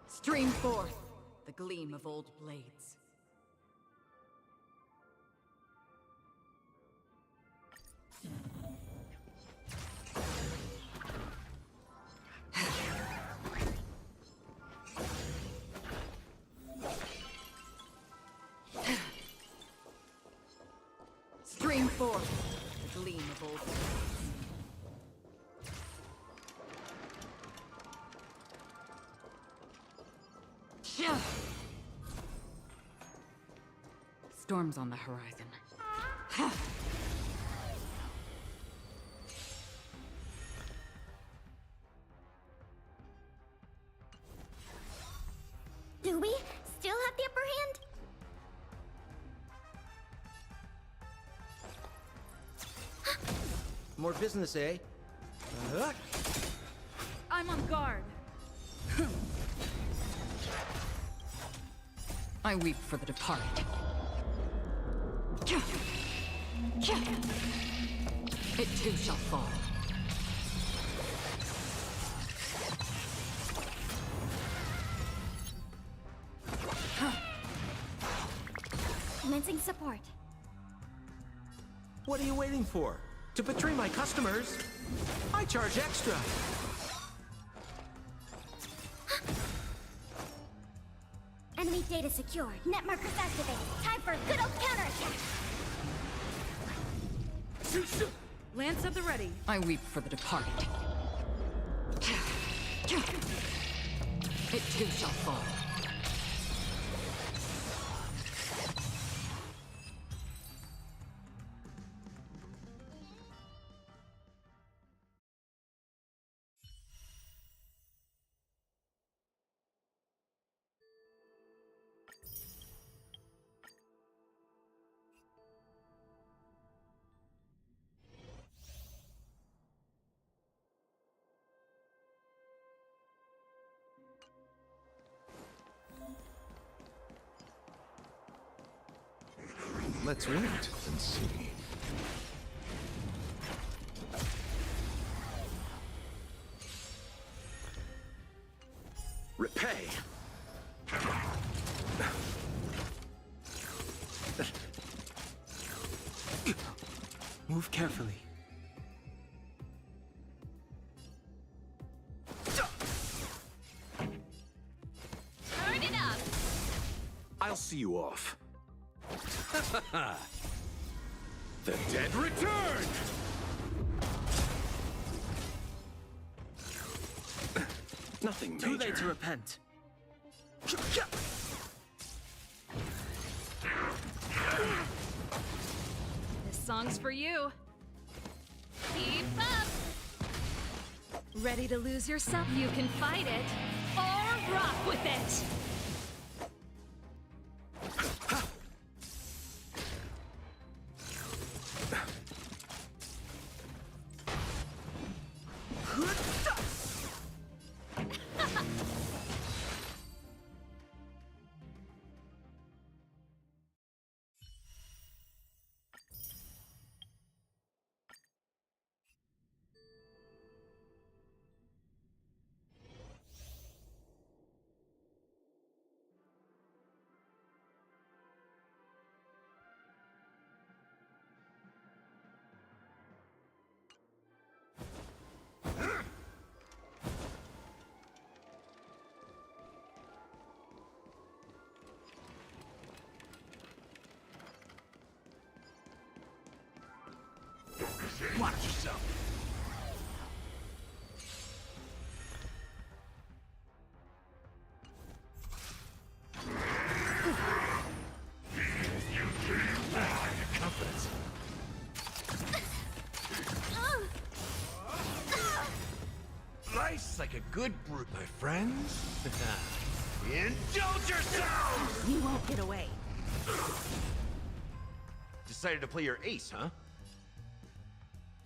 Stream forth the gleam of old blades. Stream forth the gleam of old blades. Storms on the horizon. Do we still have the upper hand? More business, eh? I'm on guard. I weep for the departed. It too shall fall. Commencing support. What are you waiting for? To betray my customers? I charge extra. Enemy data secured. Net markers activated. Time for a good old counterattack. Lance at the ready. I weep for the departed. It too shall fall. Let's wait and see. Repay. Move carefully. Turn it up. I'll see you off. The dead return! Nothing major. Too late to repent. song's for you. Keep up! Ready to lose yourself? You can fight it, or rock with it! Watch yourself. Confidence. Nice like a good brew, my friends. Indulge yourselves! You won't get away. Decided to play your ace, huh?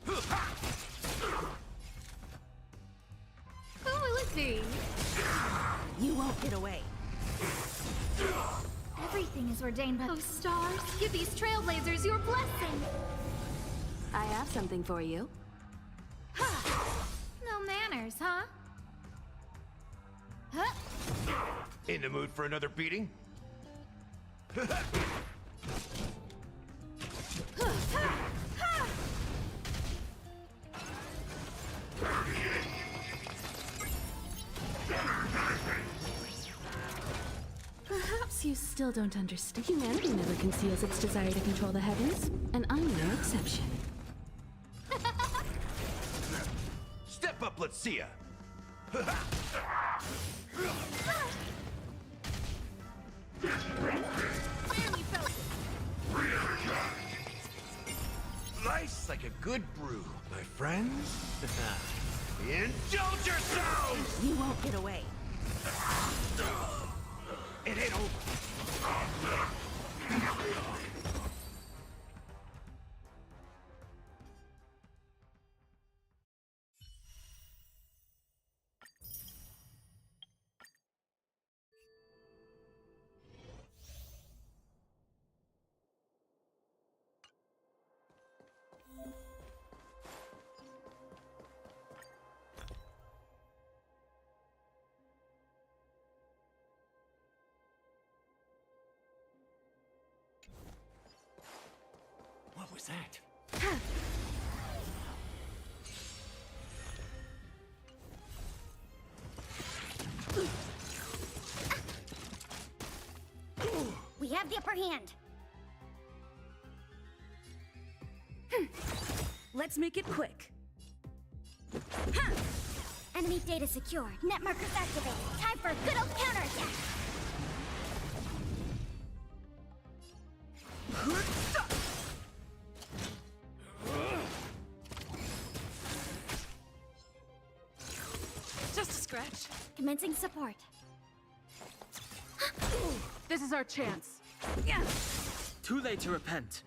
Who will it be? You won't get away. Everything is ordained by... Oh, stars, give these trailblazers your blessing! I have something for you. No manners, huh? Huh? In the mood for another beating? Perhaps you still don't understand. Humanity never conceals its desire to control the heavens, and I'm no exception. Step up, let's see ya! Nice like a good brew, my friends. Indulge yourselves! You won't get away. It ain't over. What was that? We have the upper hand. Let's make it quick. Enemy data secure. Net markers activated. Time for a good old counterattack. Just a scratch. Commencing support. This is our chance. Too late to repent.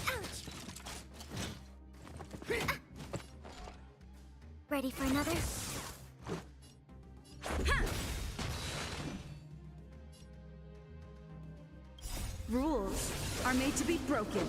Ouch! Ready for another? Rules are made to be broken.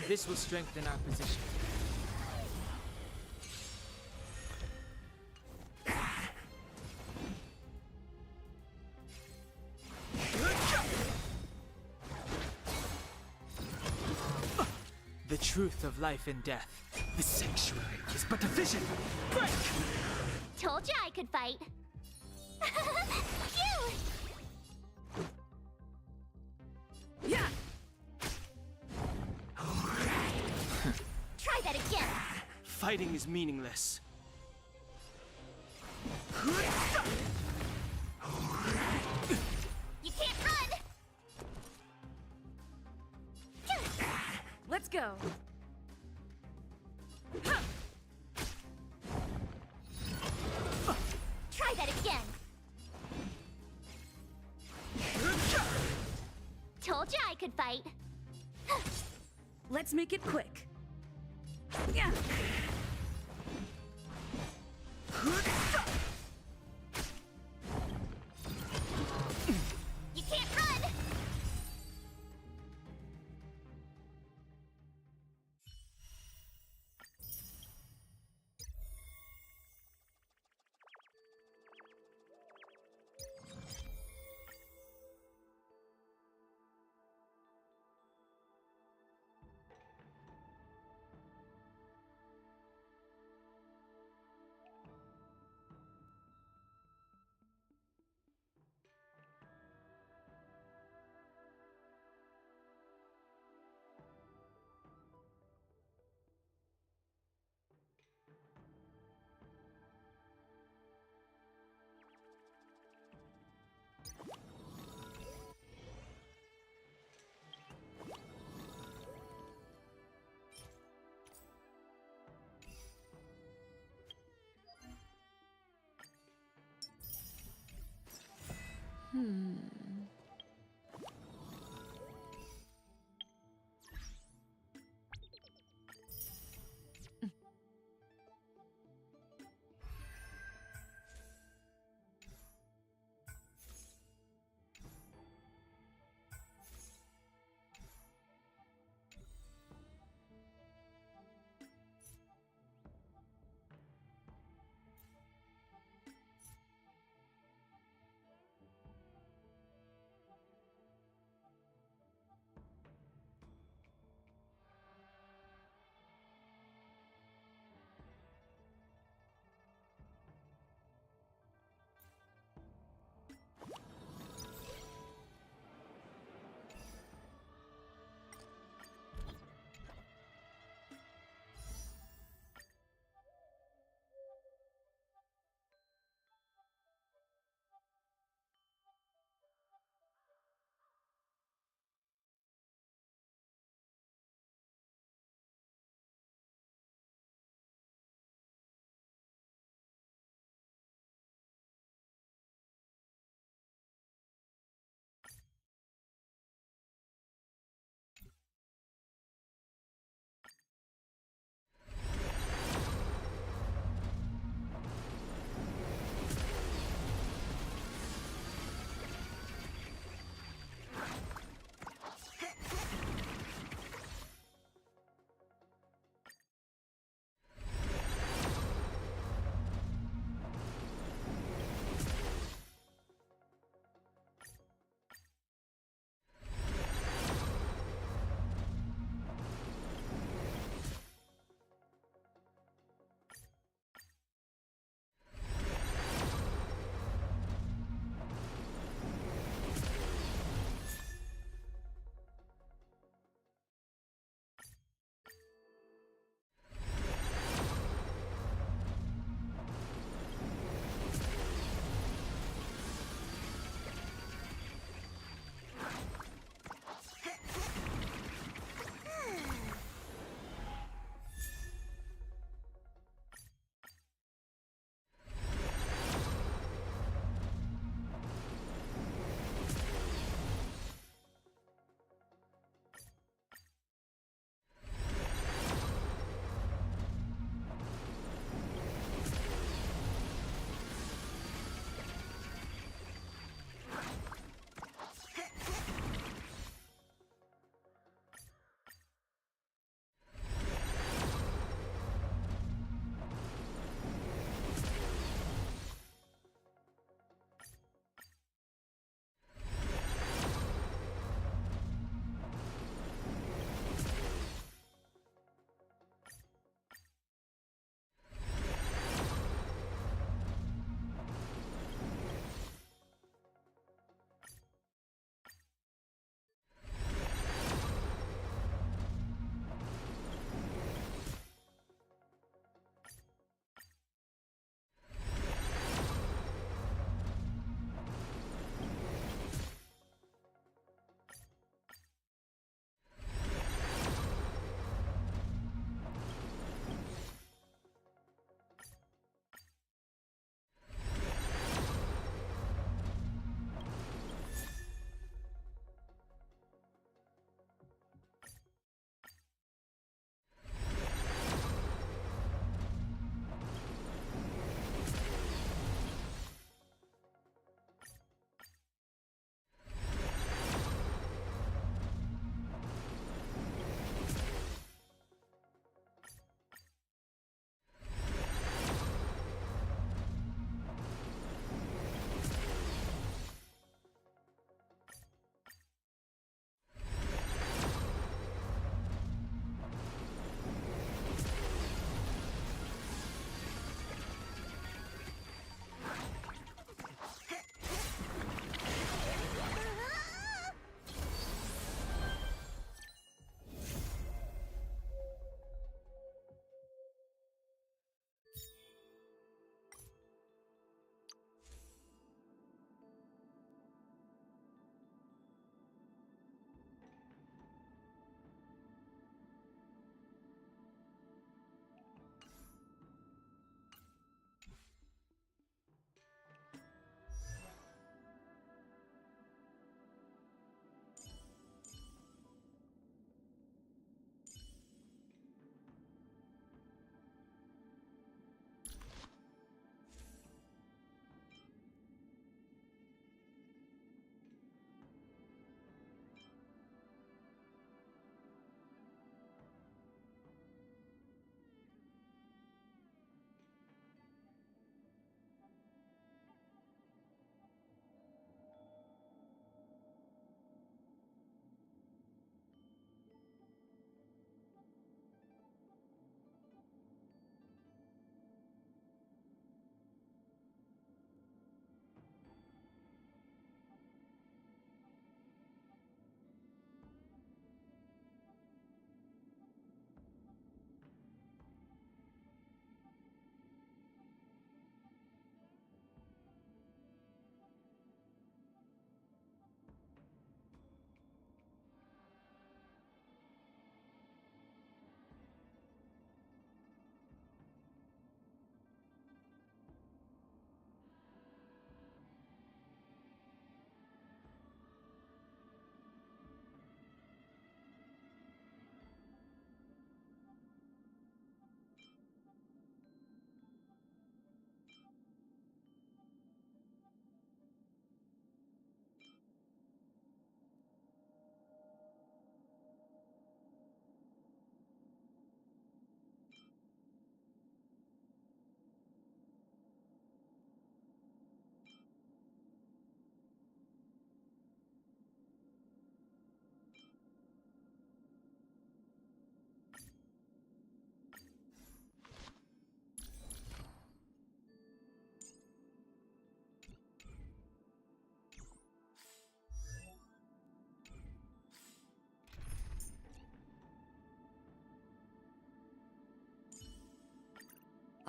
This will strengthen our position. The truth of life and death. The sanctuary is but a vision. Break! Told you I could fight. Phew! Yeah! Try that again. Fighting is meaningless. You can't run. Let's go! Try that again. Told you I could fight. Let's make it quick. Yeah! You can't run.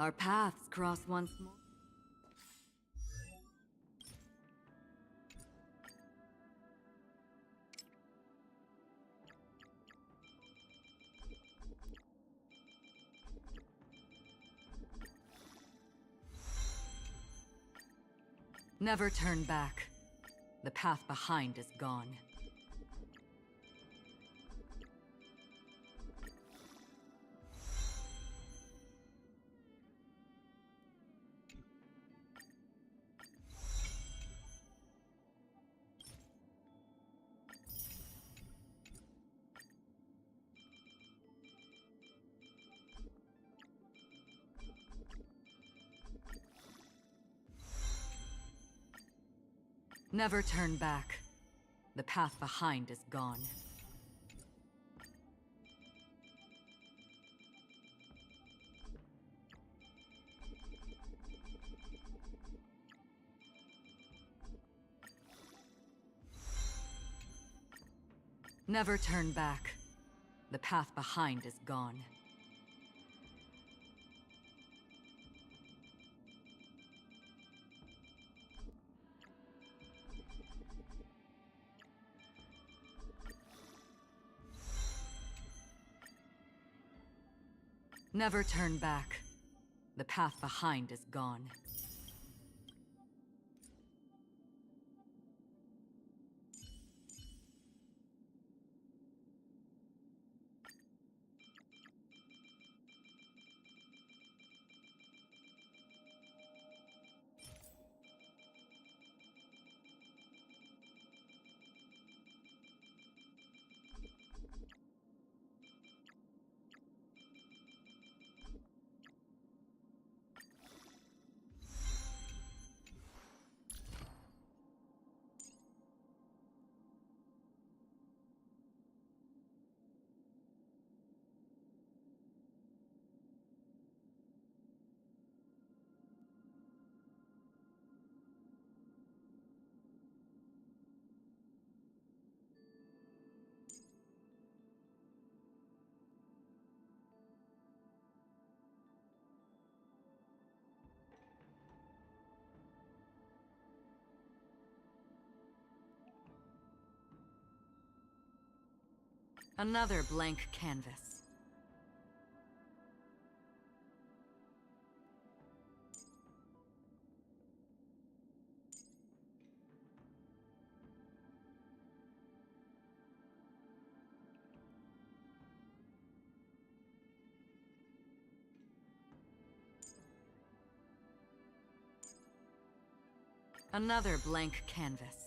Our paths cross once more. Never turn back. The path behind is gone. Never turn back. The path behind is gone. Never turn back. The path behind is gone. Never turn back. The path behind is gone. Another blank canvas. Another blank canvas.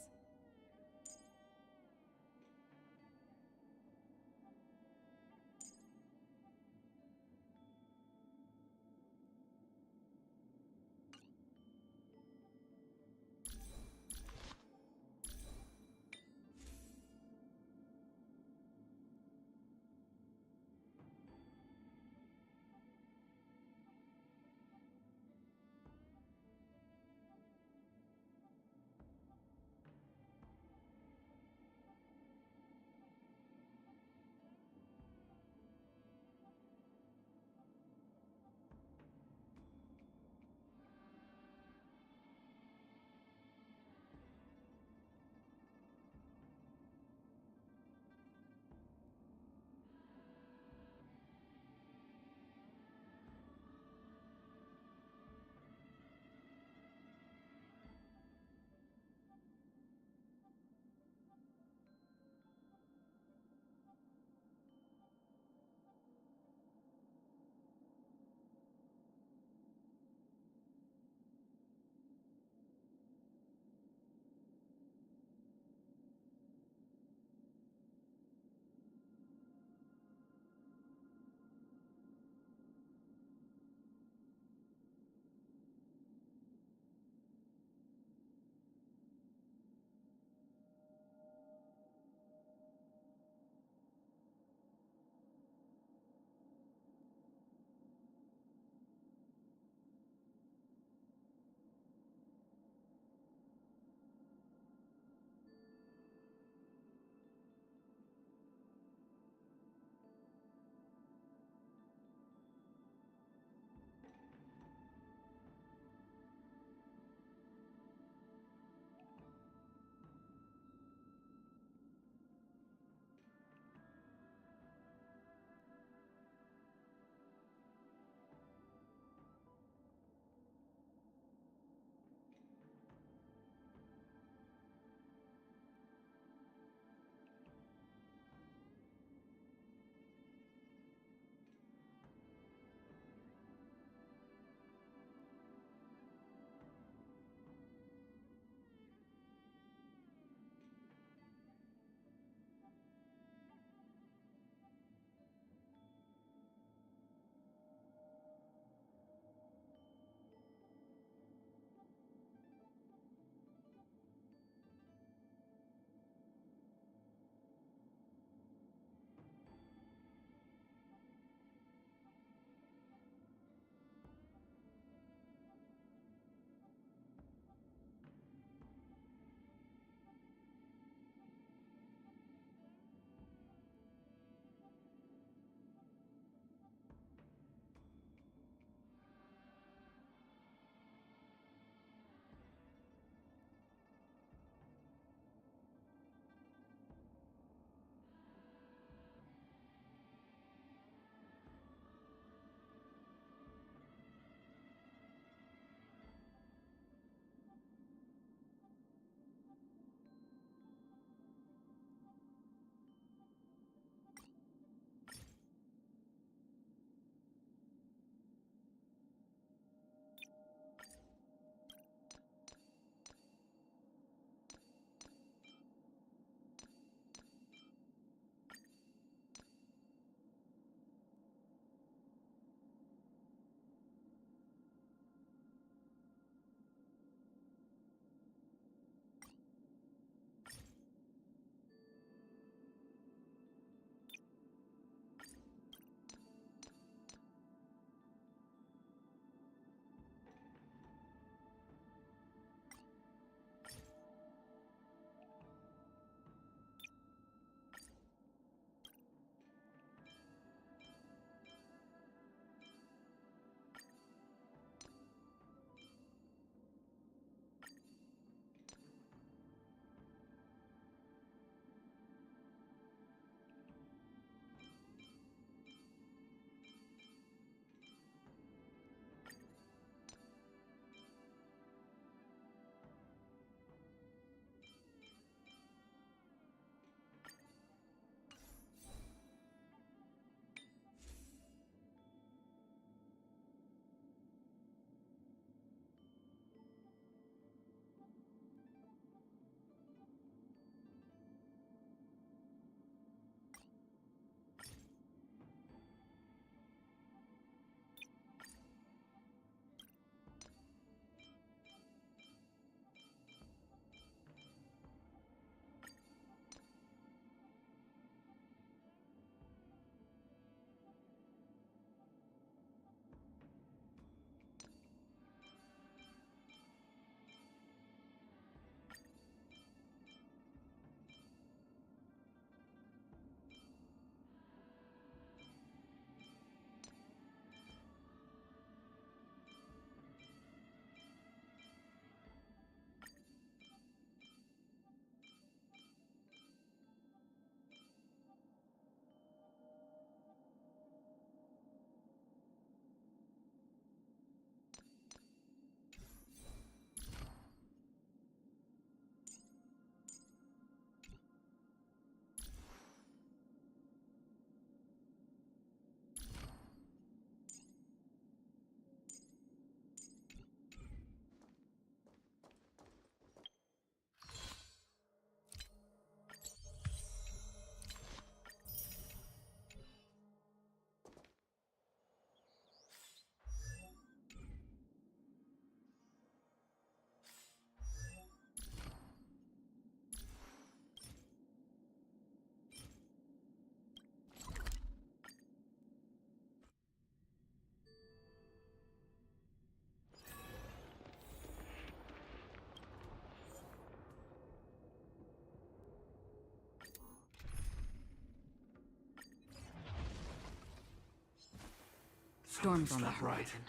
Storms on the horizon.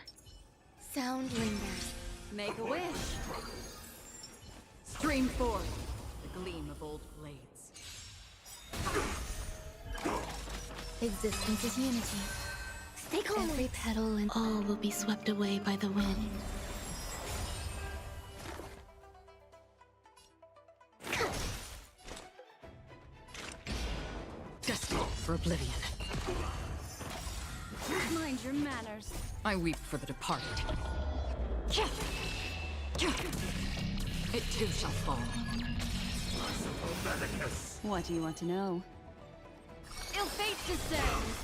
Sound lingers. Make a wish. Stream forth the gleam of old blades. Existence is unity. Stay calm. Every petal and all will be swept away by the wind. Destined for oblivion. Mind your manners. I weep for the departed. It too shall fall. What do you want to know? Ill fate descends.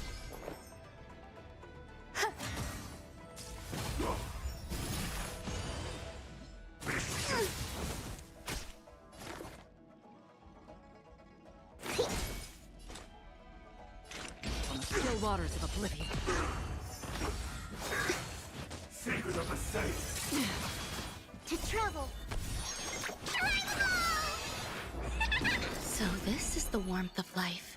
On the still waters of oblivion. To travel. So this is the warmth of life.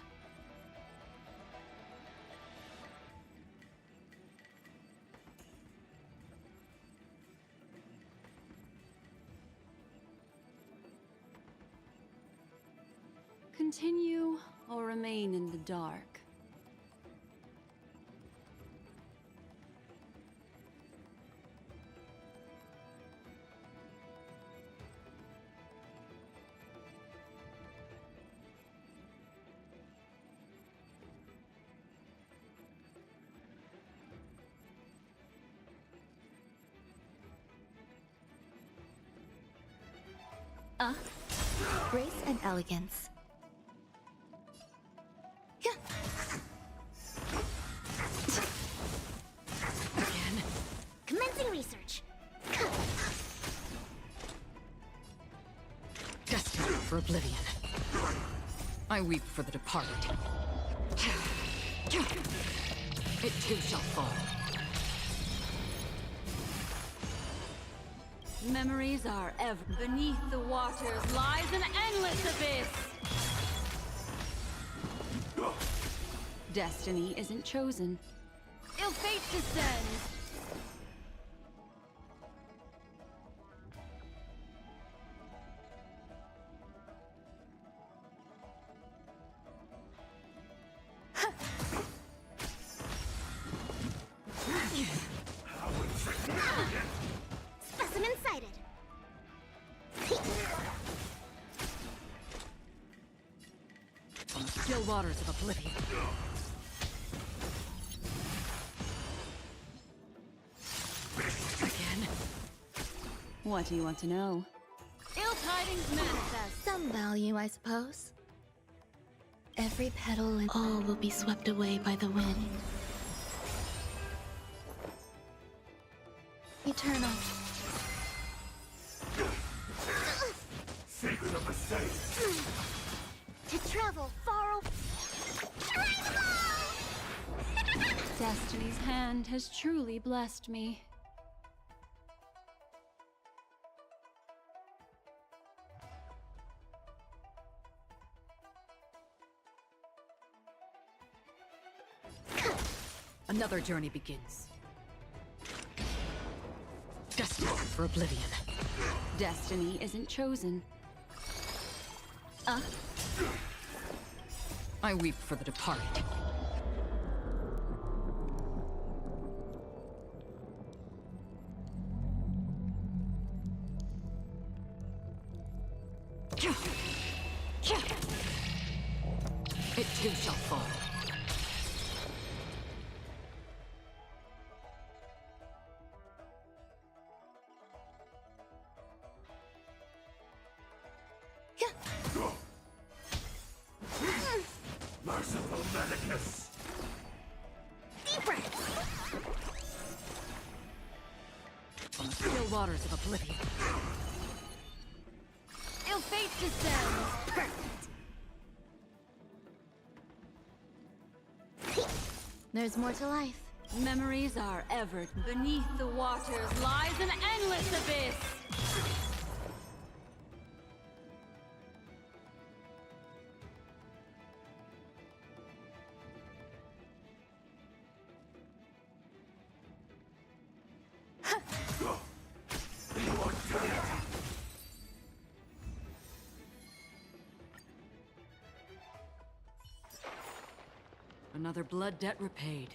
Continue or remain in the dark. Grace and elegance. Again. Commencing research. Destined for oblivion. I weep for the departed. It too shall fall. Memories are ever beneath the waters lies an endless abyss. Destiny isn't chosen. Ill fate descends. Specimen sighted. On the still waters of oblivion. Again. What do you want to know? Ill tidings manifest. Some value, I suppose. Every petal and all will be swept away by the wind. Eternal. To travel far away. Destiny's hand has truly blessed me. Another journey begins. Destined for oblivion. Destiny isn't chosen. I weep for the departed. It too shall fall. Merciful Medicus! Deeper. On the still waters of oblivion. Ill fate descends. Perfect. There's more to life. Memories are ever beneath the waters lies an endless abyss. Another blood debt repaid.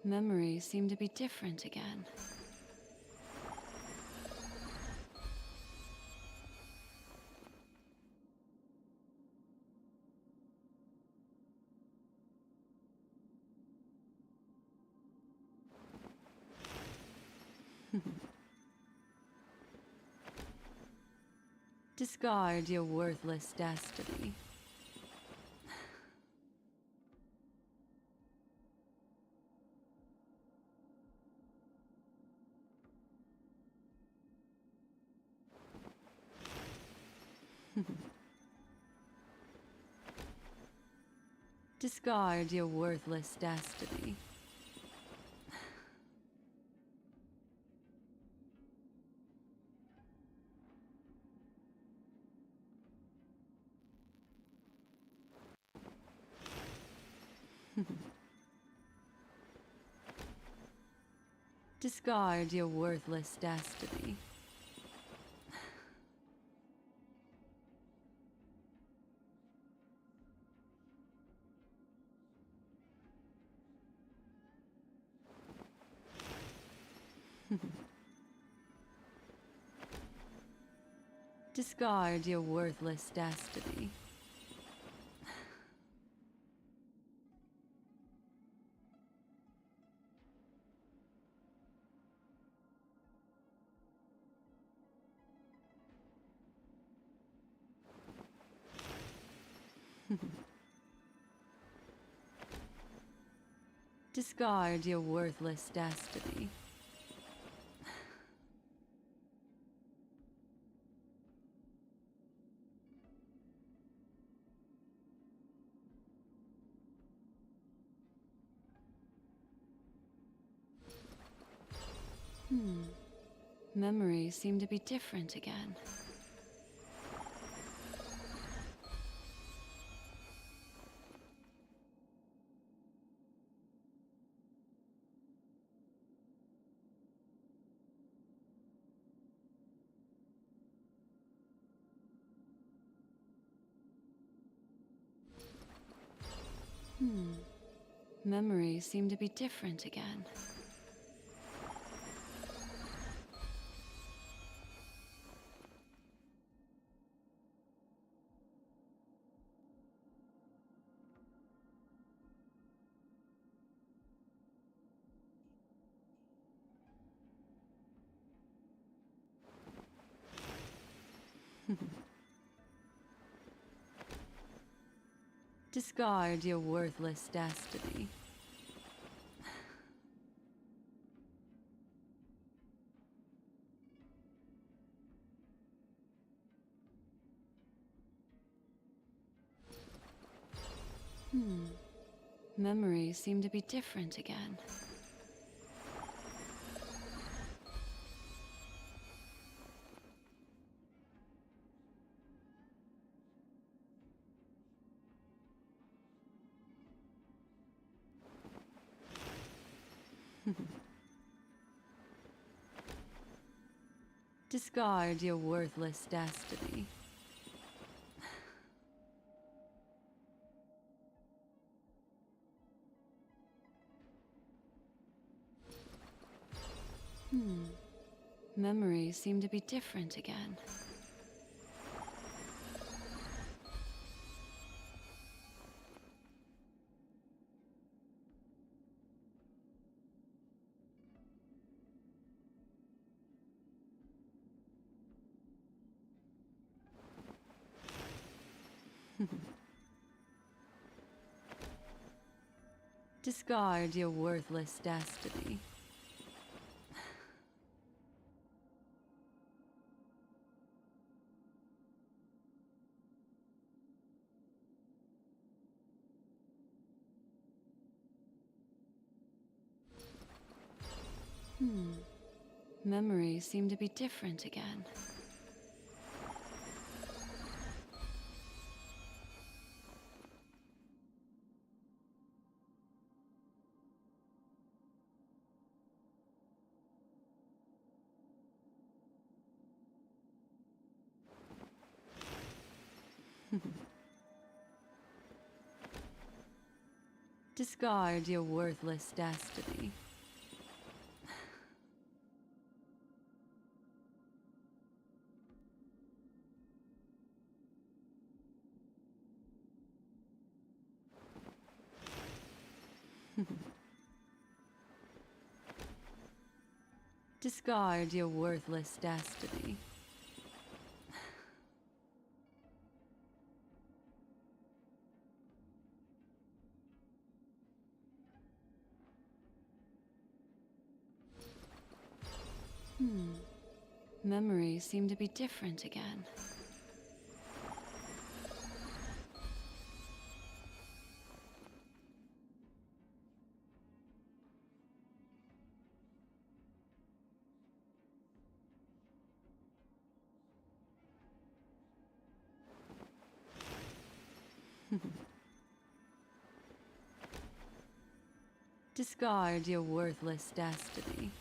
Memories seem to be different again. Discard your worthless destiny. Discard your worthless destiny. Discard your worthless destiny. Discard your worthless destiny. Discard your worthless destiny. Memories seem to be different again. Memories seem to be different again. Discard your worthless destiny. Memories seem to be different again. Discard your worthless destiny. Memories seem to be different again. Discard your worthless destiny. Memories seem to be different again. Discard your worthless destiny. Discard your worthless destiny. Memories seem to be different again. Discard your worthless destiny.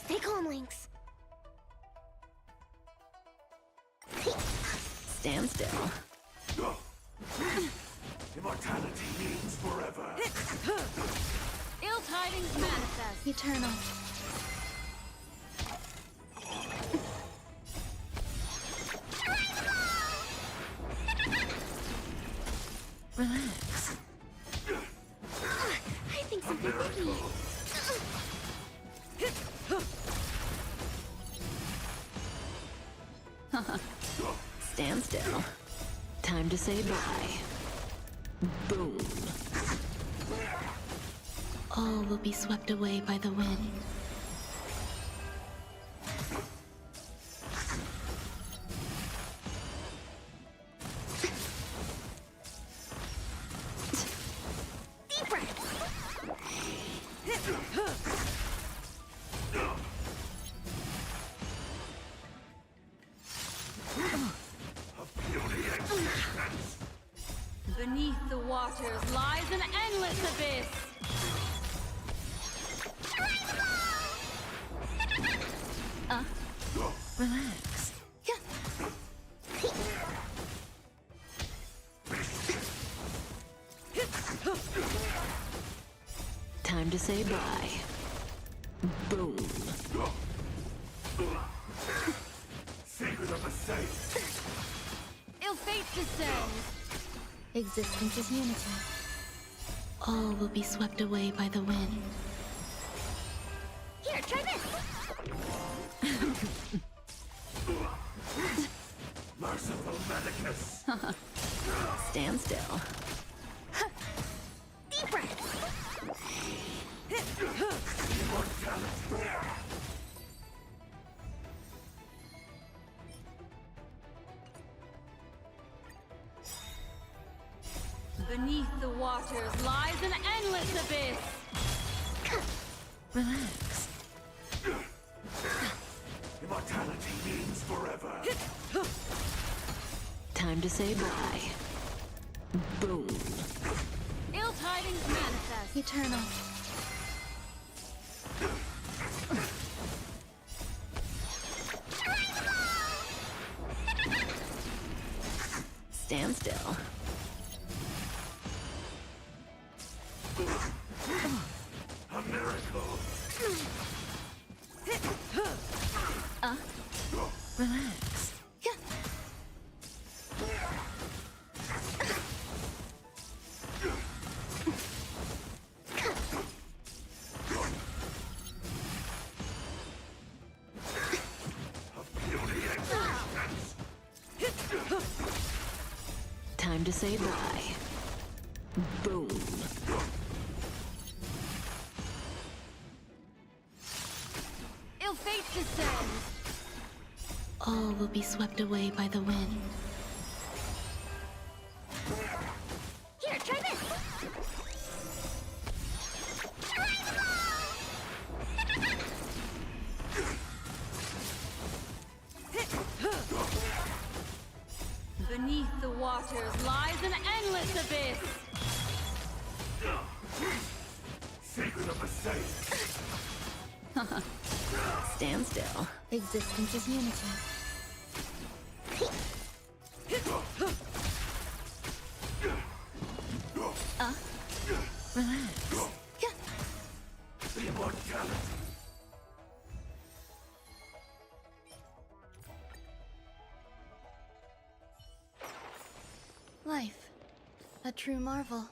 Stay calm, Lynx. Stand still. Immortality means forever. Ill tidings manifest. Eternal. Relax. I think something bit me. Stand still. Time to say bye. Boom. All will be swept away by the wind. Deep breath. Beneath the waters lies an endless abyss. Relax. Time to say bye. Boom. Secret of the safe. Ill fate descends. Existence is unity. All will be swept away by the wind. Here, try this! Merciful Medicus. Stand still. Deep breath! Immortality. Beneath the waters lies an endless abyss. Relax. Immortality means forever. Time to say bye. Boom. Ill tidings manifest. Eternal. Stand still. A miracle. Relax. Time to say bye. Boom. Ill fate descends. All will be swept away by the wind. Here, try this! Beneath the waters lies an endless abyss. Secret of the safe. Stand still. Existence is unity. Relax. Immortality. Life. A true marvel.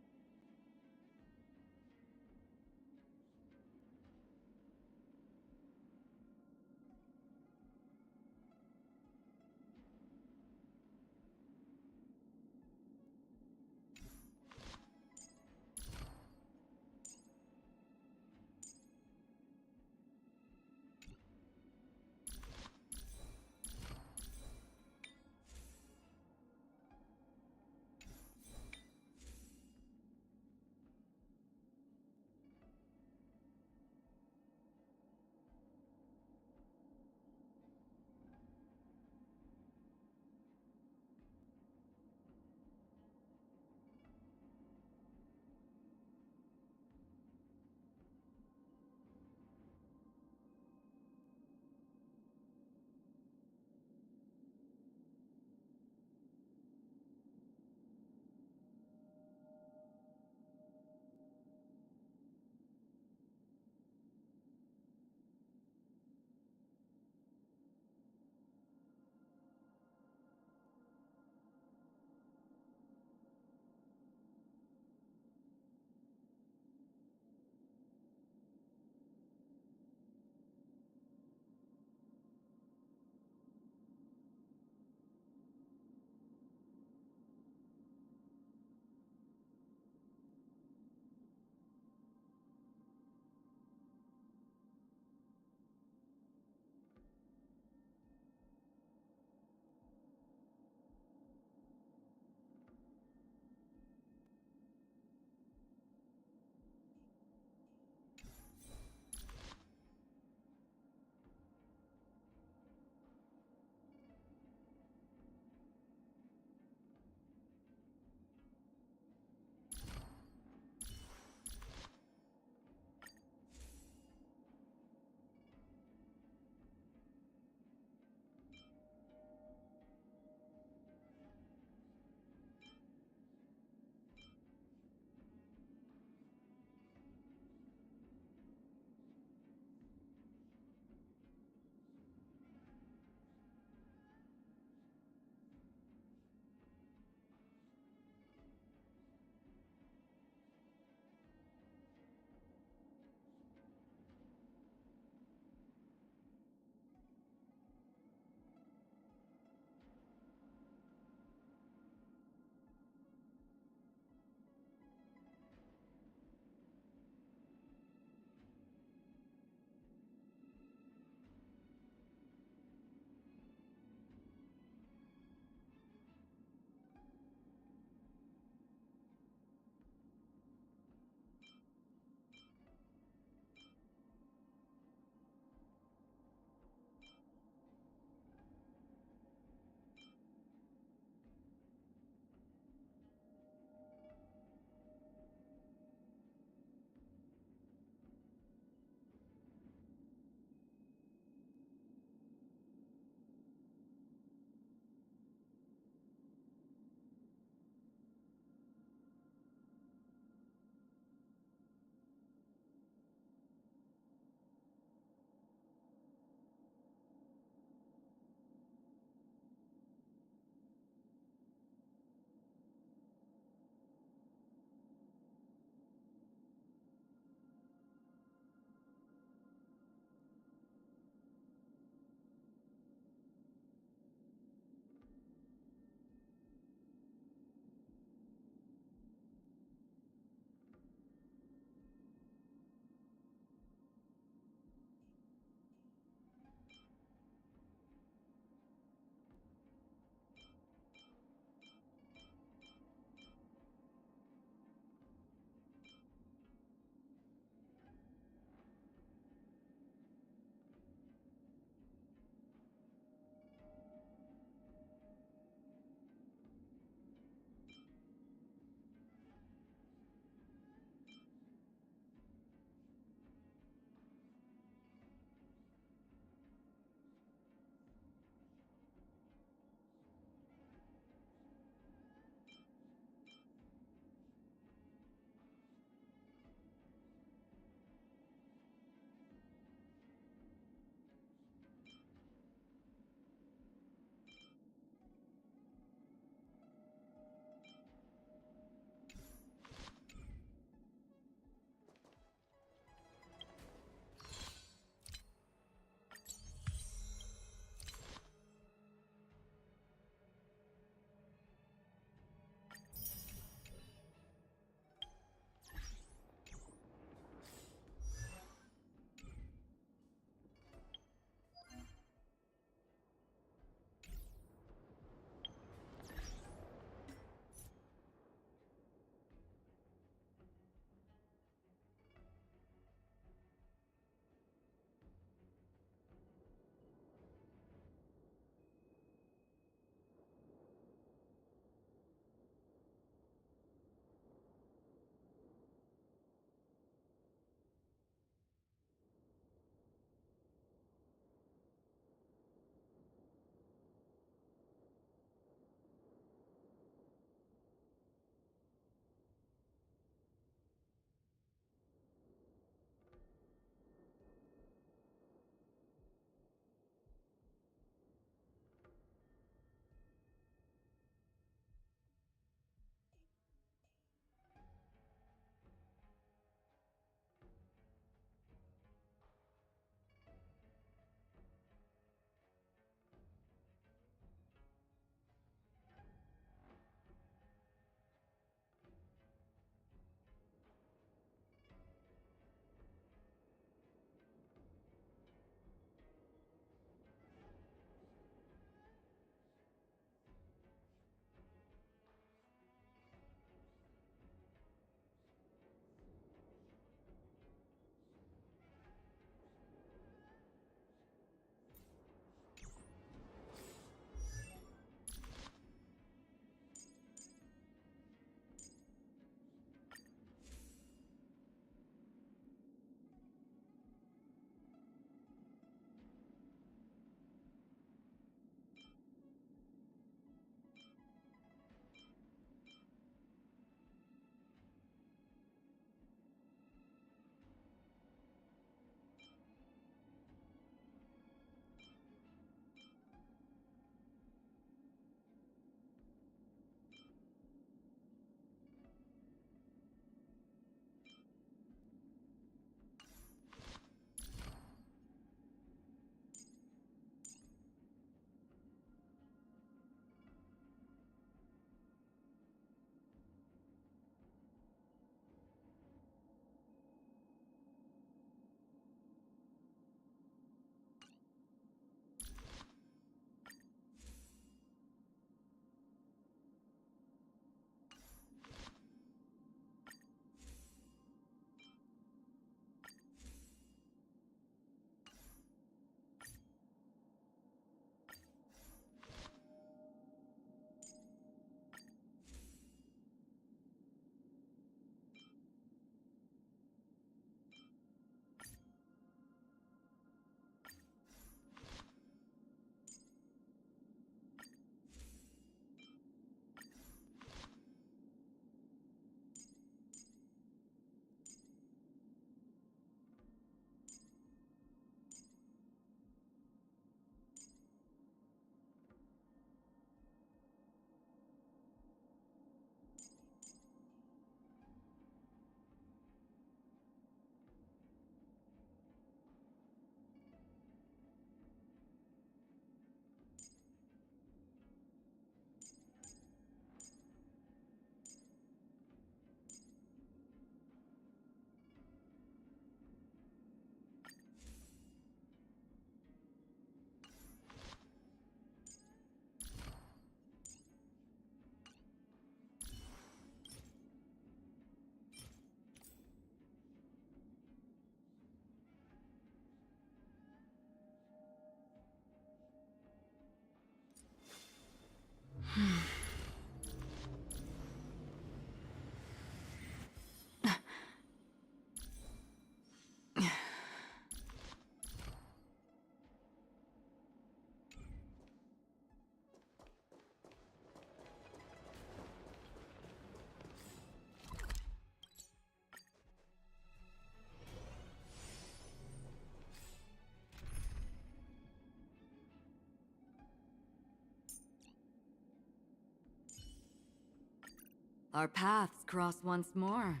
Our paths cross once more.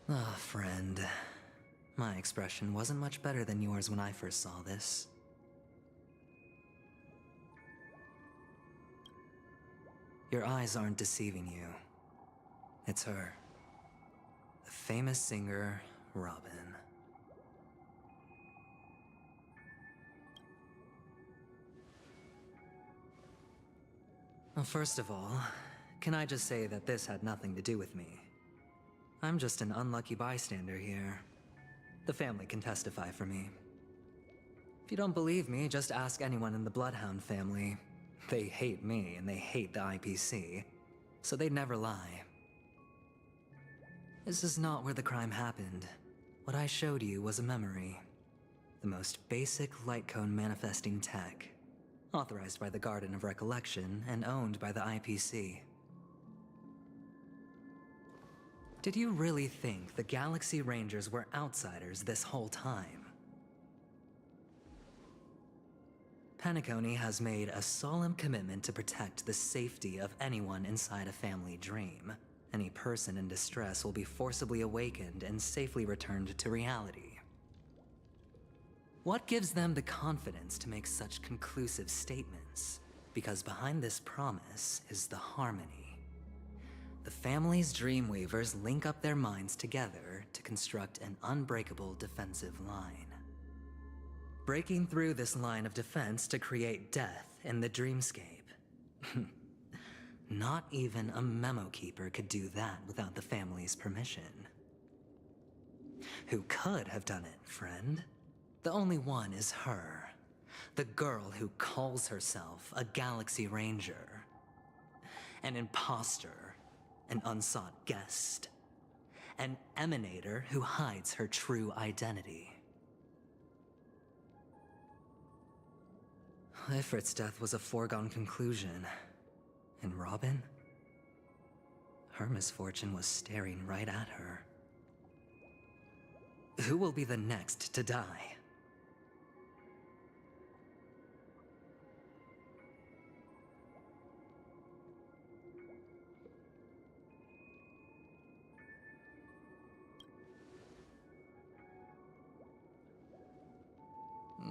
Ah, friend. My expression wasn't much better than yours when I first saw this. Your eyes aren't deceiving you. It's her. The famous singer, Robin. Well, first of all, can I just say that this had nothing to do with me? I'm just an unlucky bystander here. The family can testify for me. If you don't believe me, just ask anyone in the Bloodhound family. They hate me and they hate the IPC, so they'd never lie. This is not where the crime happened. What I showed you was a memory. The most basic light cone manifesting tech, authorized by the Garden of Recollection and owned by the IPC. Did you really think the Galaxy Rangers were outsiders this whole time? Penacony has made a solemn commitment to protect the safety of anyone inside a family dream. Any person in distress will be forcibly awakened and safely returned to reality. What gives them the confidence to make such conclusive statements? Because behind this promise is the harmony. The family's Dreamweavers link up their minds together to construct an unbreakable defensive line. Breaking through this line of defense to create death in the dreamscape. Not even a memo keeper could do that without the family's permission. Who could have done it, friend? The only one is her. The girl who calls herself a Galaxy Ranger. An imposter. An unsought guest. An emanator who hides her true identity. Ifrit's death was a foregone conclusion. And Robin? Her misfortune was staring right at her. Who will be the next to die?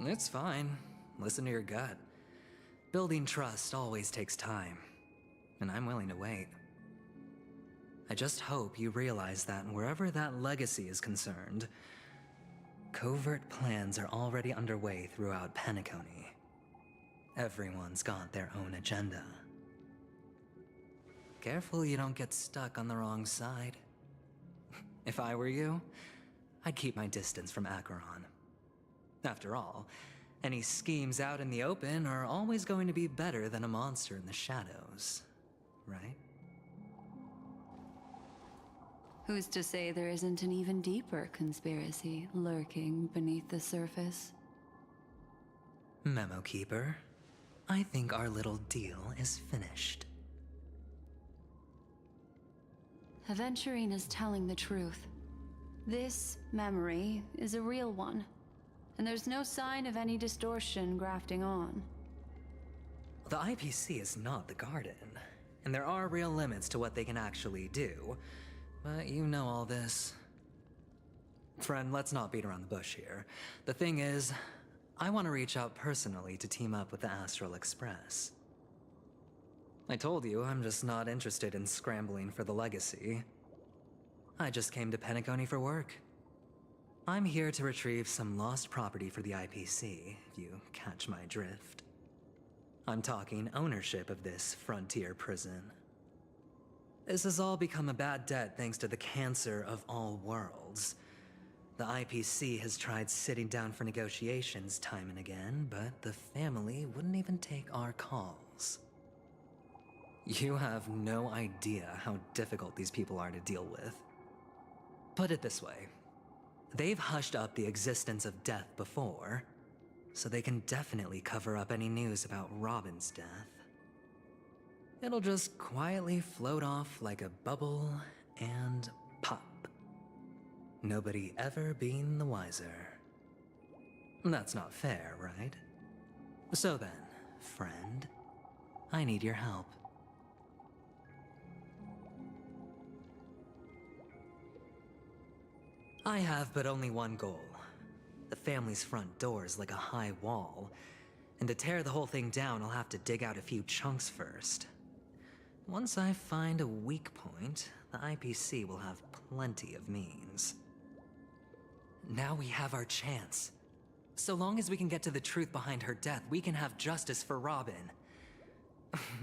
It's fine. Listen to your gut. Building trust always takes time, and I'm willing to wait. I just hope you realize that wherever that legacy is concerned, covert plans are already underway throughout Penacony. Everyone's got their own agenda. Careful you don't get stuck on the wrong side. If I were you, I'd keep my distance from Acheron. After all, any schemes out in the open are always going to be better than a monster in the shadows, right? Who's to say there isn't an even deeper conspiracy lurking beneath the surface? Memo Keeper, I think our little deal is finished. Aventurine is telling the truth. This memory is a real one, and there's no sign of any distortion grafting on. The IPC is not the Garden, and there are real limits to what they can actually do, but you know all this. Friend, let's not beat around the bush here. The thing is, I want to reach out personally to team up with the Astral Express. I told you I'm just not interested in scrambling for the legacy. I just came to Penacony for work. I'm here to retrieve some lost property for the IPC, if you catch my drift. I'm talking ownership of this frontier prison. This has all become a bad debt thanks to the cancer of all worlds. The IPC has tried sitting down for negotiations time and again, but the family wouldn't even take our calls. You have no idea how difficult these people are to deal with. Put it this way. They've hushed up the existence of death before, so they can definitely cover up any news about Robin's death. It'll just quietly float off like a bubble and pop. Nobody ever being the wiser. That's not fair, right? So then, friend, I need your help. I have but only one goal. The family's front door is like a high wall, and to tear the whole thing down, I'll have to dig out a few chunks first. Once I find a weak point, the IPC will have plenty of means. Now we have our chance. So long as we can get to the truth behind her death, we can have justice for Robin.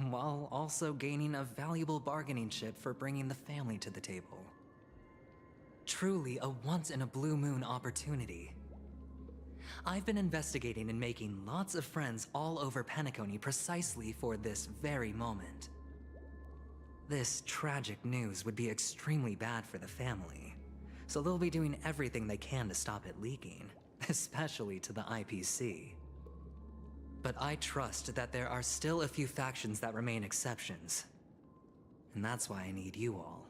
While also gaining a valuable bargaining chip for bringing the family to the table. Truly a once-in-a-blue-moon opportunity. I've been investigating and making lots of friends all over Penacony precisely for this very moment. This tragic news would be extremely bad for the family, so they'll be doing everything they can to stop it leaking, especially to the IPC. But I trust that there are still a few factions that remain exceptions, and that's why I need you all.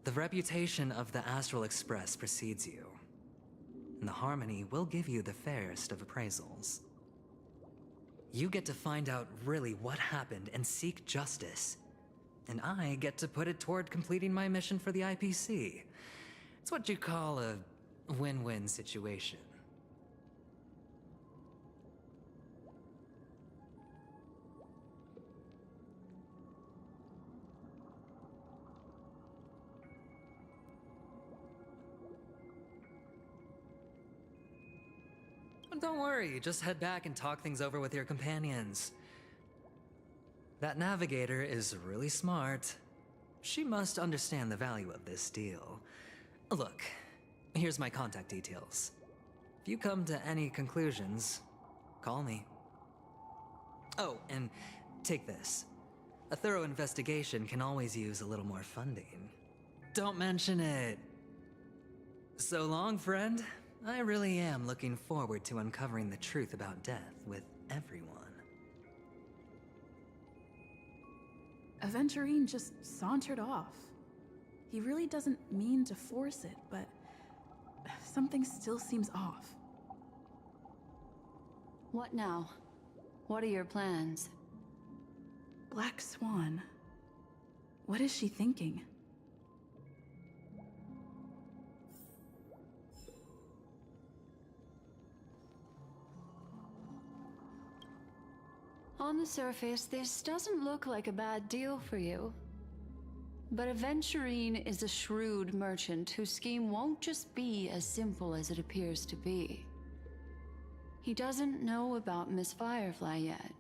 The reputation of the Astral Express precedes you, and the Harmony will give you the fairest of appraisals. You get to find out really what happened and seek justice, and I get to put it toward completing my mission for the IPC. It's what you call a win-win situation. Don't worry, just head back and talk things over with your companions. That navigator is really smart. She must understand the value of this deal. Look, here's my contact details. If you come to any conclusions, call me. Oh, and take this. A thorough investigation can always use a little more funding. Don't mention it. So long, friend. I really am looking forward to uncovering the truth about death with everyone. Aventurine just sauntered off. He really doesn't mean to force it, but something still seems off. What now? What are your plans? Black Swan. What is she thinking? On the surface, this doesn't look like a bad deal for you. But Aventurine is a shrewd merchant whose scheme won't just be as simple as it appears to be. He doesn't know about Miss Firefly yet,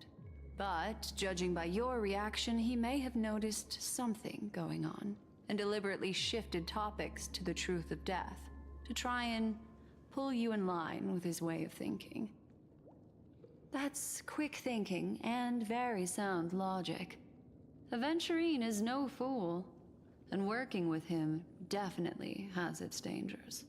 but judging by your reaction, he may have noticed something going on and deliberately shifted topics to the truth of death to try and pull you in line with his way of thinking. That's quick thinking and very sound logic. Aventurine is no fool, and working with him definitely has its dangers.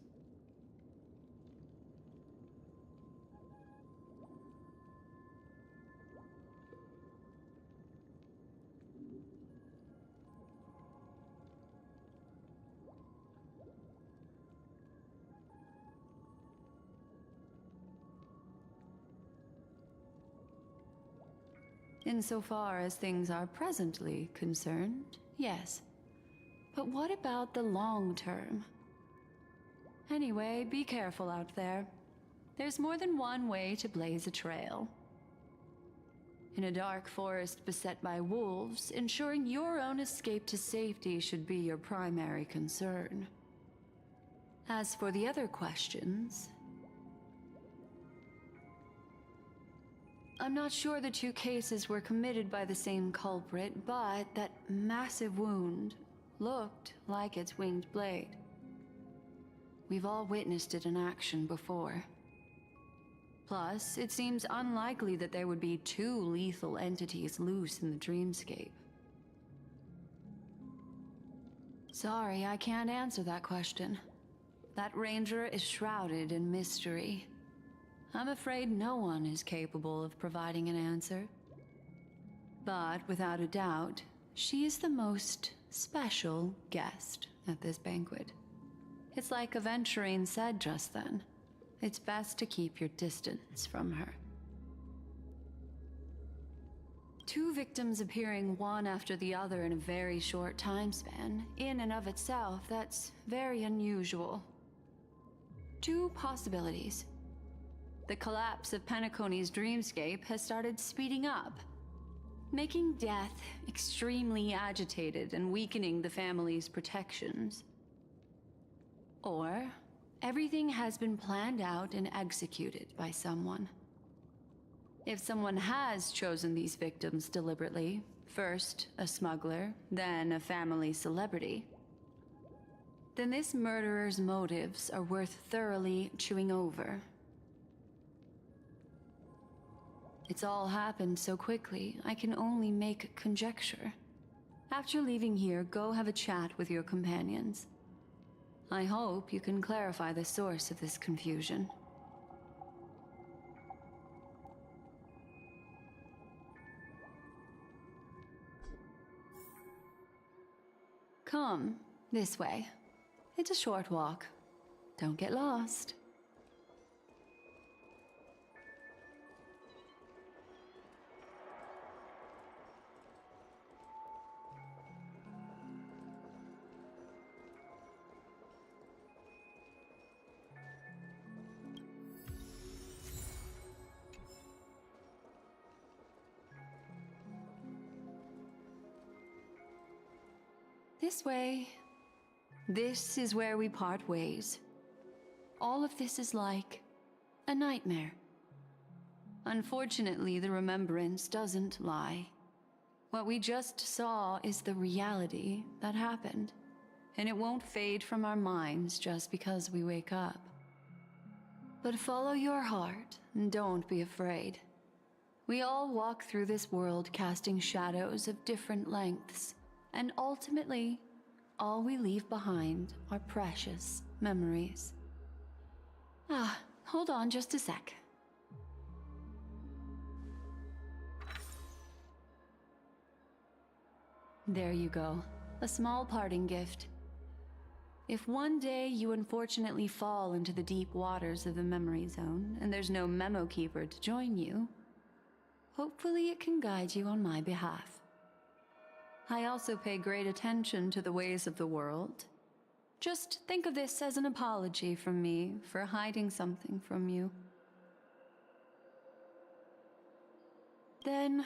Insofar as things are presently concerned, yes. But what about the long term? Anyway, be careful out there. There's more than one way to blaze a trail. In a dark forest beset by wolves, ensuring your own escape to safety should be your primary concern. As for the other questions, I'm not sure the two cases were committed by the same culprit, but that massive wound looked like its winged blade. We've all witnessed it in action before. Plus, it seems unlikely that there would be two lethal entities loose in the dreamscape. Sorry, I can't answer that question. That ranger is shrouded in mystery. I'm afraid no one is capable of providing an answer. But without a doubt, she is the most special guest at this banquet. It's like Aventurine said just then. It's best to keep your distance from her. Two victims appearing one after the other in a very short time span, in and of itself, that's very unusual. Two possibilities. The collapse of Penacony's dreamscape has started speeding up, making death extremely agitated and weakening the family's protections. Or, everything has been planned out and executed by someone. If someone has chosen these victims deliberately, first a smuggler, then a family celebrity, then this murderer's motives are worth thoroughly chewing over. It's all happened so quickly, I can only make conjecture. After leaving here, go have a chat with your companions. I hope you can clarify the source of this confusion. Come, this way. It's a short walk. Don't get lost. This way. This is where we part ways. All of this is like a nightmare. Unfortunately, the remembrance doesn't lie. What we just saw is the reality that happened, and it won't fade from our minds just because we wake up. But follow your heart and don't be afraid. We all walk through this world casting shadows of different lengths, and ultimately, all we leave behind are precious memories. Hold on just a sec. There you go. A small parting gift. If one day you unfortunately fall into the deep waters of the memory zone, and there's no memo keeper to join you, hopefully it can guide you on my behalf. I also pay great attention to the ways of the world. Just think of this as an apology from me for hiding something from you. Then,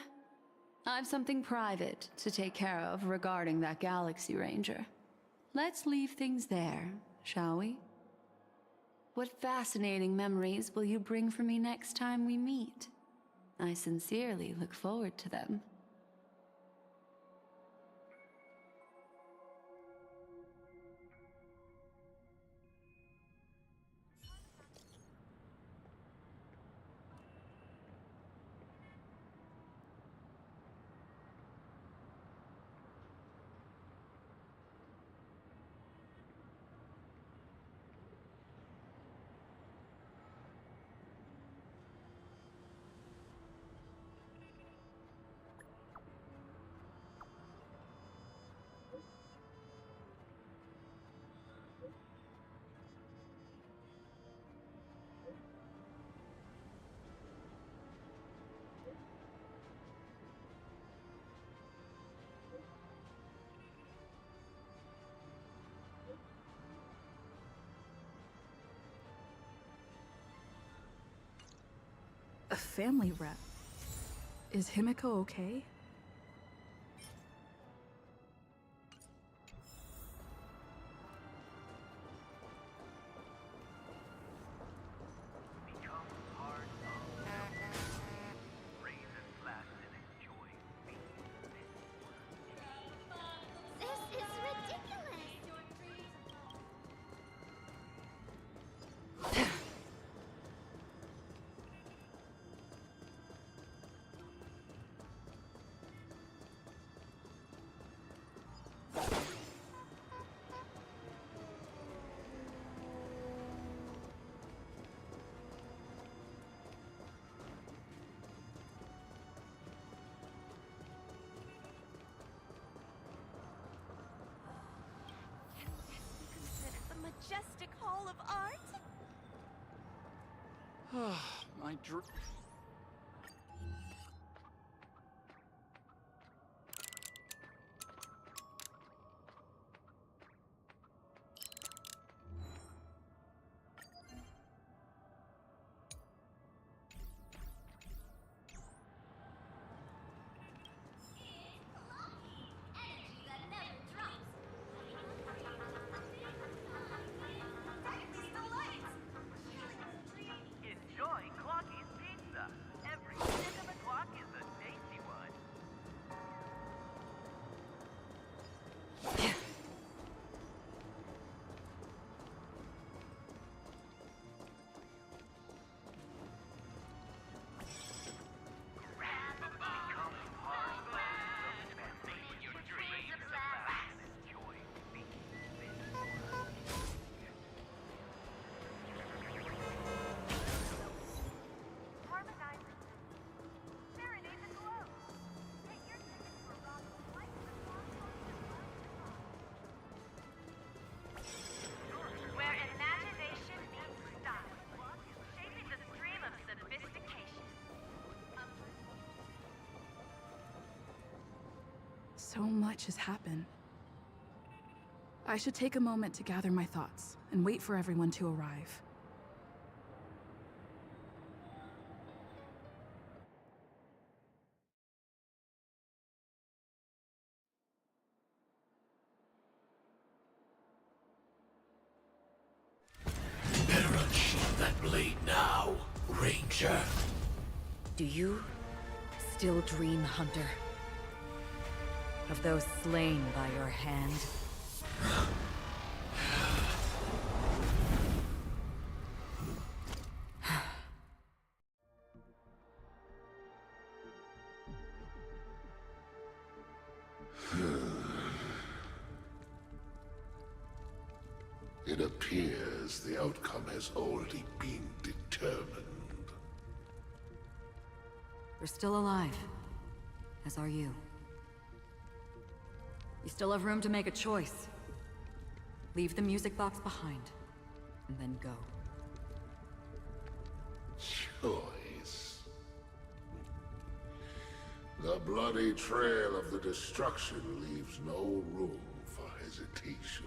I've something private to take care of regarding that Galaxy Ranger. Let's leave things there, shall we? What fascinating memories will you bring for me next time we meet? I sincerely look forward to them. family rep. Is Himiko okay? This is ridiculous. Consider the majestic hall of art? My dr... Energy that never drops. Enjoy Clocky's pizza. Every stick of the clock is a tasty one. Your dreams last. Enjoy Harmonize. Serenade the glow. Get your tickets for Robin's Life in the Where imagination meets style. Shaping the stream of sophistication. So much has happened. I should take a moment to gather my thoughts and wait for everyone to arrive. Better unsheath that blade now, Ranger. Do you still dream, Hunter? Of those slain by your hand? It appears the outcome has already been determined. You're still alive, as are you. You still have room to make a choice. Leave the music box behind, and then go. Choice. The bloody trail of the destruction leaves no room for hesitation.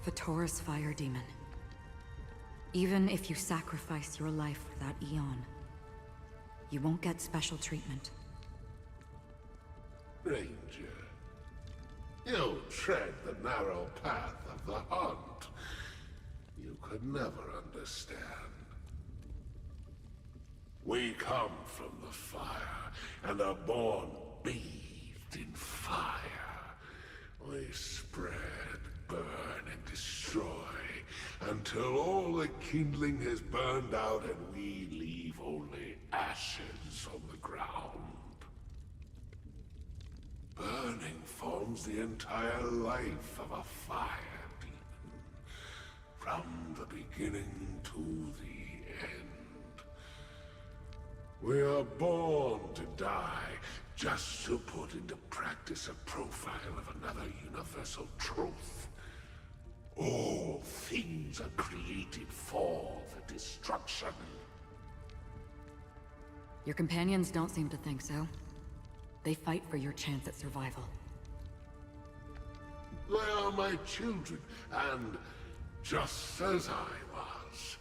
Vatora's fire demon. Even if you sacrifice your life for that Eon, you won't get special treatment. Ranger, you tread the narrow path of the hunt. You could never understand. We come from the fire, and are born bathed in fire. We spread, burn, and destroy, until all the kindling has burned out and we leave only ashes on the ground. Burning forms the entire life of a fire demon, from the beginning to the end. We are born to die, just to put into practice a profile of another universal truth. All things are created for the destruction. Your companions don't seem to think so. They fight for your chance at survival. They are my children, and just as I was,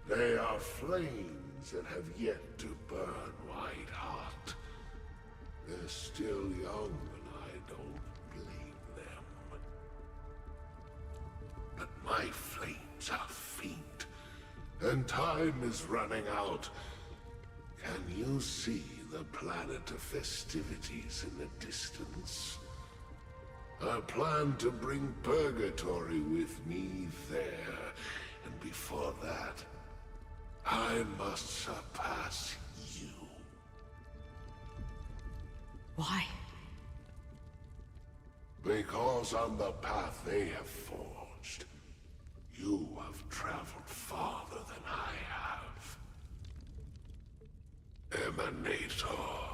They are flames that have yet to burn white hot. They're still young, and I don't blame them. But my flames are faint, and time is running out. Can you see the planet of festivities in the distance? I plan to bring Purgatory with me there, and before that, I must surpass you. Why? Because on the path they have forged, you have traveled farther than I have. Emanator.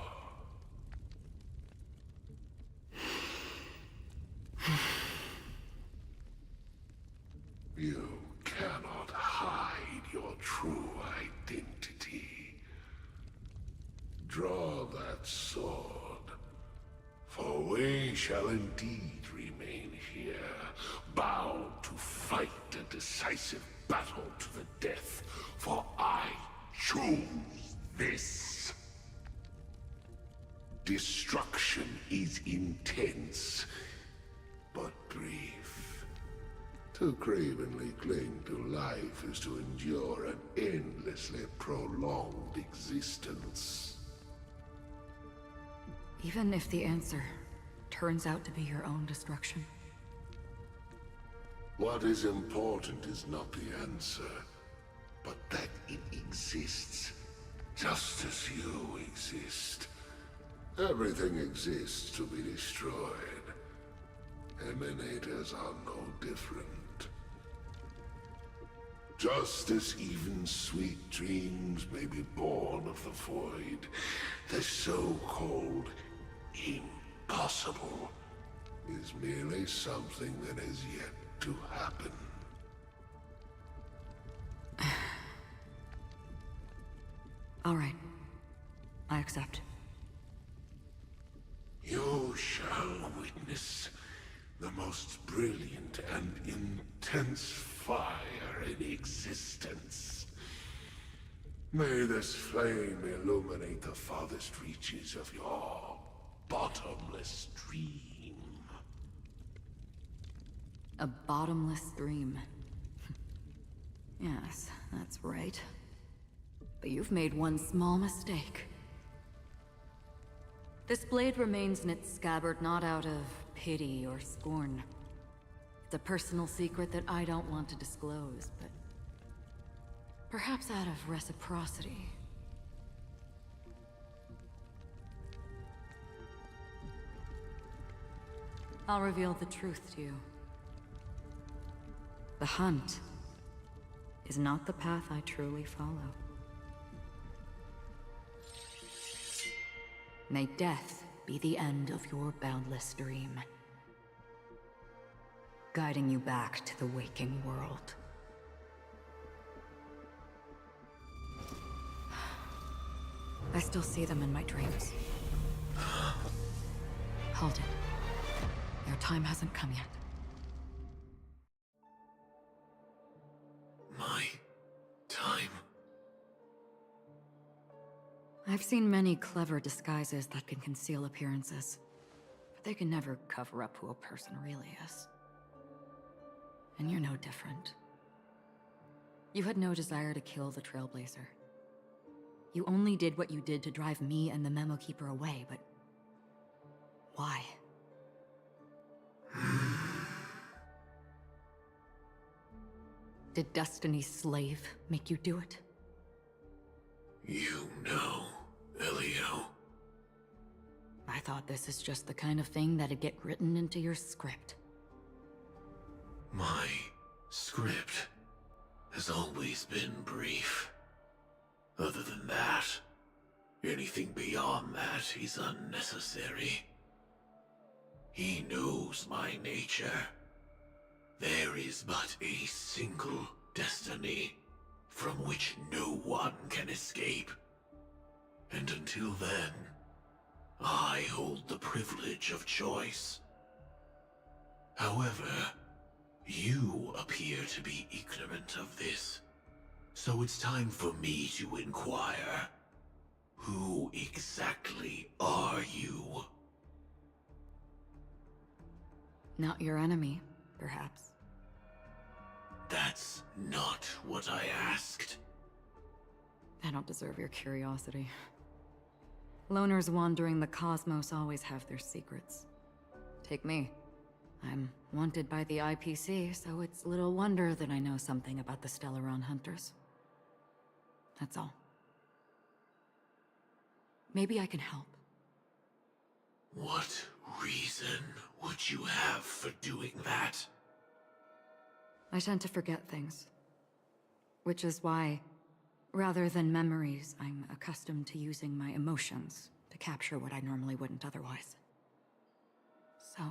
You cannot hide your true identity. Draw that sword, for we shall indeed remain here, bound to fight a decisive battle to the death, for I choose this. Destruction is intense, but brief. To cravenly cling to life is to endure an endlessly prolonged existence. Even if the answer turns out to be your own destruction. What is important is not the answer, but that it exists, just as you exist. Everything exists to be destroyed. Emanators are no different. Just as even sweet dreams may be born of the void, the so-called impossible is merely something that has yet to happen. All right. I accept. You shall witness the most brilliant and intense fire in existence. May this flame illuminate the farthest reaches of your bottomless dream. A bottomless dream. Yes, that's right. But you've made one small mistake. This blade remains in its scabbard not out of pity or scorn. It's a personal secret that I don't want to disclose, but perhaps out of reciprocity. I'll reveal the truth to you. The hunt is not the path I truly follow. May death be the end of your boundless dream, guiding you back to the waking world. I still see them in my dreams. Hold it. Their time hasn't come yet. My time. I've seen many clever disguises that can conceal appearances, but they can never cover up who a person really is. And you're no different. You had no desire to kill the Trailblazer. You only did what you did to drive me and the Memo Keeper away, but why? Did Destiny's slave make you do it? You know, Elio. I thought this is just the kind of thing that'd get written into your script. My script has always been brief. Other than that, anything beyond that is unnecessary. He knows my nature. There is but a single destiny from which no one can escape. And until then, I hold the privilege of choice. However, you appear to be ignorant of this. So it's time for me to inquire. Who exactly are you? Not your enemy, perhaps. That's not what I asked. I don't deserve your curiosity. Loners wandering the cosmos always have their secrets. Take me. I'm wanted by the IPC, so it's little wonder that I know something about the Stellaron Hunters. That's all. Maybe I can help. What reason would you have for doing that? I tend to forget things. Which is why, rather than memories, I'm accustomed to using my emotions to capture what I normally wouldn't otherwise. So,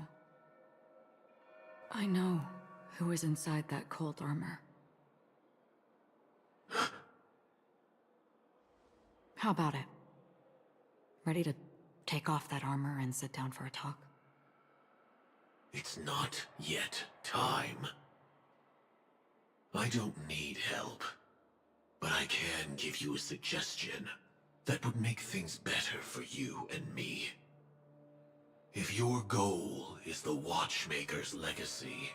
I know who is inside that cold armor. How about it? Ready to take off that armor and sit down for a talk? It's not yet time. I don't need help, but I can give you a suggestion that would make things better for you and me. If your goal is the Watchmaker's legacy,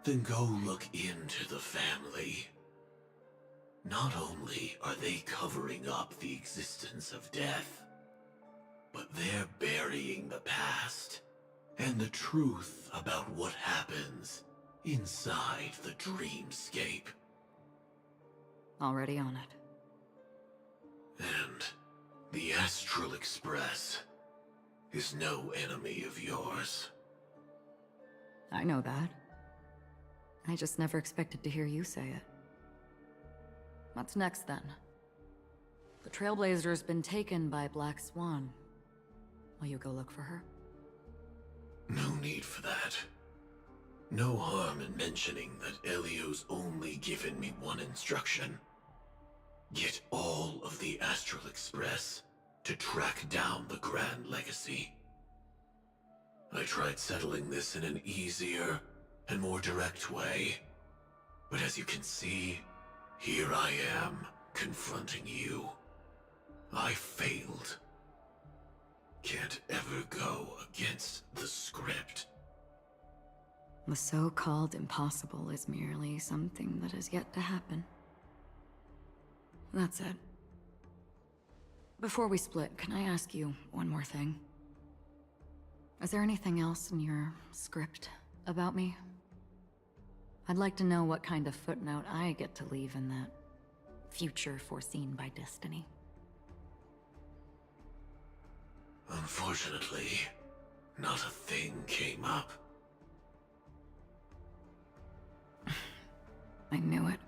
then go look into the family. Not only are they covering up the existence of death, but they're burying the past and the truth about what happens inside the dreamscape. Already on it. And the Astral Express is no enemy of yours. I know that. I just never expected to hear you say it. What's next, then? The Trailblazer's been taken by Black Swan. Will you go look for her? No need for that. No harm in mentioning that Elio's only given me one instruction. Get all of the Astral Express to track down the Grand Legacy. I tried settling this in an easier and more direct way, but as you can see, here I am, confronting you. I failed. Can't ever go against the script. The so-called impossible is merely something that has yet to happen. That's it. Before we split, can I ask you one more thing? Is there anything else in your script about me? I'd like to know what kind of footnote I get to leave in that future foreseen by destiny. Unfortunately, not a thing came up. I knew it.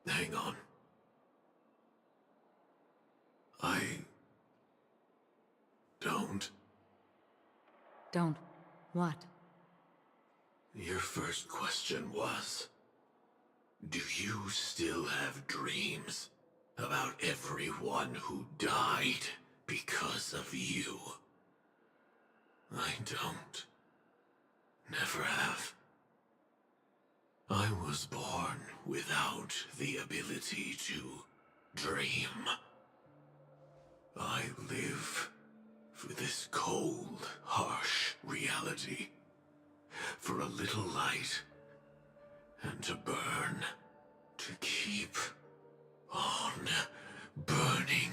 Hang on. I don't. Don't. What? Your first question was, do you still have dreams about everyone who died because of you? I don't. Never have. I was born without the ability to dream. I live for this cold, harsh reality. For a little light, and to burn, to keep on burning,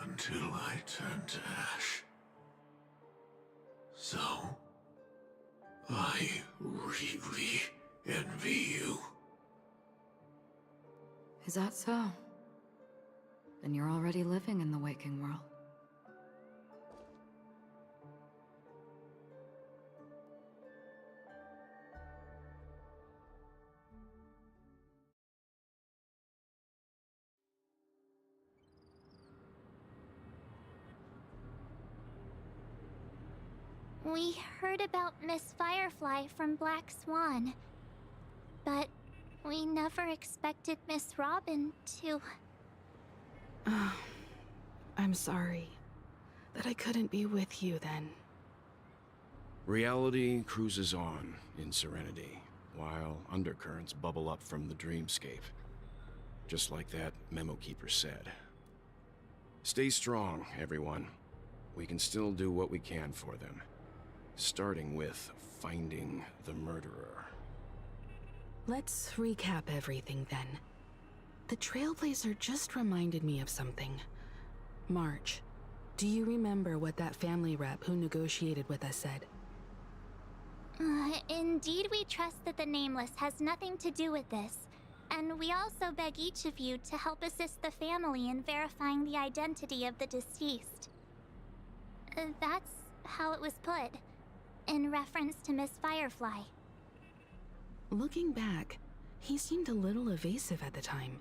until I turn to ash. So, I really envy you. Is that so? Then you're already living in the waking world. We heard about Miss Firefly from Black Swan, but we never expected Miss Robin to... I'm sorry that I couldn't be with you then. Reality cruises on in serenity, while undercurrents bubble up from the dreamscape. Just like that memo keeper said. Stay strong, everyone. We can still do what we can for them. Starting with finding the murderer. Let's recap everything then. The Trailblazer just reminded me of something. March, do you remember what that family rep who negotiated with us said? Indeed, we trust that the Nameless has nothing to do with this, and we also beg each of you to help assist the family in verifying the identity of the deceased. That's how it was put, in reference to Miss Firefly. Looking back, he seemed a little evasive at the time,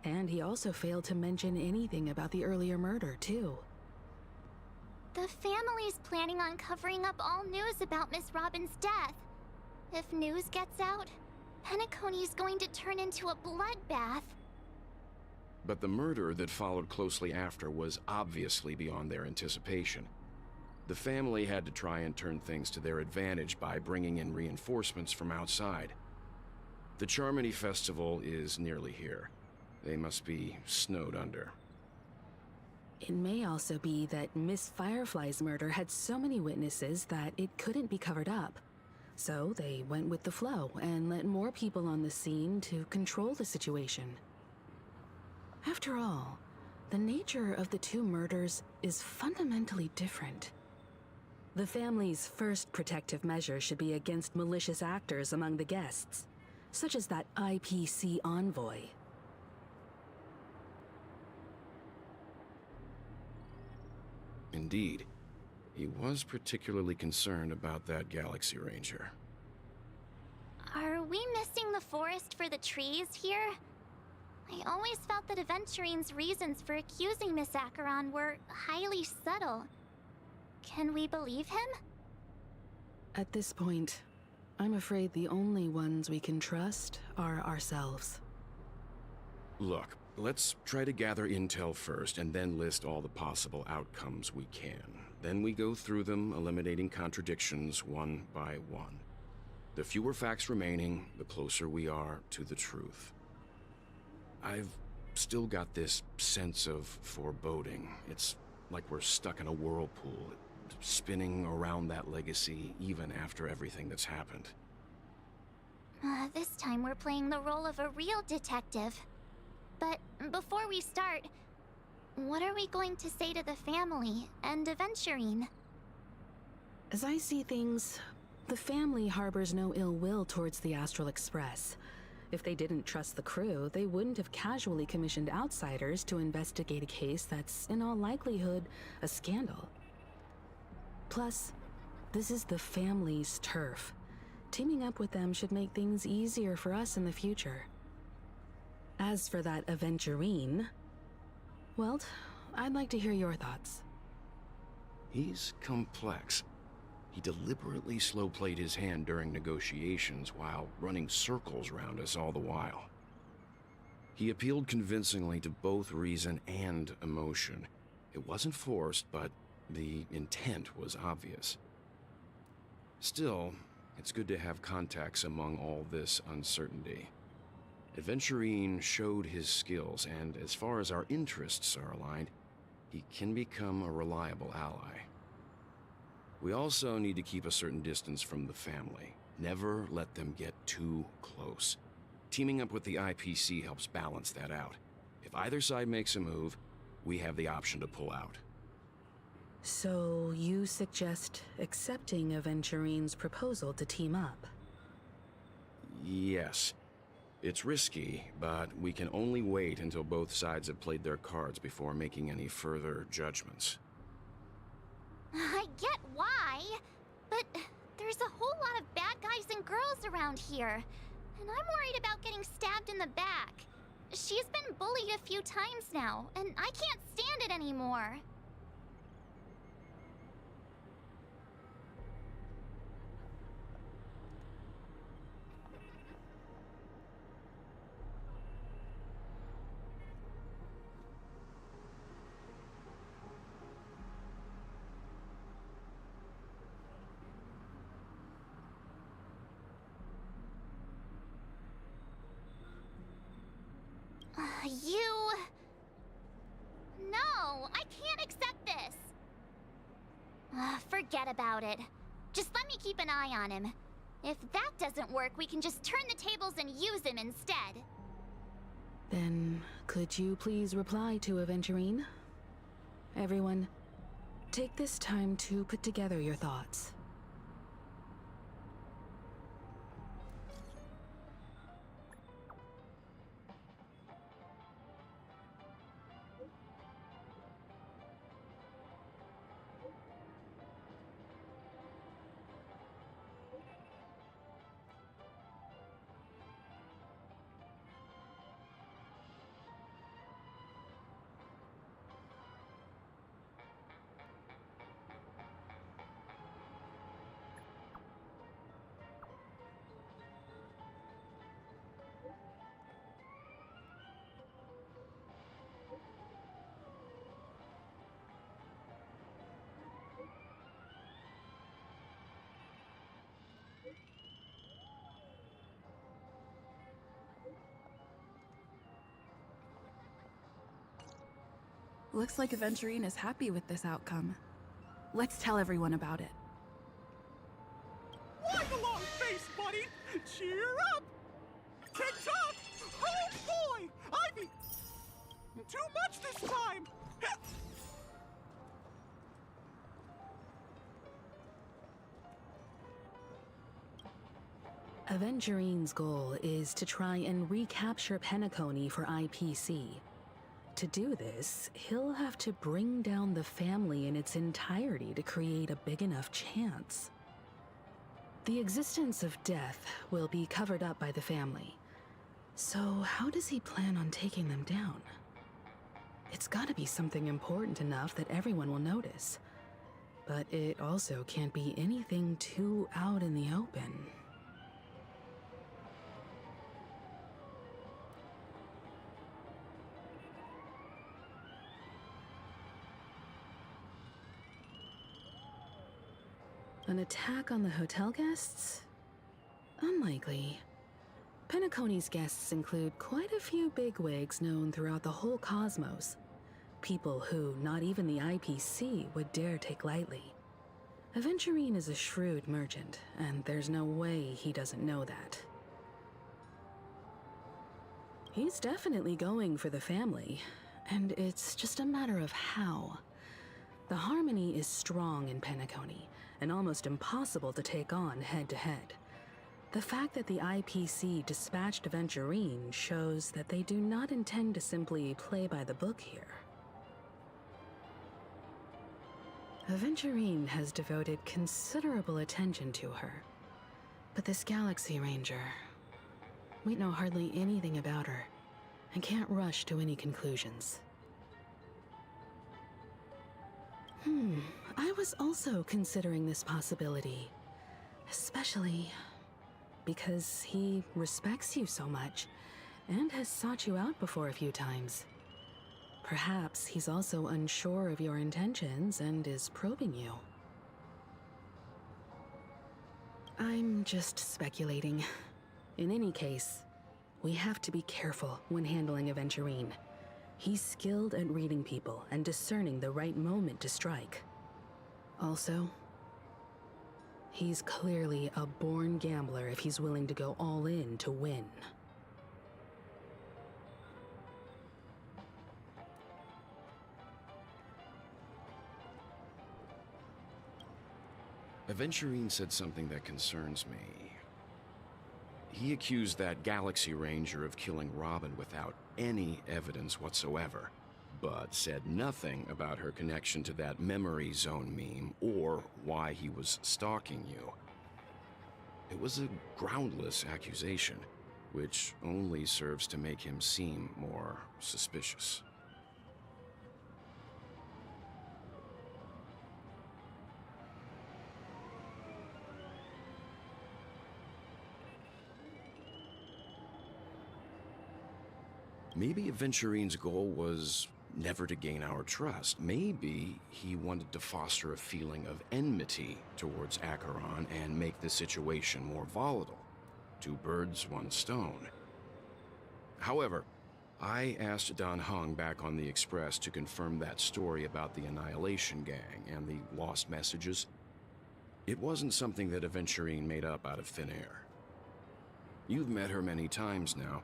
and he also failed to mention anything about the earlier murder, too. The family's planning on covering up all news about Miss Robin's death. If news gets out, Penacony's going to turn into a bloodbath. But the murder that followed closely after was obviously beyond their anticipation. The family had to try and turn things to their advantage by bringing in reinforcements from outside. The Charmony Festival is nearly here. They must be snowed under. It may also be that Miss Firefly's murder had so many witnesses that it couldn't be covered up. So they went with the flow and let more people on the scene to control the situation. After all, the nature of the two murders is fundamentally different. The family's first protective measure should be against malicious actors among the guests, such as that IPC envoy. Indeed, he was particularly concerned about that Galaxy Ranger. Are we missing the forest for the trees here? I always felt that Aventurine's reasons for accusing Miss Acheron were highly subtle. Can we believe him? At this point, I'm afraid the only ones we can trust are ourselves. Look, let's try to gather intel first and then list all the possible outcomes we can. Then we go through them, eliminating contradictions one by one. The fewer facts remaining, the closer we are to the truth. I've still got this sense of foreboding. It's like we're stuck in a whirlpool, spinning around that legacy even after everything that's happened. This time we're playing the role of a real detective. But before we start, what are we going to say to the family and Aventurine? As I see things, the family harbors no ill will towards the Astral Express. If they didn't trust the crew, they wouldn't have casually commissioned outsiders to investigate a case that's, in all likelihood, a scandal. Plus, this is the family's turf. Teaming up with them should make things easier for us in the future. As for that Aventurine, well, I'd like to hear your thoughts. He's complex. He deliberately slow-played his hand during negotiations while running circles around us all the while. He appealed convincingly to both reason and emotion. It wasn't forced, but the intent was obvious. Still, it's good to have contacts among all this uncertainty. Aventurine showed his skills, and as far as our interests are aligned, he can become a reliable ally. We also need to keep a certain distance from the family. Never let them get too close. Teaming up with the IPC helps balance that out. If either side makes a move, we have the option to pull out. So you suggest accepting Aventurine's proposal to team up? Yes. It's risky, but we can only wait until both sides have played their cards before making any further judgments. I get why, but there's a whole lot of bad guys and girls around here, and I'm worried about getting stabbed in the back. She's been bullied a few times now, and I can't stand it anymore. forget about it. Just let me keep an eye on him. If that doesn't work, we can just turn the tables and use him instead. Then, could you please reply to Aventurine? Everyone, take this time to put together your thoughts. Looks like Aventurine is happy with this outcome. Let's tell everyone about it. Why the long face, buddy? Cheer up! TikTok! Oh boy! Ivy! Too much this time! Aventurine's goal is to try and recapture Penacony for IPC. To do this, he'll have to bring down the family in its entirety to create a big enough chance. The existence of death will be covered up by the family. So how does he plan on taking them down? It's gotta be something important enough that everyone will notice. But it also can't be anything too out in the open. An attack on the hotel guests? Unlikely. Penacony's guests include quite a few bigwigs known throughout the whole cosmos. People who not even the IPC would dare take lightly. Aventurine is a shrewd merchant, and there's no way he doesn't know that. He's definitely going for the family, and it's just a matter of how. The harmony is strong in Penacony, and almost impossible to take on head-to-head. The fact that the IPC dispatched Aventurine shows that they do not intend to simply play by the book here. Aventurine has devoted considerable attention to her. But this Galaxy Ranger, we know hardly anything about her, and can't rush to any conclusions. I was also considering this possibility, especially because he respects you so much and has sought you out before a few times. Perhaps he's also unsure of your intentions and is probing you. I'm just speculating. In any case, we have to be careful when handling Aventurine. He's skilled at reading people and discerning the right moment to strike. Also, he's clearly a born gambler if he's willing to go all in to win. Aventurine said something that concerns me. He accused that Galaxy Ranger of killing Robin without any evidence whatsoever, but said nothing about her connection to that memory zone meme or why he was stalking you. It was a groundless accusation, which only serves to make him seem more suspicious. Maybe Aventurine's goal was never to gain our trust. Maybe he wanted to foster a feeling of enmity towards Acheron and make the situation more volatile. Two birds, one stone. However, I asked Dan Heng back on the Express to confirm that story about the Annihilation Gang and the lost messages, It wasn't something that Aventurine made up out of thin air. You've met her many times now.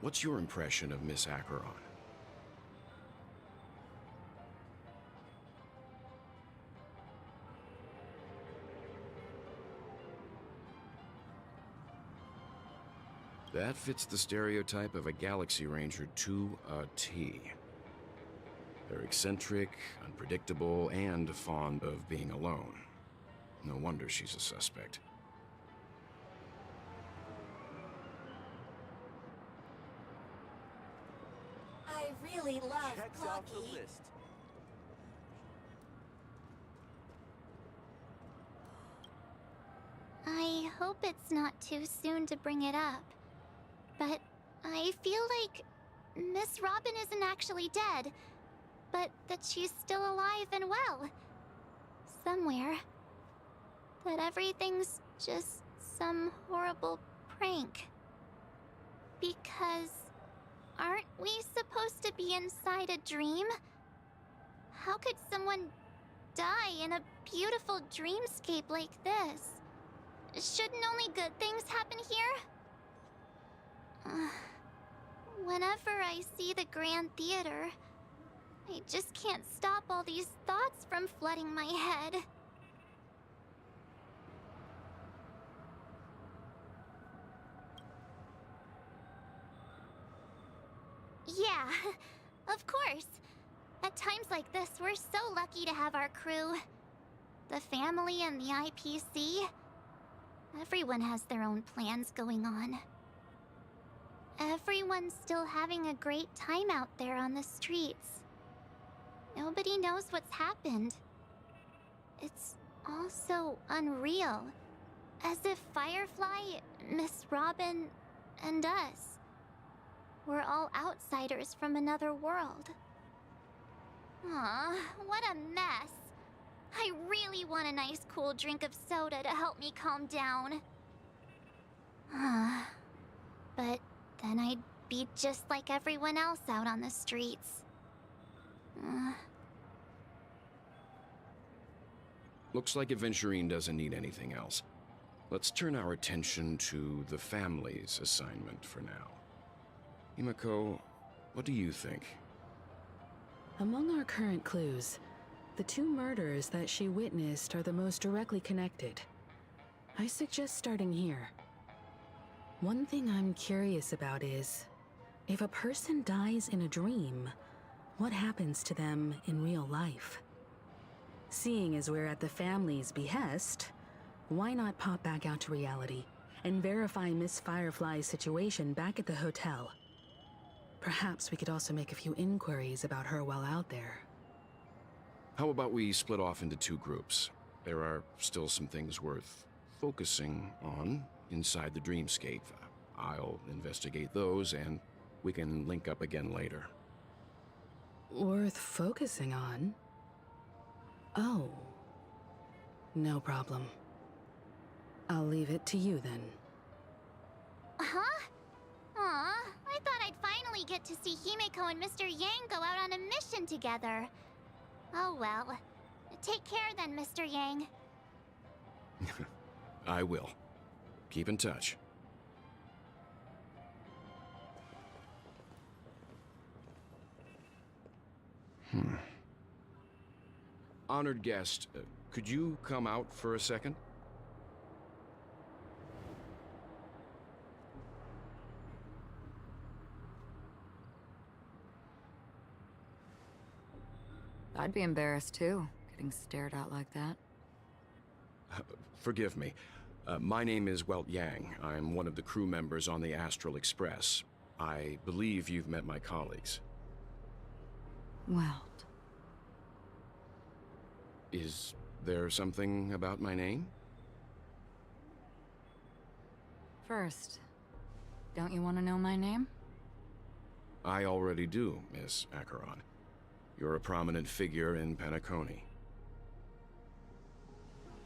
What's your impression of Miss Acheron? That fits the stereotype of a Galaxy Ranger to a T. They're eccentric, unpredictable, and fond of being alone. No wonder she's a suspect. I really love Checks off the Clocky. list. I hope it's not too soon to bring it up, but I feel like Miss Robin isn't actually dead, but that she's still alive and well. Somewhere. That everything's just some horrible prank. Because aren't we supposed to be inside a dream? How could someone die in a beautiful dreamscape like this? Shouldn't only good things happen here? Whenever I see the Grand Theater, I just can't stop all these thoughts from flooding my head. Yeah, of course. At times like this, we're so lucky to have our crew. The family and the IPC. Everyone has their own plans going on. Everyone's still having a great time out there on the streets. Nobody knows what's happened. It's all so unreal. As if Firefly, Miss Robin, and us were all outsiders from another world. Aw, what a mess. I really want a nice cool drink of soda to help me calm down. But then I'd be just like everyone else out on the streets. Looks like Aventurine doesn't need anything else. Let's turn our attention to the family's assignment for now. Himiko, what do you think? Among our current clues, the two murders that she witnessed are the most directly connected. I suggest starting here. One thing I'm curious about is, if a person dies in a dream, what happens to them in real life? Seeing as we're at the family's behest, why not pop back out to reality and verify Miss Firefly's situation back at the hotel? Perhaps we could also make a few inquiries about her while out there. How about we split off into two groups? There are still some things worth focusing on inside the dreamscape. I'll investigate those, and we can link up again later. Worth focusing on? Oh. No problem. I'll leave it to you then. Huh? Aw, I thought I'd finally get to see Himiko and Mr. Yang go out on a mission together. Oh well. Take care then, Mr. Yang. I will. Keep in touch. Honored guest, could you come out for a second? I'd be embarrassed too, getting stared at like that. Forgive me. My name is Welt Yang. I'm one of the crew members on the Astral Express. I believe you've met my colleagues. Well, Is there something about my name? first, don't you want to know my name? I already do, Miss Acheron. You're a prominent figure in Penacony.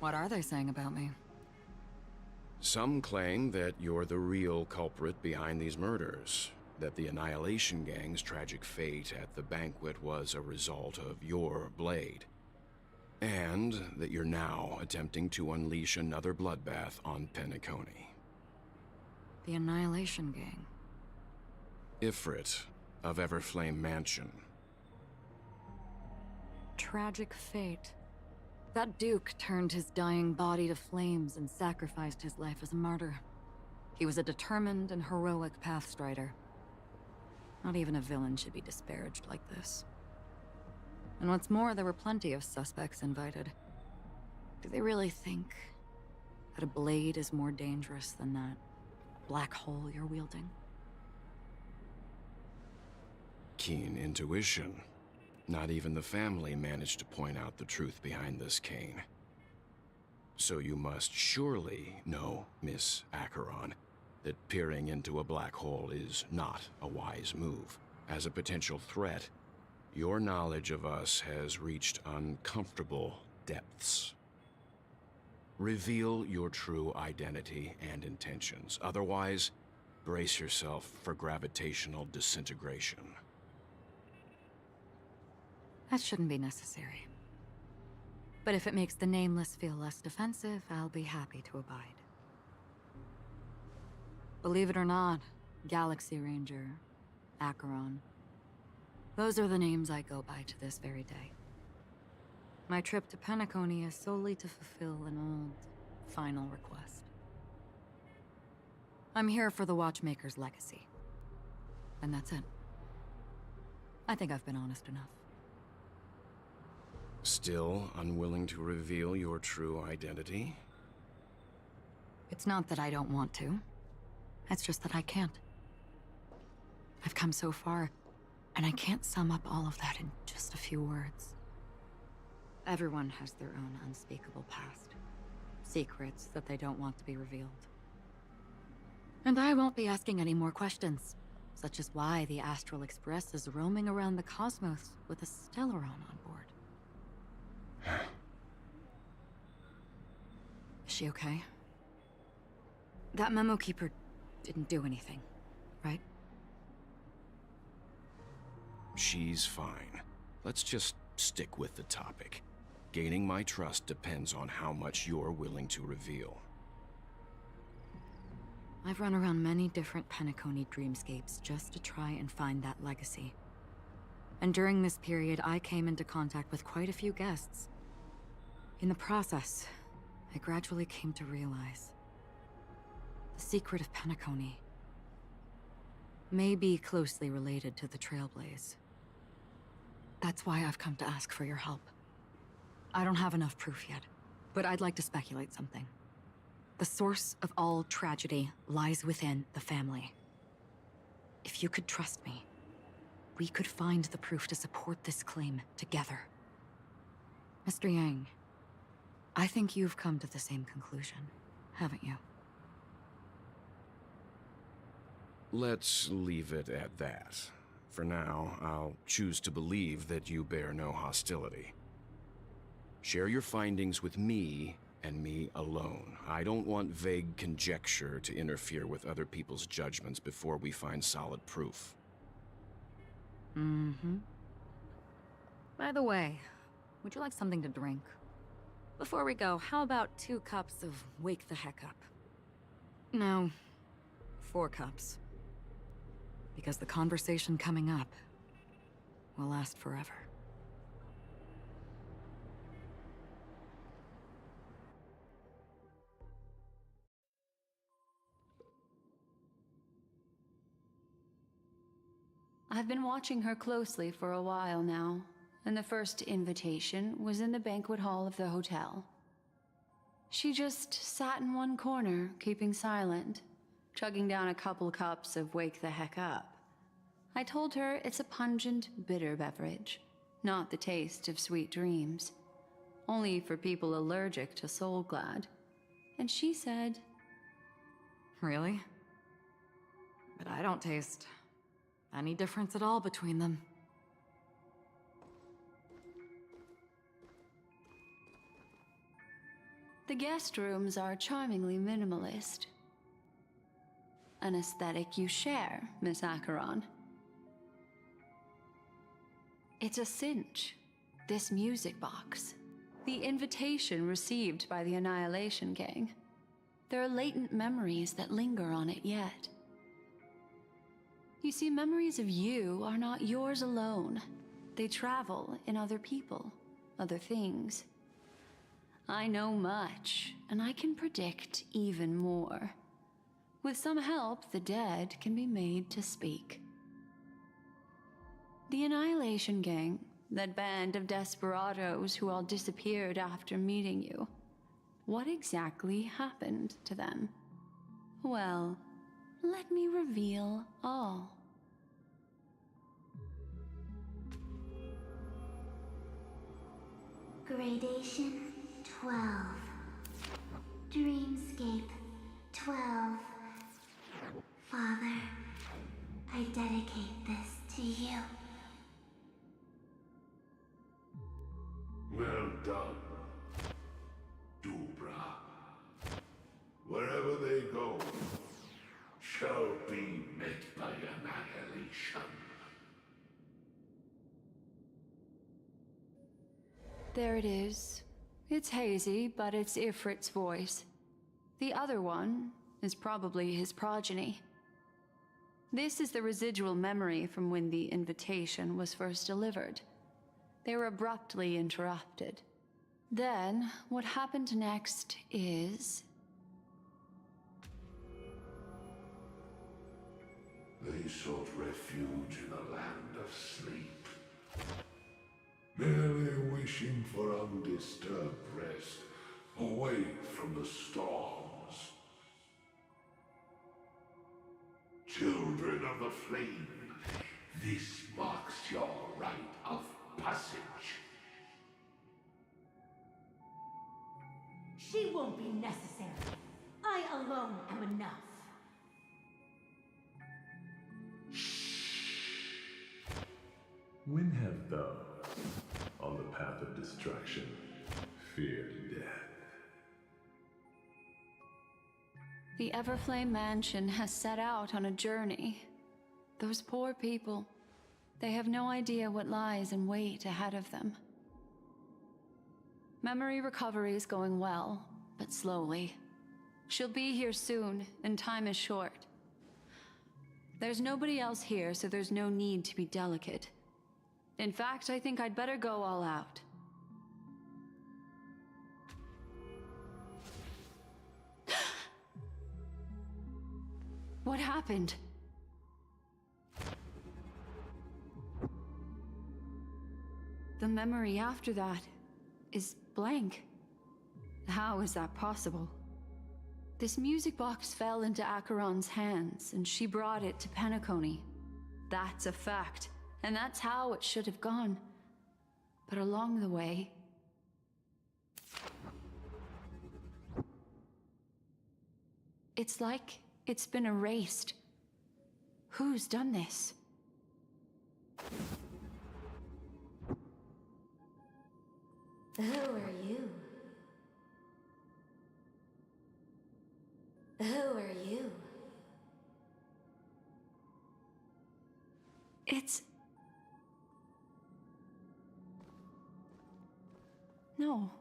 What are they saying about me? Some claim that you're the real culprit behind these murders, that the Annihilation Gang's tragic fate at the banquet was a result of your blade. And that you're now attempting to unleash another bloodbath on Penacony. The Annihilation Gang. Ifrit of Everflame Mansion. Tragic fate. That Duke turned his dying body to flames and sacrificed his life as a martyr. He was a determined and heroic pathstrider. Not even a villain should be disparaged like this. And what's more, there were plenty of suspects invited. Do they really think that a blade is more dangerous than that black hole you're wielding? Keen intuition. Not even the family managed to point out the truth behind this cane. So you must surely know, Miss Acheron, that peering into a black hole is not a wise move. As a potential threat, your knowledge of us has reached uncomfortable depths. Reveal your true identity and intentions. Otherwise, brace yourself for gravitational disintegration. That shouldn't be necessary. But if it makes the Nameless feel less defensive, I'll be happy to abide. Believe it or not, Galaxy Ranger, Acheron, those are the names I go by to this very day. My trip to Penacony is solely to fulfill an old, final request. I'm here for the Watchmaker's legacy. And that's it. I think I've been honest enough. Still unwilling to reveal your true identity? It's not that I don't want to. It's just that I can't. I've come so far, and I can't sum up all of that in just a few words. Everyone has their own unspeakable past. Secrets that they don't want to be revealed. And I won't be asking any more questions, such as why the Astral Express is roaming around the cosmos with a Stellaron on board. Is she okay? That memo keeper didn't do anything, right? She's fine. Let's just stick with the topic. Gaining my trust depends on how much you're willing to reveal. I've run around many different Penacony dreamscapes just to try and find that legacy. And during this period, I came into contact with quite a few guests. In the process, I gradually came to realize the secret of Penacony may be closely related to the Trailblaze. That's why I've come to ask for your help. I don't have enough proof yet, but I'd like to speculate something. The source of all tragedy lies within the family. If you could trust me, we could find the proof to support this claim together. Mr. Yang, I think you've come to the same conclusion, haven't you? Let's leave it at that. For now, I'll choose to believe that you bear no hostility. Share your findings with me and me alone. I don't want vague conjecture to interfere with other people's judgments before we find solid proof. Mm-hmm. By the way, would you like something to drink? Before we go, how about 2 cups of Wake the Heck Up? No, 4 cups. Because the conversation coming up will last forever. I've been watching her closely for a while now, and the first invitation was in the banquet hall of the hotel. She just sat in one corner, keeping silent, chugging down a couple cups of Wake the Heck Up. I told her it's a pungent, bitter beverage, not the taste of sweet dreams, only for people allergic to Soul Glad. And she said, Really? But I don't taste any difference at all between them. the guest rooms are charmingly minimalist. An aesthetic you share, Miss Acheron. It's a cinch, this music box. The invitation received by the Annihilation Gang. There are latent memories that linger on it yet. You see, memories of you are not yours alone. They travel in other people, other things. I know much, and I can predict even more. With some help, the dead can be made to speak. The Annihilation Gang, that band of desperados who all disappeared after meeting you. What exactly happened to them? Well, let me reveal all. Gradation 12. Dreamscape 12. Father, I dedicate this to you. Well done, Dubra. Wherever they go, shall be met by annihilation. There it is. It's hazy, but it's Ifrit's voice. The other one is probably his progeny. This is the residual memory from when the invitation was first delivered. They were abruptly interrupted. Then, what happened next is... They sought refuge in a land of sleep, merely wishing for undisturbed rest, away from the storms. Children of the Flame, this marks your rite of passage. She won't be necessary. I alone am enough. When have those on the path of destruction feared death? The Everflame Mansion has set out on a journey. Those poor people, they have no idea what lies in wait ahead of them. Memory recovery is going well, but slowly. She'll be here soon, and time is short. There's nobody else here, so there's no need to be delicate. In fact, I think I'd better go all out. What happened? The memory after that is blank. How is that possible? This music box fell into Acheron's hands, and she brought it to Penacony. That's a fact, and that's how it should have gone. But along the way... it's like it's been erased. Who's done this? Who are you? Who are you? It's... no.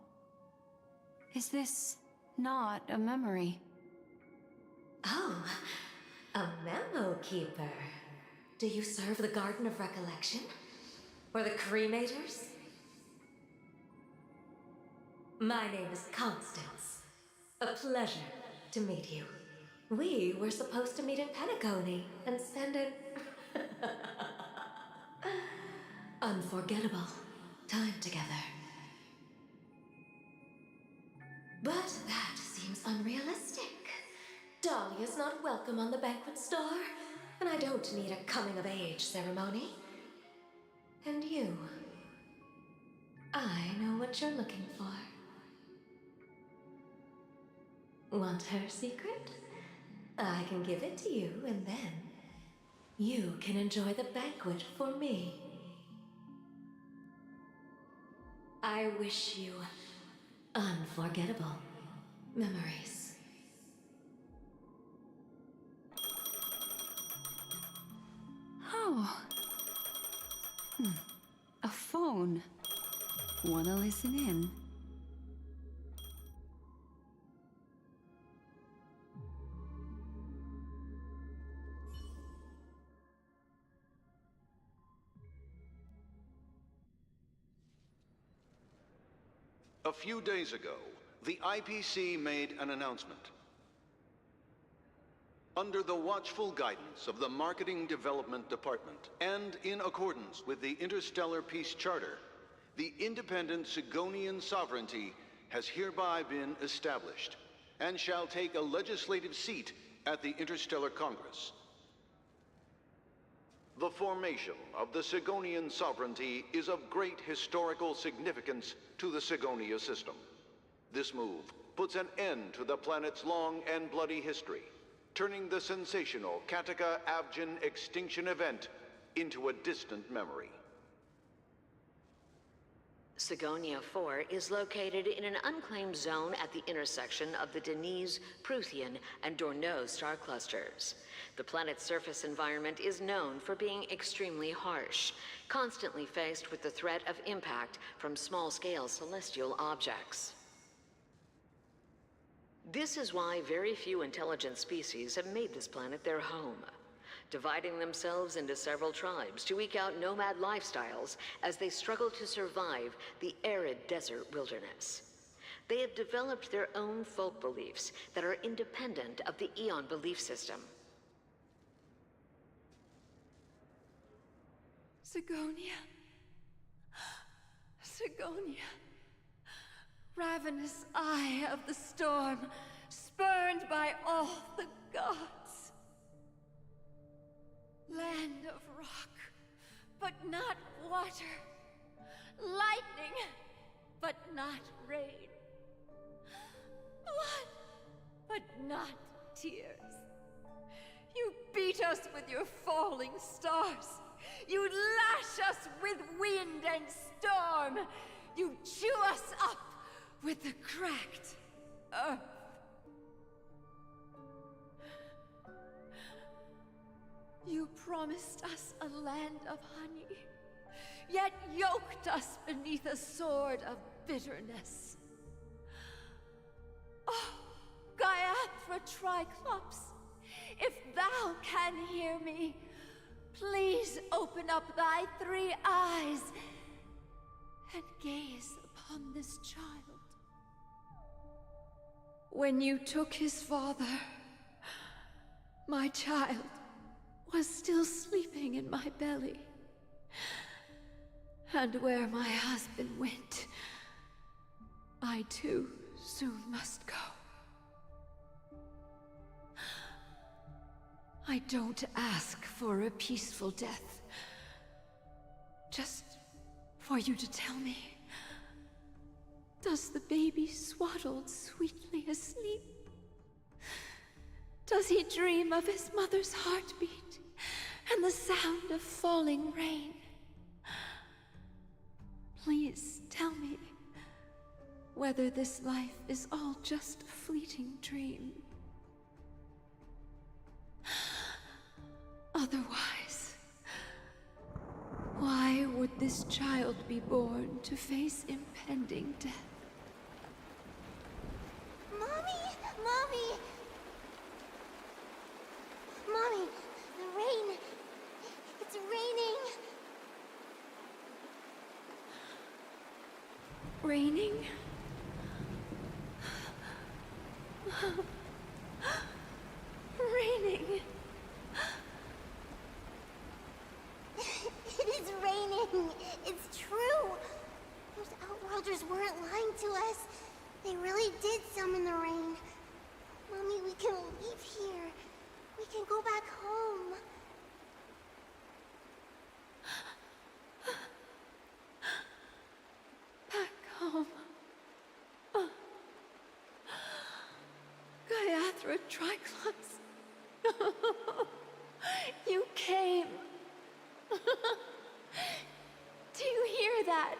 Is this not a memory? Oh, a memo keeper. Do you serve the Garden of Recollection? Or the Cremators? My name is Constance. A pleasure to meet you. We were supposed to meet in Penacony and spend an unforgettable time together. But that seems unrealistic. Dahlia's not welcome on the banquet star, and I don't need a coming-of-age ceremony. And you, I know what you're looking for. Want her secret? I can give it to you, and then you can enjoy the banquet for me. I wish you unforgettable memories. Oh. A phone. Wanna listen in? A few days ago, the IPC made an announcement. Under the watchful guidance of the Marketing Development Department, and in accordance with the Interstellar Peace Charter, the independent Sigonian sovereignty has hereby been established, and shall take a legislative seat at the Interstellar Congress. The formation of the Sigonian sovereignty is of great historical significance to the Sigonia system. This move puts an end to the planet's long and bloody history, turning the sensational Kataka-Abjin extinction event into a distant memory. Sigonia 4 is located in an unclaimed zone at the intersection of the Denise, Prothean, and Dorneau star clusters. The planet's surface environment is known for being extremely harsh, constantly faced with the threat of impact from small-scale celestial objects. This is why very few intelligent species have made this planet their home, dividing themselves into several tribes to eke out nomad lifestyles as they struggle to survive the arid desert wilderness. They have developed their own folk beliefs that are independent of the Eon belief system. Sigonia. Sigonia. Ravenous eye of the storm, spurned by all the gods. Land of rock, but not water. Lightning, but not rain. Blood, but not tears. You beat us with your falling stars. You lash us with wind and storm. You chew us up with the cracked earth. You promised us a land of honey, yet yoked us beneath a sword of bitterness. Oh, Gaiathra Triclops, if thou can hear me, please open up thy 3 eyes and gaze upon this child. When you took his father, my child was still sleeping in my belly. And where my husband went, I too soon must go. I don't ask for a peaceful death. Just for you to tell me, does the baby swaddled sweetly asleep? Does he dream of his mother's heartbeat and the sound of falling rain? Please tell me whether this life is all just a fleeting dream. Otherwise, why would this child be born to face impending death? Mommy! Mommy! Mommy, the rain. It's raining. Raining? Raining. It is raining. It's true. Those Outworlders weren't lying to us. They really did summon the rain. Mommy, we can leave here. We can go back home. Back home. Gaiathra Triclops. You came. Do you hear that?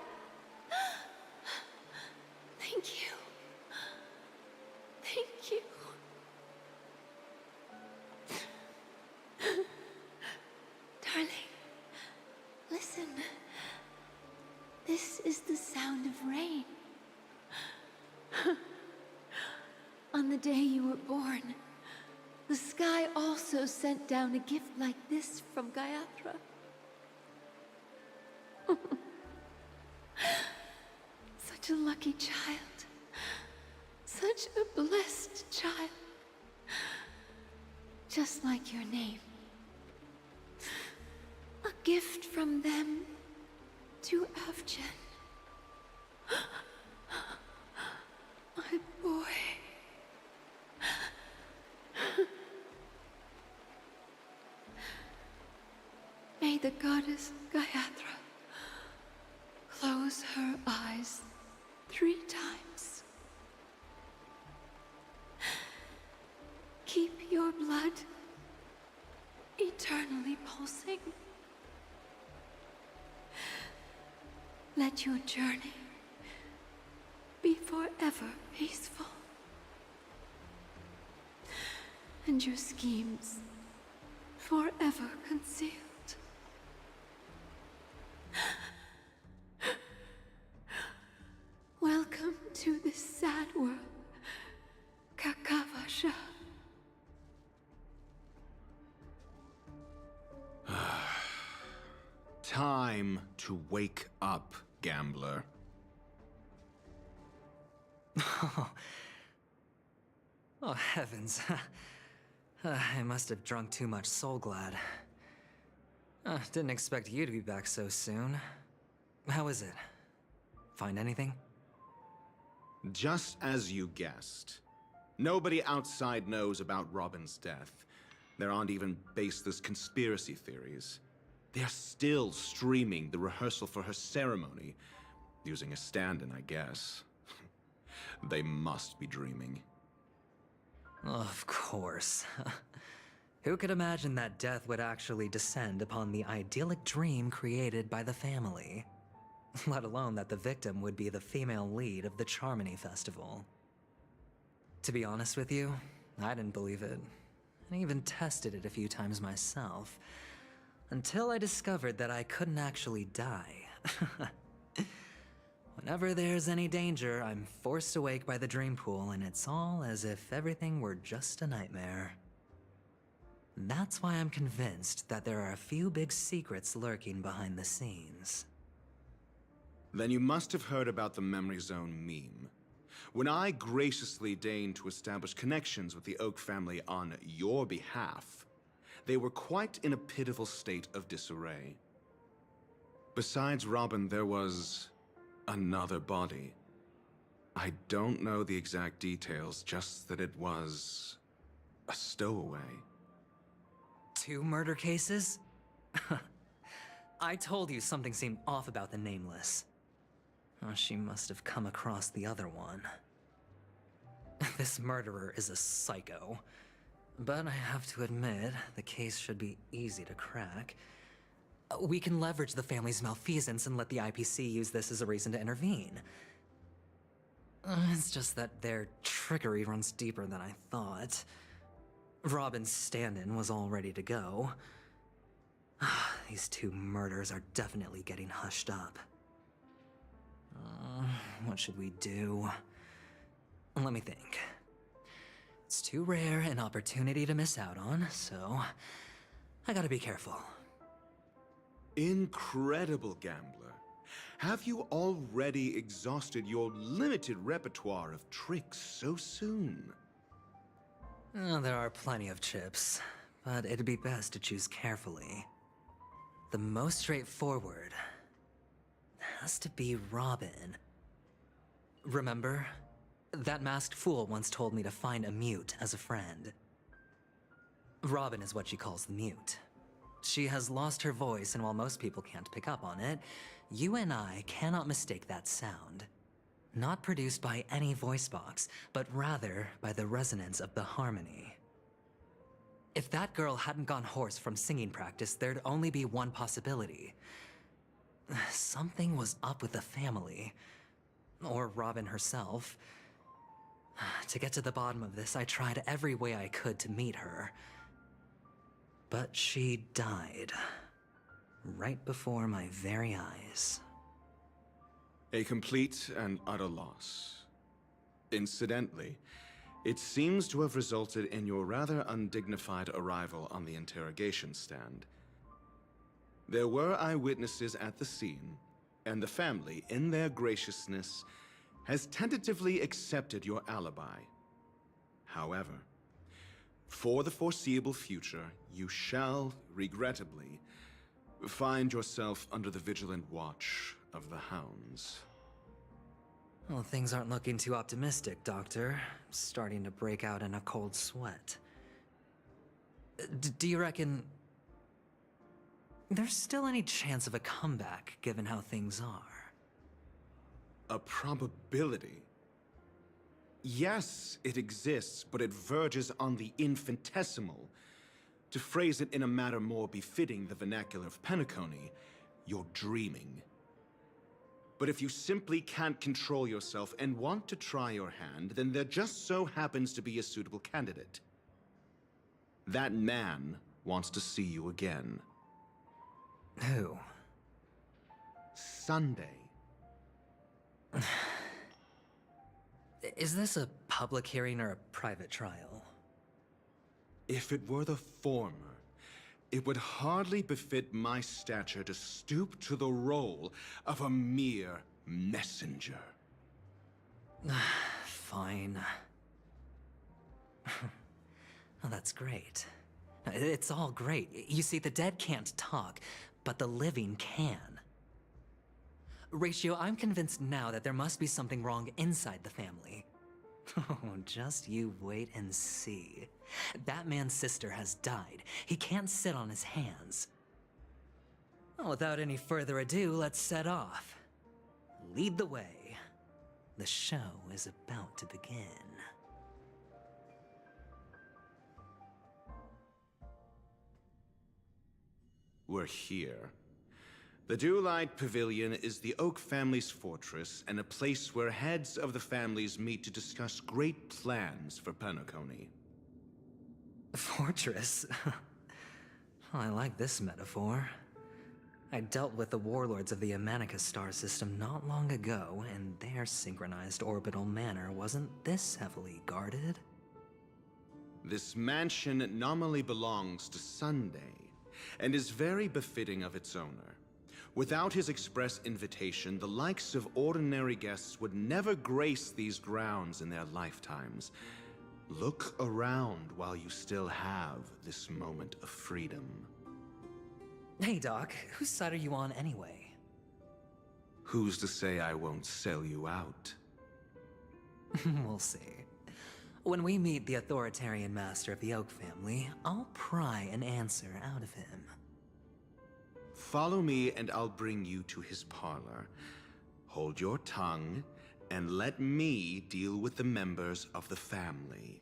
Thank you. Thank you. Darling, listen. This is the sound of rain. On the day you were born, the sky also sent down a gift like this from Gaiathra. Such Such a lucky child. Such a blessed child. Just like your name. A gift from them to Avgen. My boy. May the goddess Gayatri close her eyes 3 times. Keep your blood eternally pulsing. Let your journey be forever peaceful. And your schemes forever concealed. Welcome to this sad world, Kakavasha. Time to wake up, gambler. Oh, heavens. I must have drunk too much Soul Glad. Didn't expect you to be back so soon. How is it? Find anything? Just as you guessed. Nobody outside knows about Robin's death. There aren't even baseless conspiracy theories. They're still streaming the rehearsal for her ceremony, using a stand-in, I guess. They must be dreaming. Of course. Who could imagine that death would actually descend upon the idyllic dream created by the family? Let alone that the victim would be the female lead of the Charmony Festival. To be honest with you, I didn't believe it. I even tested it a few times myself. Until I discovered that I couldn't actually die. Whenever there's any danger, I'm forced awake by the dream pool, and it's all as if everything were just a nightmare. That's why I'm convinced that there are a few big secrets lurking behind the scenes. Then you must have heard about the Memory Zone meme. When I graciously deigned to establish connections with the Oak family on your behalf, they were quite in a pitiful state of disarray. Besides Robin, there was another body. I don't know the exact details, just that it was a stowaway. 2 murder cases? I told you something seemed off about the Nameless. Oh, she must have come across the other one. This murderer is a psycho. But I have to admit, the case should be easy to crack. We can leverage the family's malfeasance and let the IPC use this as a reason to intervene. It's just that their trickery runs deeper than I thought. Robin's stand-in was all ready to go. These 2 murders are definitely getting hushed up. What should we do? Let me think. It's too rare an opportunity to miss out on, so I gotta be careful. Incredible, gambler. Have you already exhausted your limited repertoire of tricks so soon? There are plenty of chips, but it'd be best to choose carefully. The most straightforward has to be Robin. Remember? That masked fool once told me to find a mute as a friend. Robin is what she calls the mute. She has lost her voice, and while most people can't pick up on it, you and I cannot mistake that sound. Not produced by any voice box, but rather by the resonance of the harmony. If that girl hadn't gone hoarse from singing practice, there'd only be one possibility. Something was up with the family. Or Robin herself. To get to the bottom of this, I tried every way I could to meet her. But she died. Right before my very eyes. A complete and utter loss. Incidentally, it seems to have resulted in your rather undignified arrival on the interrogation stand. There were eyewitnesses at the scene, and the family, in their graciousness, has tentatively accepted your alibi. However, for the foreseeable future, you shall, regrettably, find yourself under the vigilant watch of the Hounds. Well, things aren't looking too optimistic, Doctor. I'm starting to break out in a cold sweat. Do you reckon there's still any chance of a comeback, given how things are? A probability? Yes, it exists, but it verges on the infinitesimal. To phrase it in a manner more befitting the vernacular of Penacony, you're dreaming. But if you simply can't control yourself and want to try your hand, then there just so happens to be a suitable candidate. That man wants to see you again. Who? Sunday. Is this a public hearing or a private trial? If it were the former, it would hardly befit my stature to stoop to the role of a mere messenger. Fine. Oh, that's great. It's all great. You see, the dead can't talk, but the living can. Ratio, I'm convinced now that there must be something wrong inside the family. Oh, just you wait and see. That man's sister has died. He can't sit on his hands. Well, without any further ado, let's set off. Lead the way. The show is about to begin. We're here. The Dewlight Pavilion is the Oak family's fortress and a place where heads of the families meet to discuss great plans for Penacony. Fortress? I like this metaphor. I dealt with the warlords of the Amanicus star system not long ago, and their synchronized orbital manor wasn't this heavily guarded. This mansion nominally belongs to Sunday, and is very befitting of its owner. Without his express invitation, the likes of ordinary guests would never grace these grounds in their lifetimes. Look around while you still have this moment of freedom. Hey, Doc, whose side are you on anyway? Who's to say I won't sell you out? We'll see. When we meet the authoritarian master of the Oak family, I'll pry an answer out of him. Follow me and I'll bring you to his parlor. Hold your tongue and let me deal with the members of the family.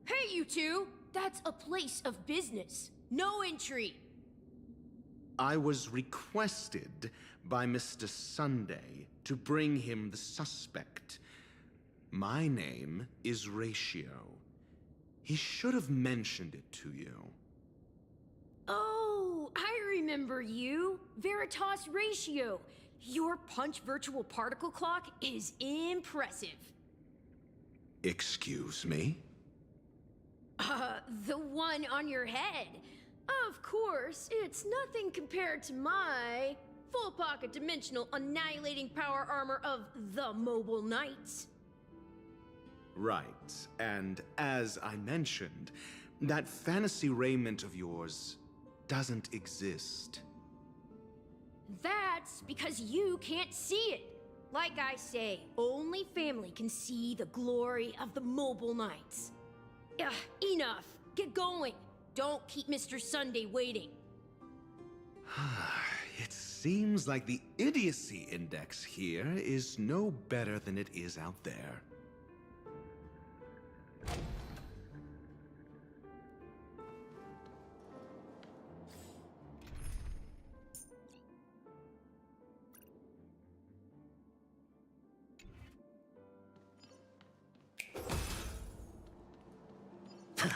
Hey, you two! That's a place of business. No entry. I was requested by Mr. Sunday to bring him the suspect. My name is Ratio. He should have mentioned it to you. Oh, I remember you. Veritas Ratio. Your punch virtual particle clock is impressive. Excuse me? The one on your head. Of course, it's nothing compared to my full pocket dimensional annihilating power armor of the Mobile Knights. Right, and as I mentioned, that fantasy raiment of yours doesn't exist. That's because you can't see it. Like I say, only family can see the glory of the Mobile Knights. Ugh, enough. Get going. Don't keep Mr. Sunday waiting. It seems like the idiocy index here is no better than it is out there. A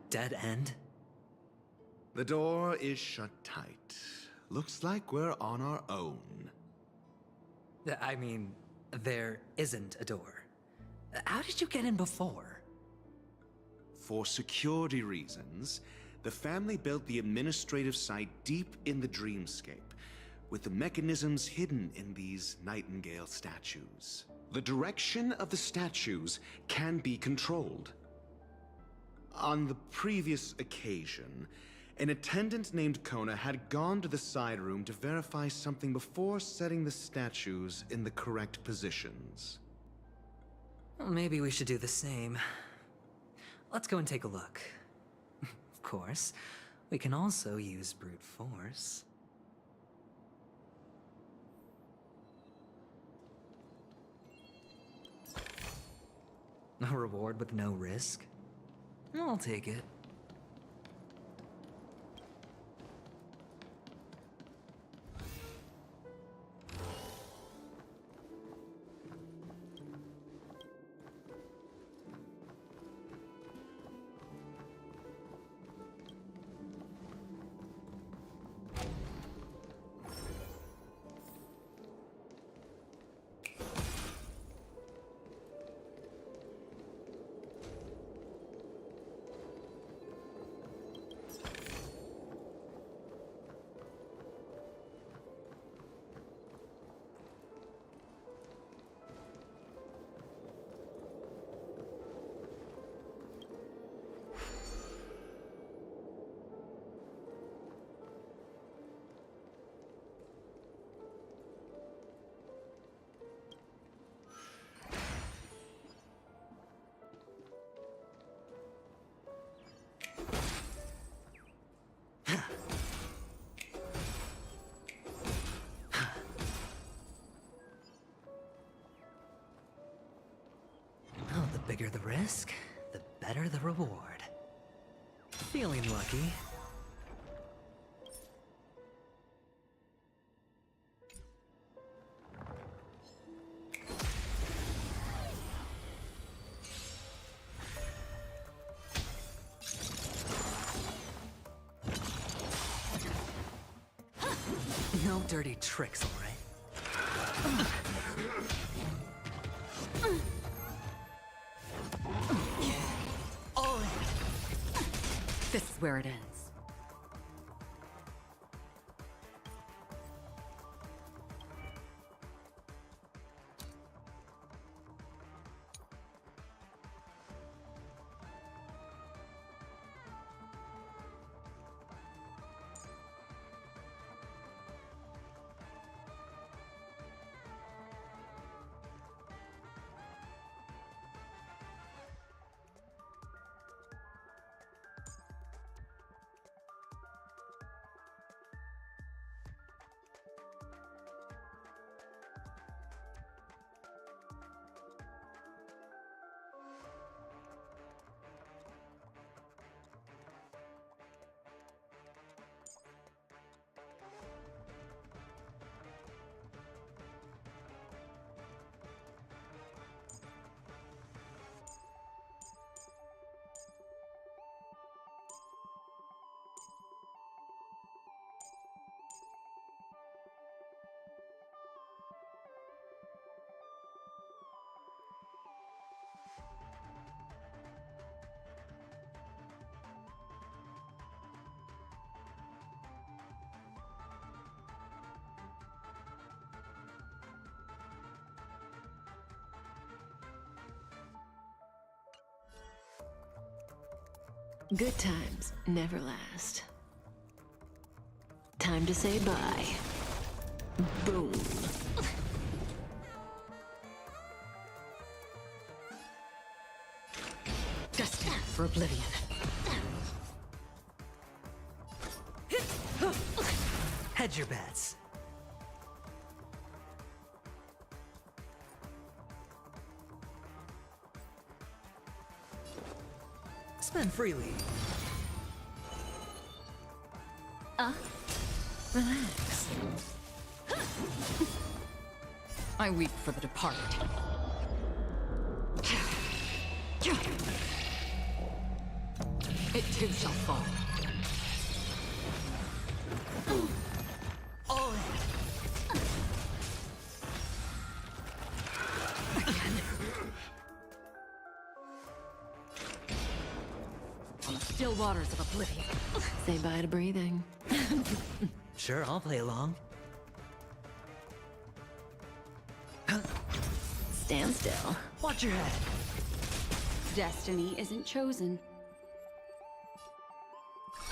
dead end? The door is shut tight. Looks like we're on our own. I mean, there isn't a door. How did you get in before? For security reasons, the family built the administrative site deep in the dreamscape, with the mechanisms hidden in these Nightingale statues. The direction of the statues can be controlled. On the previous occasion, an attendant named Kona had gone to the side room to verify something before setting the statues in the correct positions. Well, maybe we should do the same. Let's go and take a look. Of course, we can also use brute force. A reward with no risk? I'll take it. The bigger the risk, the better the reward. Feeling lucky. No dirty tricks, all right? This is where it ends. Good times never last. Time to say bye. Boom. Destined for oblivion. Hedge your bets. Spend freely. Relax. I weep for the departed. It too shall fall. All in. Again. On the still waters of oblivion. Say bye to breathing. Sure, I'll play along. Stand still. Watch your head. Destiny isn't chosen.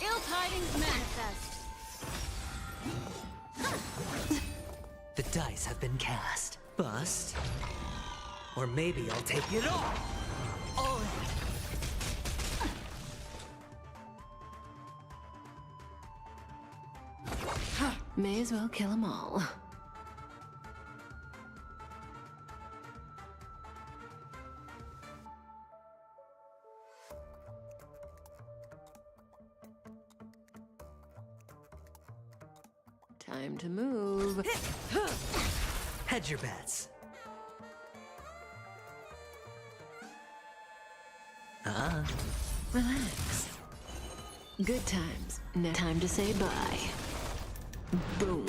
Ill tidings manifest. The dice have been cast. Bust. Or maybe I'll take it all. All in. May as well kill them all. Time to move. Hedge your bets. Relax. Good times. Time to say bye. Boom.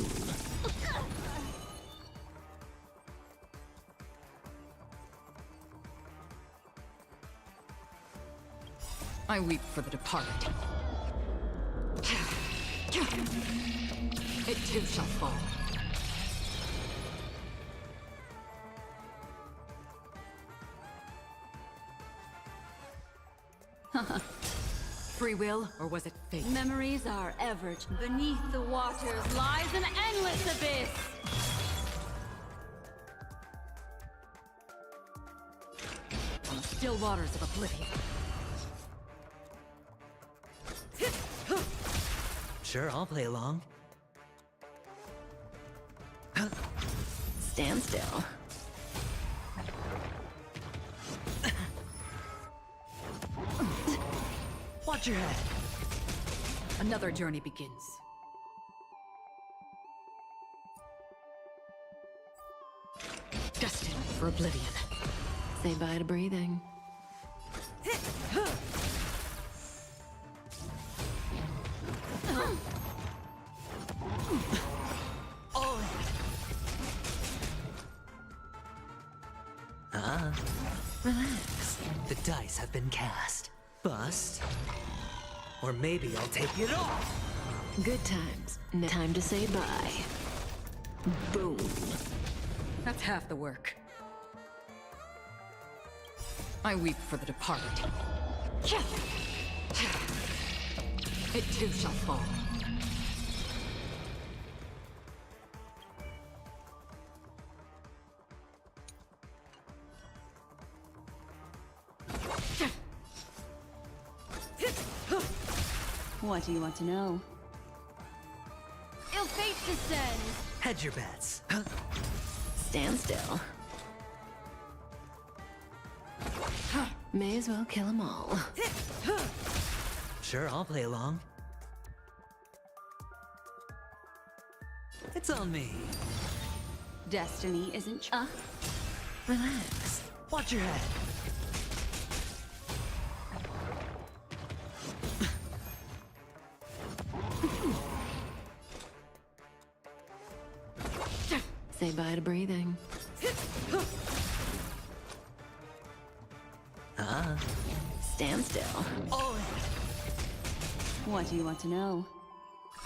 I weep for the departed. It too shall fall. Free will, or was it fate? Memories are ever. Beneath the waters lies an endless abyss. On the still waters of oblivion. Sure, I'll play along. Stand still. Watch your head. Another journey begins. Destined for oblivion. Say bye to breathing. All in. Relax. The dice have been cast. Bust. Or maybe I'll take it all. Good times. Time to say bye. Boom. That's half the work. I weep for the departed. It too shall fall. What do you want to know? Ill fate descends. Hedge your bets. Stand still. May as well kill them all. Sure, I'll play along. It's on me. Destiny isn't. Relax. Watch your head. Say bye to breathing. Stand still. All in. What do you want to know?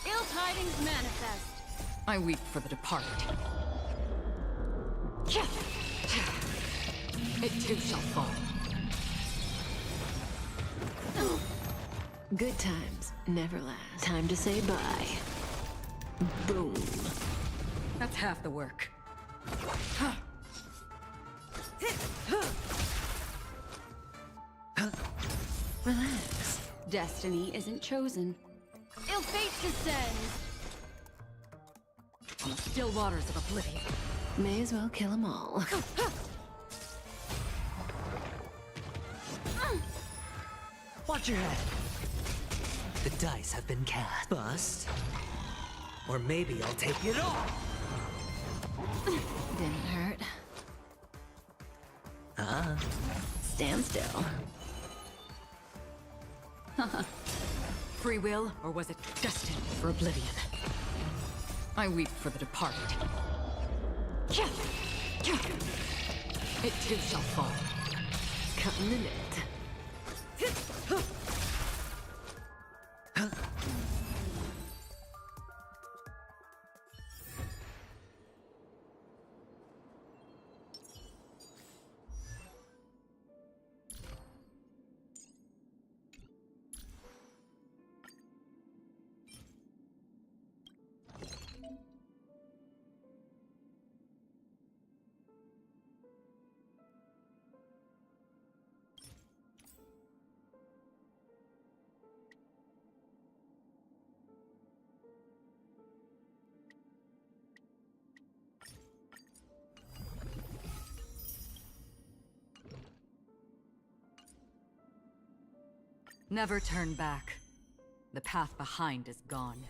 Ill tidings manifest. I weep for the departed. It too shall fall. Good times never last. Time to say bye. Boom. That's half the work. Relax. Destiny isn't chosen. Ill fate descends. On the still waters of oblivion. May as well kill them all. Watch your head. The dice have been cast. Bust. Or maybe I'll take it all. Didn't hurt. stand still. Free will, or was it destined for oblivion? I weep for the departed. It too shall fall. Cutting the net. Never turn back. The path behind is gone.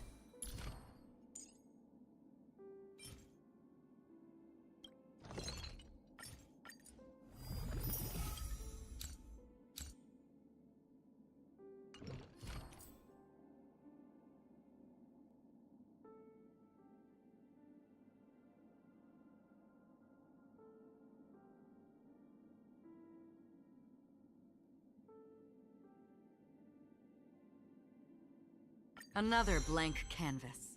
Another blank canvas.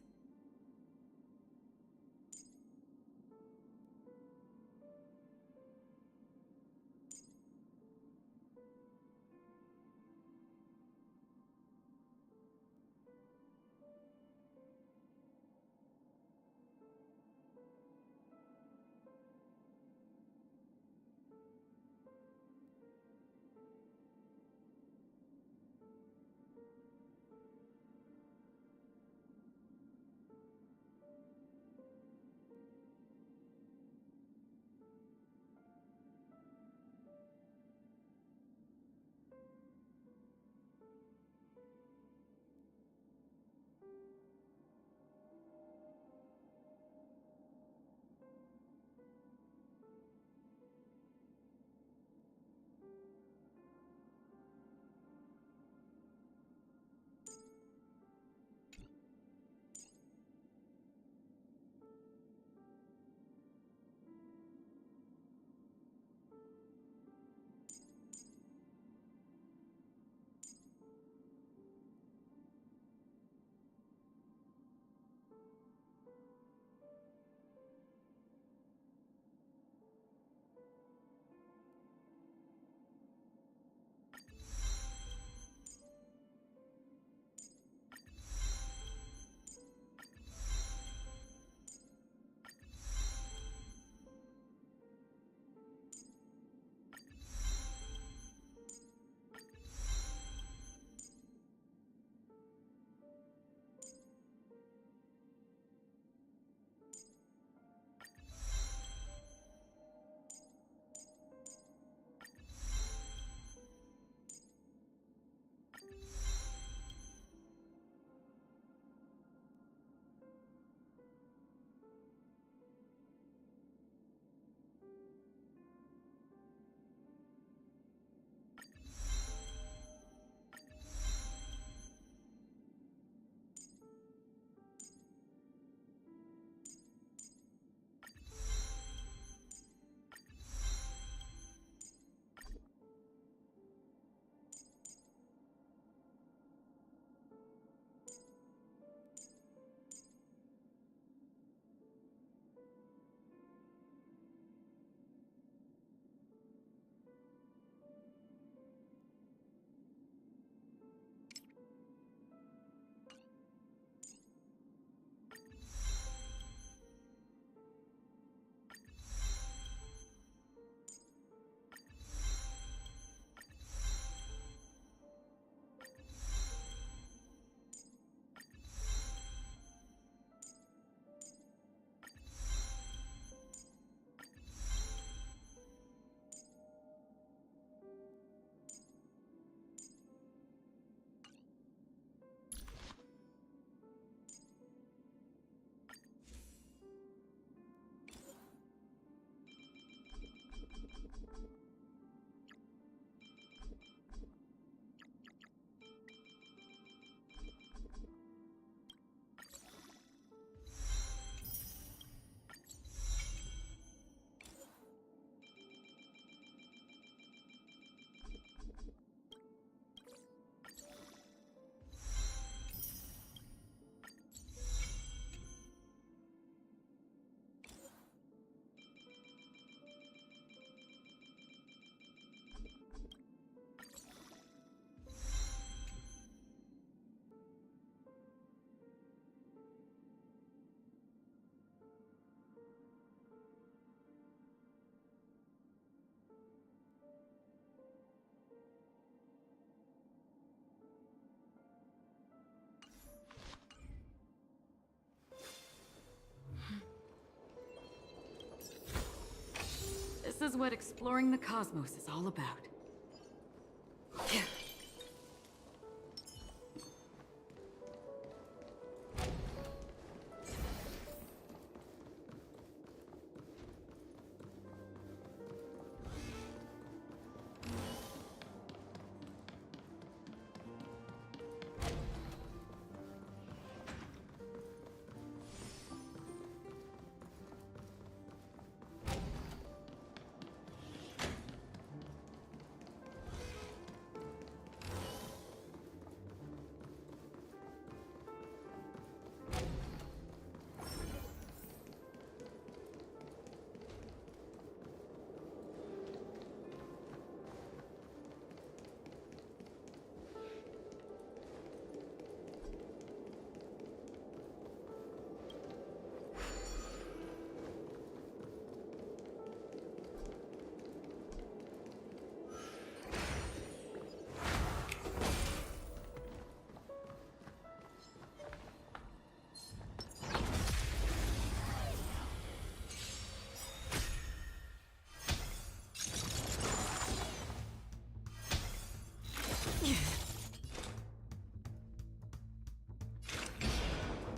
This is what exploring the cosmos is all about.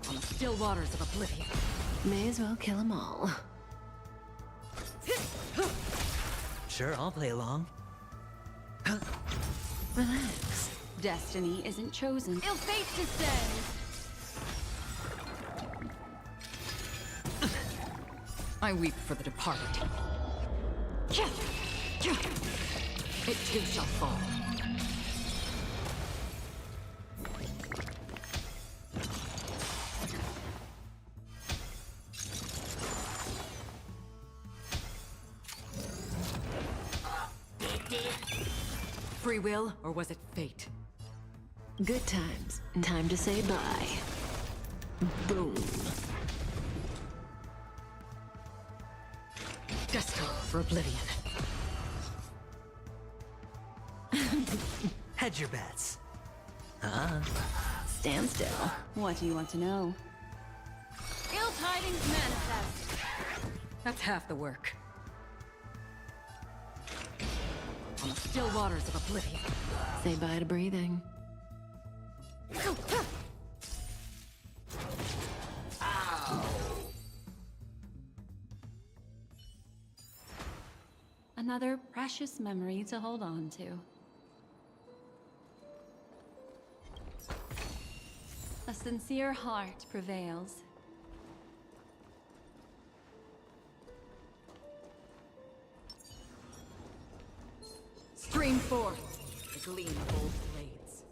On the still waters of oblivion. May as well kill them all. Sure, I'll play along. Relax. Destiny isn't chosen. Ill fate descends! I weep for the departed. It too shall fall. Free will, or was it fate? Good times. Time to say bye. Boom. Destined for oblivion. Hedge your bets. Huh? Stand still. What do you want to know? Ill tidings manifest! That's half the work. On the still waters of oblivion. Say bye to breathing. Another precious memory to hold on to. A sincere heart prevails. Stream forth the gleam of old blades.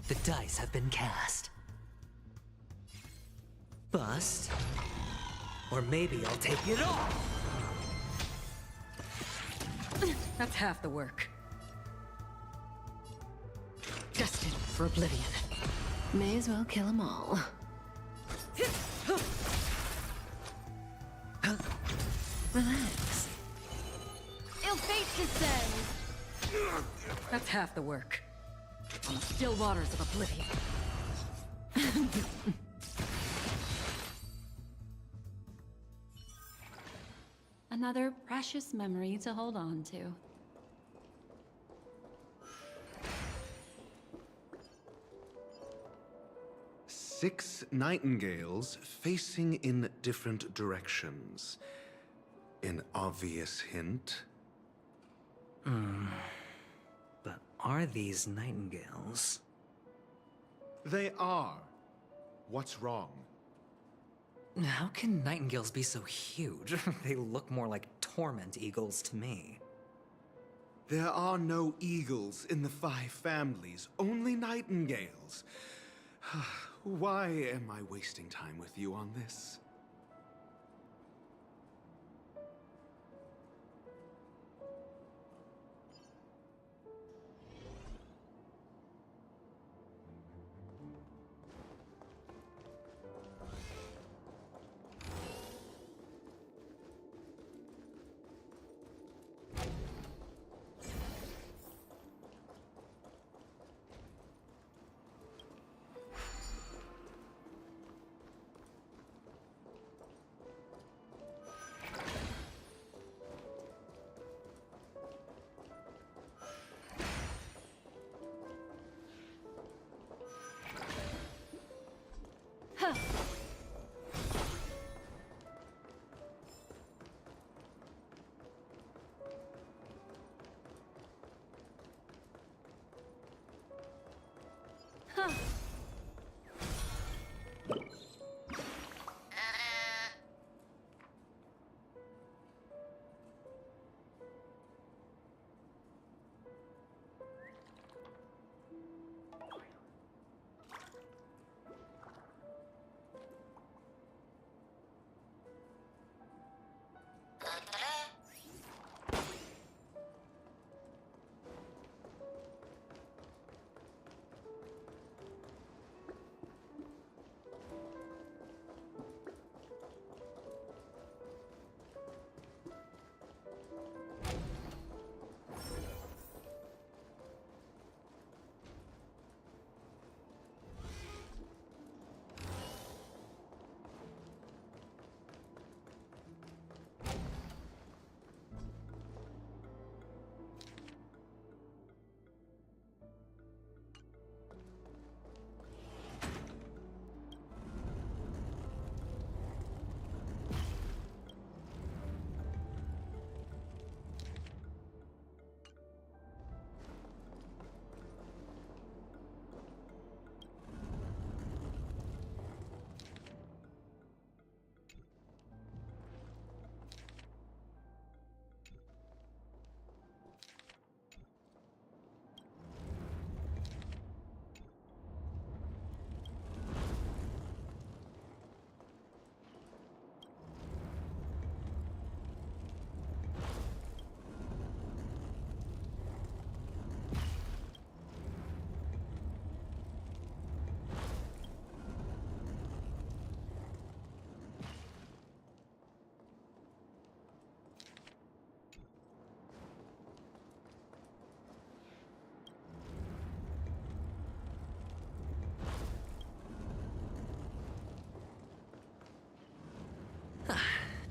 The dice have been cast. Bust. Or maybe I'll take it all! That's half the work. Destined for oblivion. May as well kill them all. Relax. Ill fate descends! That's half the work. On the still waters of oblivion. Another precious memory to hold on to. 6 nightingales facing in different directions. An obvious hint. But are these nightingales? They are. What's wrong? How can nightingales be so huge? They look more like torment eagles to me. There are no eagles in the 5 families, only nightingales. Why am I wasting time with you on this?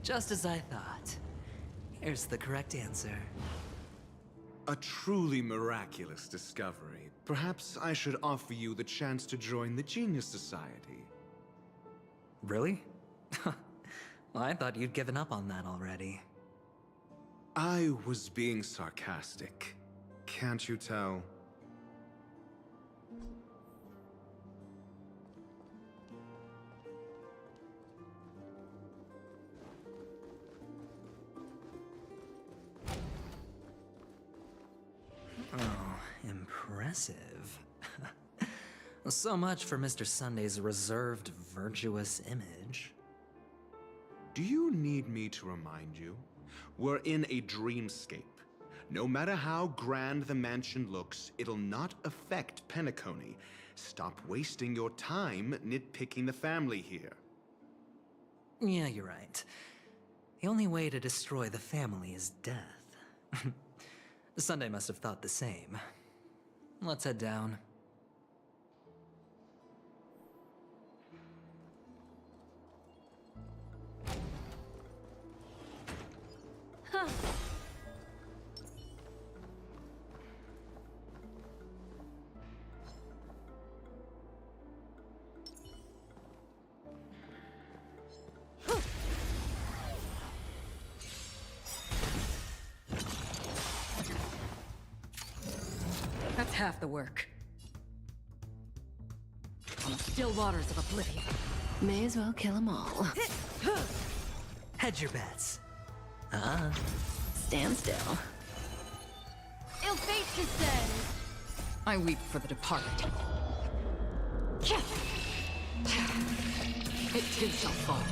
Just as I thought. Here's the correct answer. A truly miraculous discovery. Perhaps I should offer you the chance to join the Genius Society. Really? Well, I thought you'd given up on that already. I was being sarcastic. Can't you tell? Oh, impressive. So much for Mr. Sunday's reserved, virtuous image. Do you need me to remind you? We're in a dreamscape. No matter how grand the mansion looks, it'll not affect Penacony. Stop wasting your time nitpicking the family here. Yeah, you're right. The only way to destroy the family is death. Sunday must have thought the same. Let's head down. Huh. That's half the work. On the still waters of oblivion. May as well kill them all. Hedge your bets. Stand still. Ill fate descends. I weep for the departed. It too shall fall.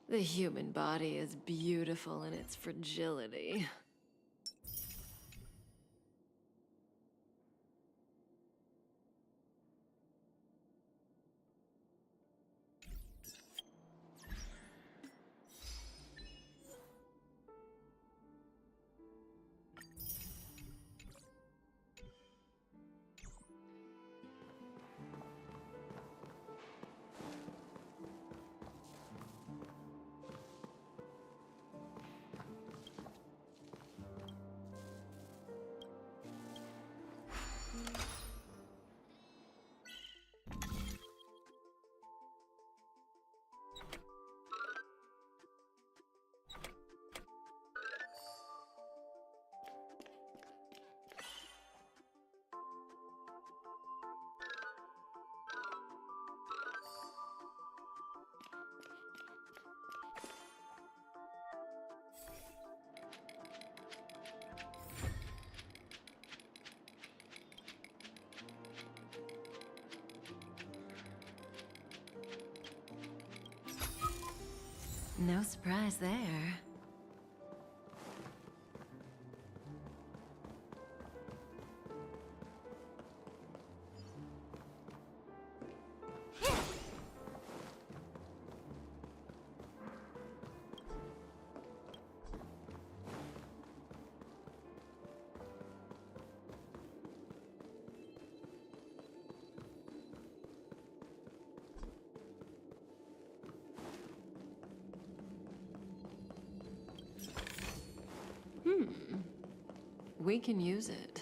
The human body is beautiful in its fragility. No surprise there. We can use it.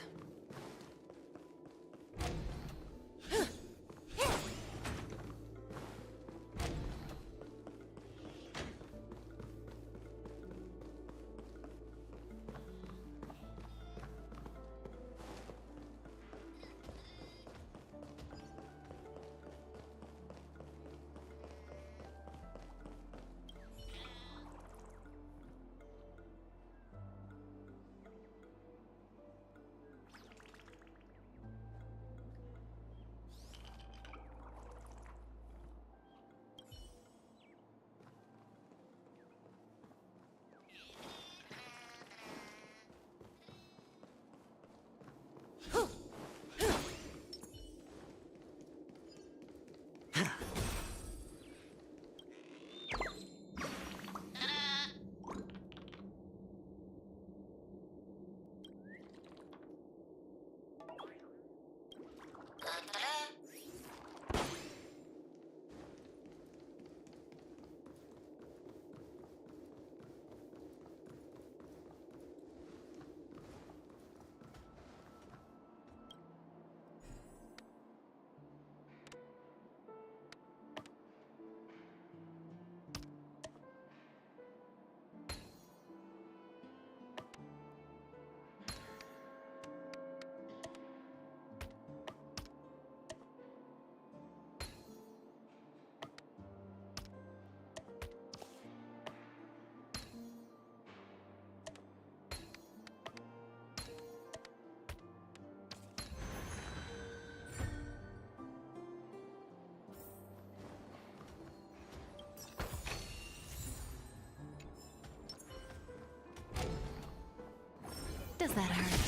Does that hurt?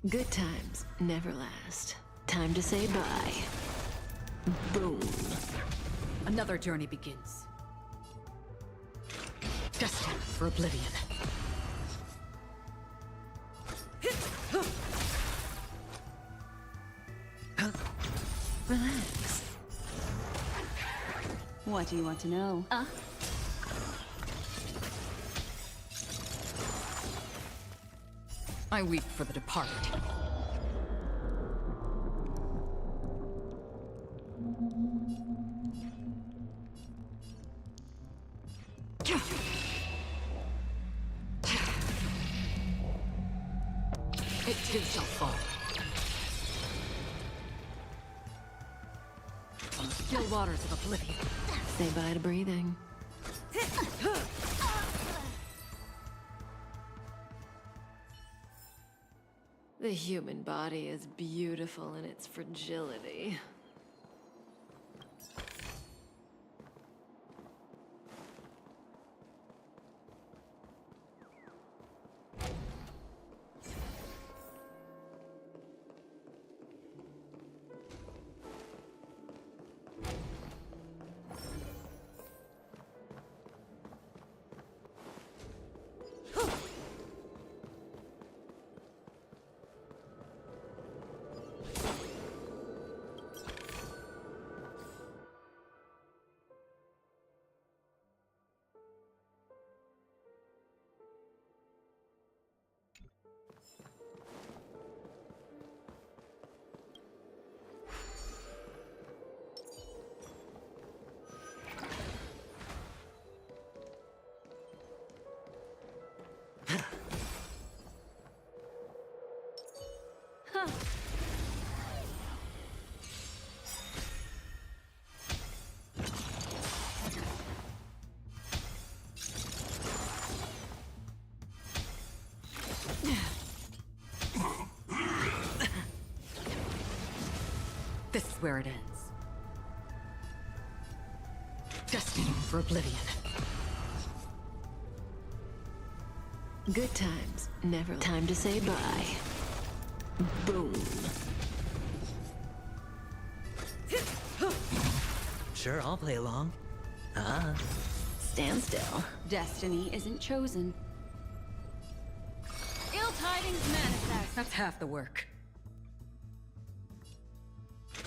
Good times never last. Time to say bye. Boom. Another journey begins. Destined for oblivion. Relax. What do you want to know? I weep for the departed. It too shall fall. On the still waters of oblivion. Say bye to breathing. The human body is beautiful in its fragility. This is where it ends. Destined for oblivion. Good times never. Time to say bye. Boom. Sure, I'll play along. Stand still. Destiny isn't chosen. Ill tidings manifest. That's half the work.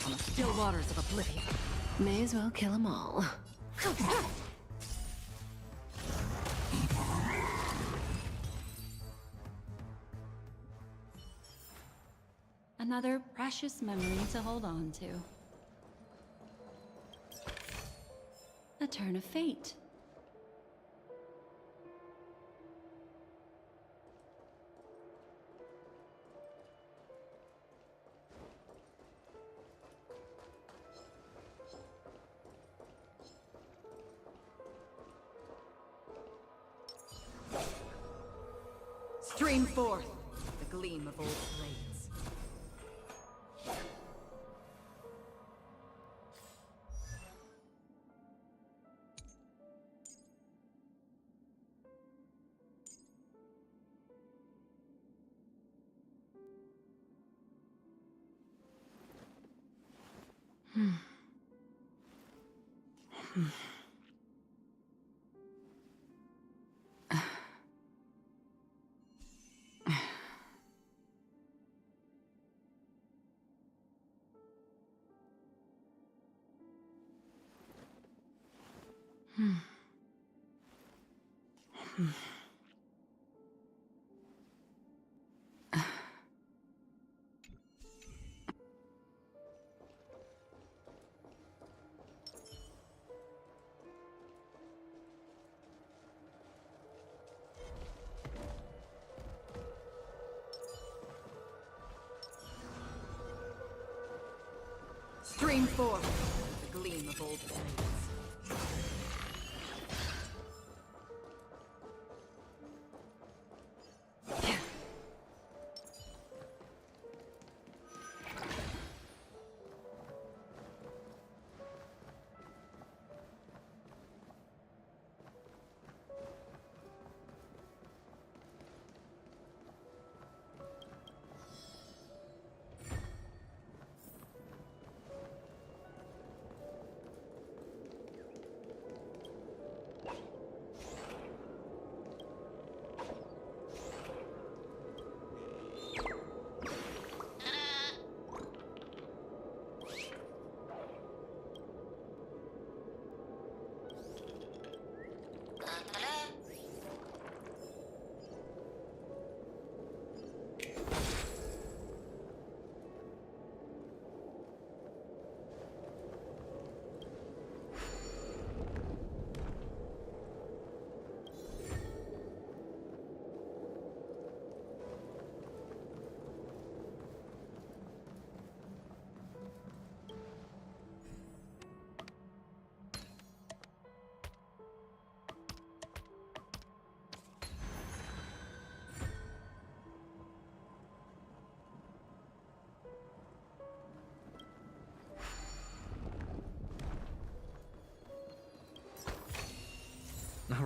On the still waters of oblivion. May as well kill them all. Another precious memory to hold on to. A turn of fate. Stream forth the gleam of old blades. Stream forth the gleam of old blades.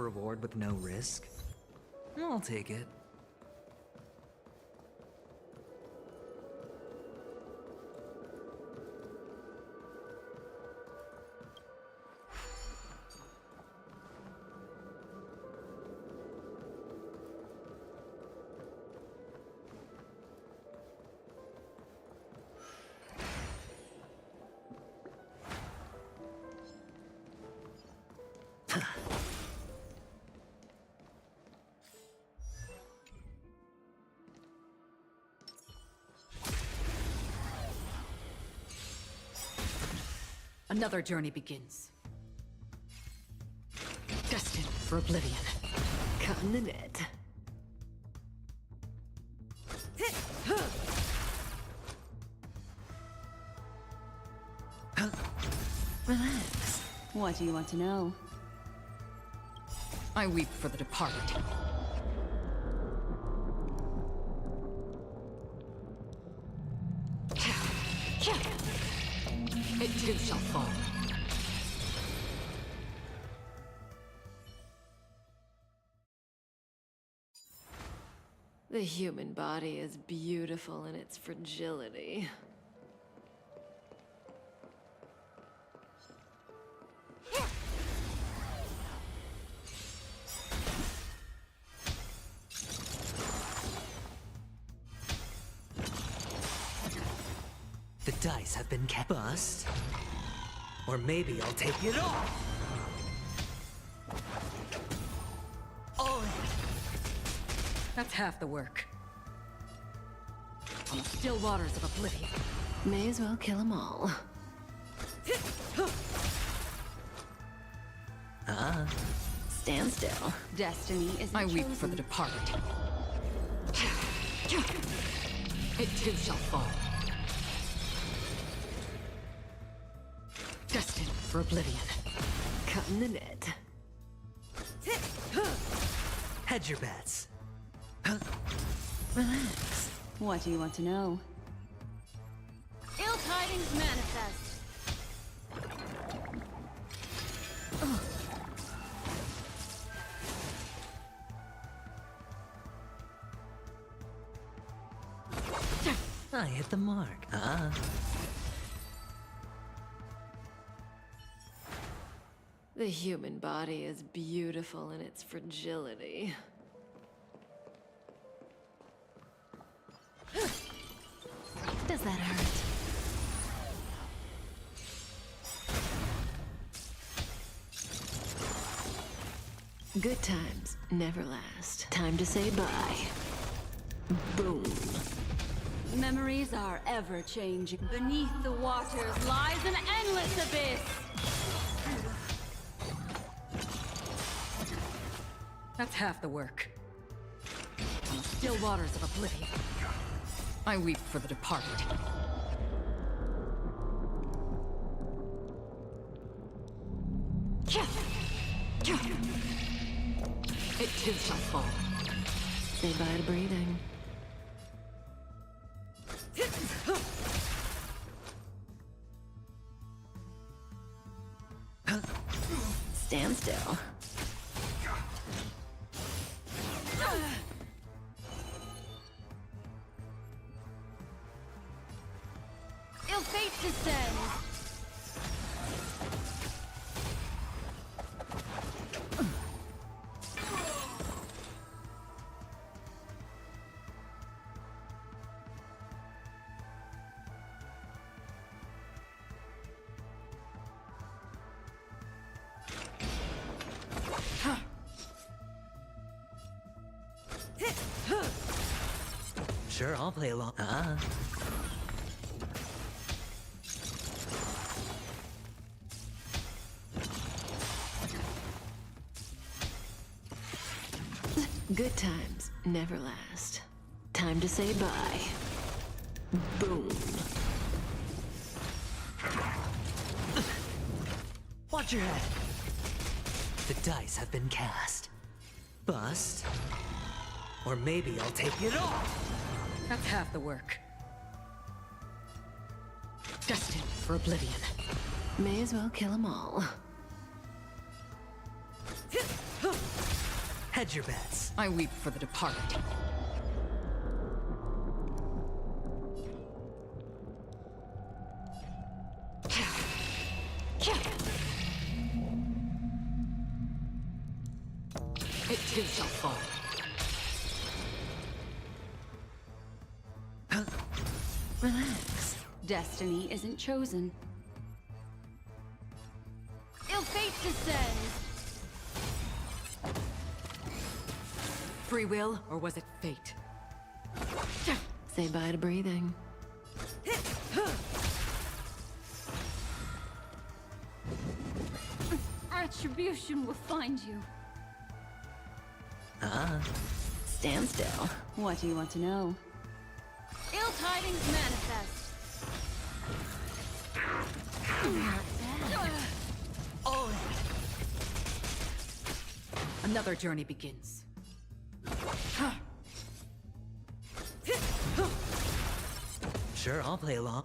reward with no risk? I'll take it. Another journey begins. Destined for oblivion. Caught in the net. Relax. What do you want to know? I weep for the departed. It too shall fall. The human body is beautiful in its fragility. The dice have been bust. Or maybe I'll take it off. Oh, that's half the work. On the still waters of oblivion. May as well kill them all. Stand still. Destiny is I weep for the departed. It too shall fall. Destined for oblivion. Caught in the net. Hedge your bets. Relax. What do you want to know? Ill tidings manifest. I hit the mark. The human body is beautiful in its fragility. Does that hurt? Good times never last. Time to say bye. Boom. Memories are ever changing. Beneath the waters lies an endless abyss. That's half the work. On the still waters of oblivion. I weep for the departed. It too shall fall. Say bye to breathing. Stand still. Ill fate descends. Sure, I'll play along. Good times never last. Time to say bye. Boom. Watch your head. The dice have been cast. Bust. Or maybe I'll take it off. That's half the work. Destined for oblivion. May as well kill them all. Hedge your bets. I weep for the departed. It too shall fall. Relax. Destiny isn't chosen. Ill fate descends! Free will, or was it fate? Say bye to breathing. Retribution will find you. Stand still. What do you want to know? Ill tidings manifest. Not bad. All in. Another journey begins. Sure, I'll play along.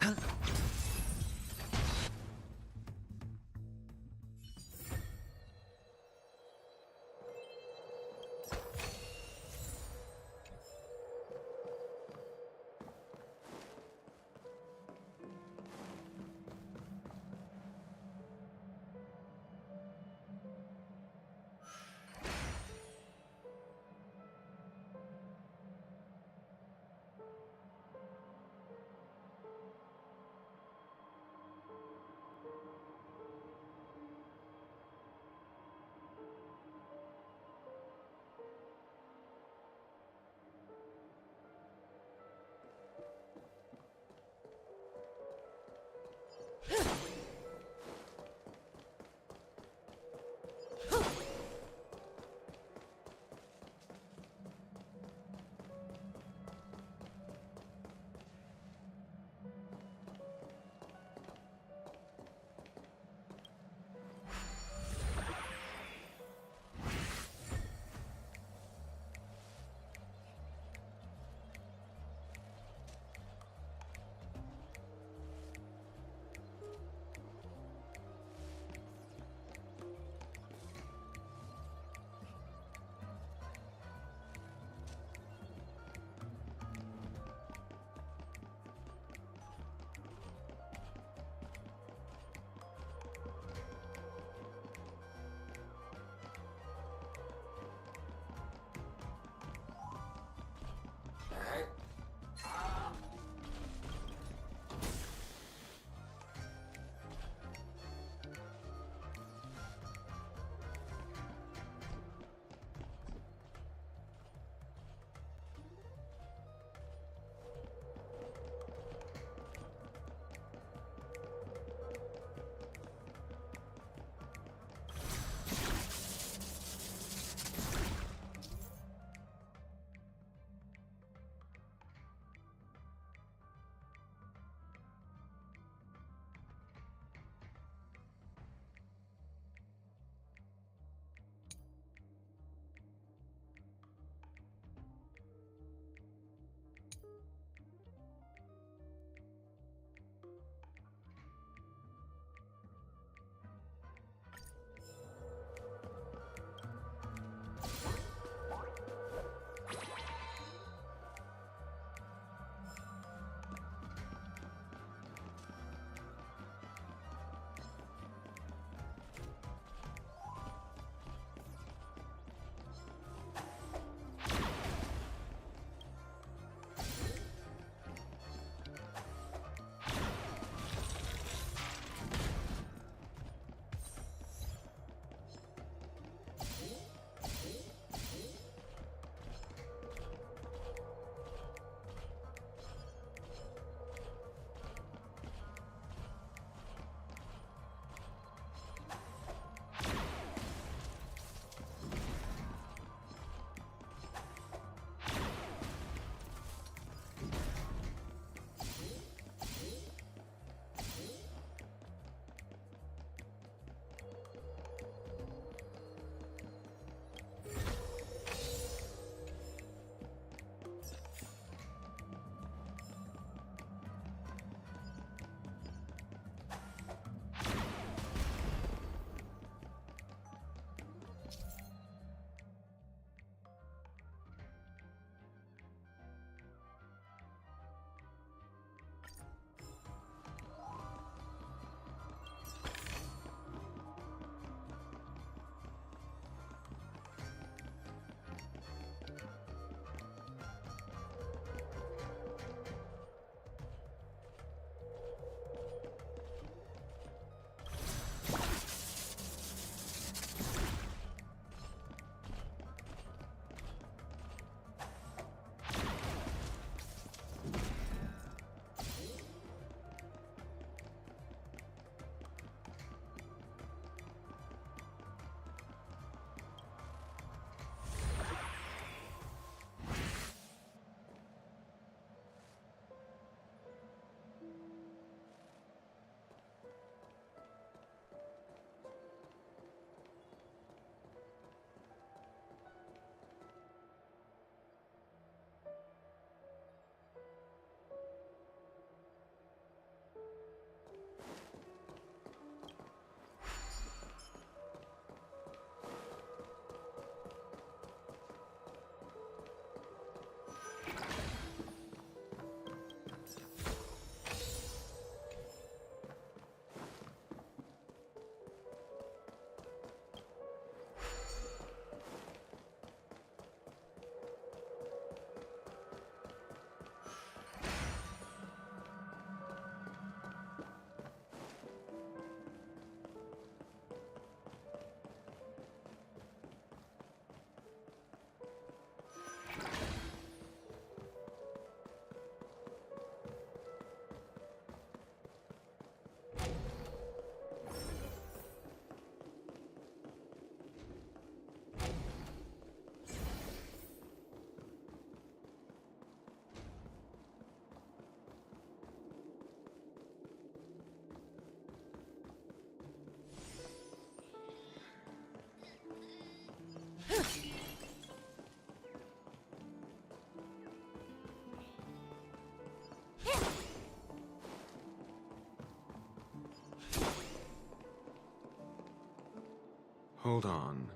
Hold on.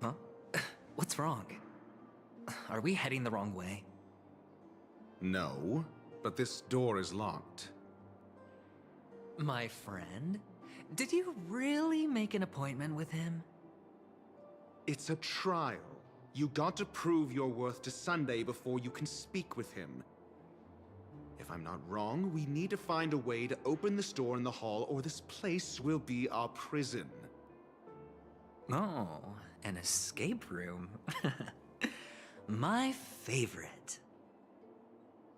Huh? What's wrong? Are we heading the wrong way? No, but this door is locked. My friend? Did you really make an appointment with him? It's a trial. You got to prove your worth to Sunday before you can speak with him. If I'm not wrong, we need to find a way to open this door in the hall, or this place will be our prison. Oh, an escape room. My favorite.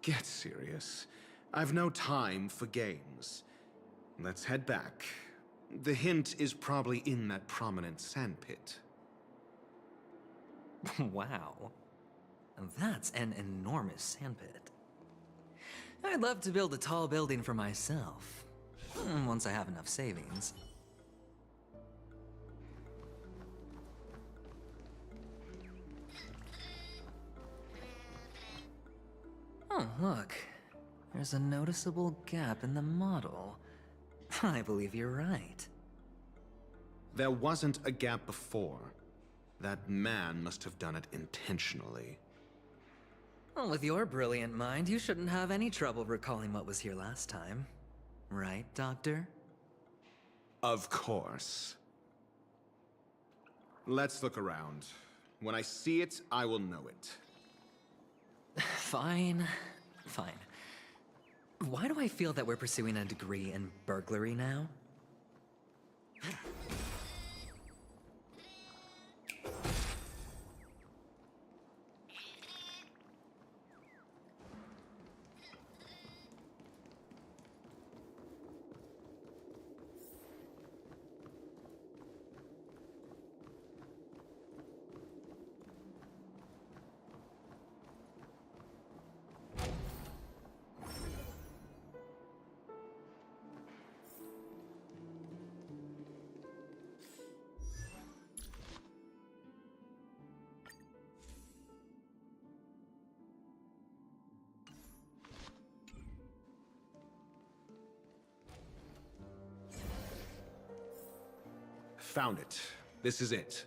Get serious. I've no time for games. Let's head back. The hint is probably in that prominent sandpit. Wow. That's an enormous sandpit. I'd love to build a tall building for myself. Once I have enough savings. Oh, look. There's a noticeable gap in the model. I believe you're right. There wasn't a gap before. That man must have done it intentionally. Well, with your brilliant mind, you shouldn't have any trouble recalling what was here last time. Right, Doctor? Of course. Let's look around. When I see it, I will know it. Fine. Fine. Why do I feel that we're pursuing a degree in burglary now? Found it. This is it.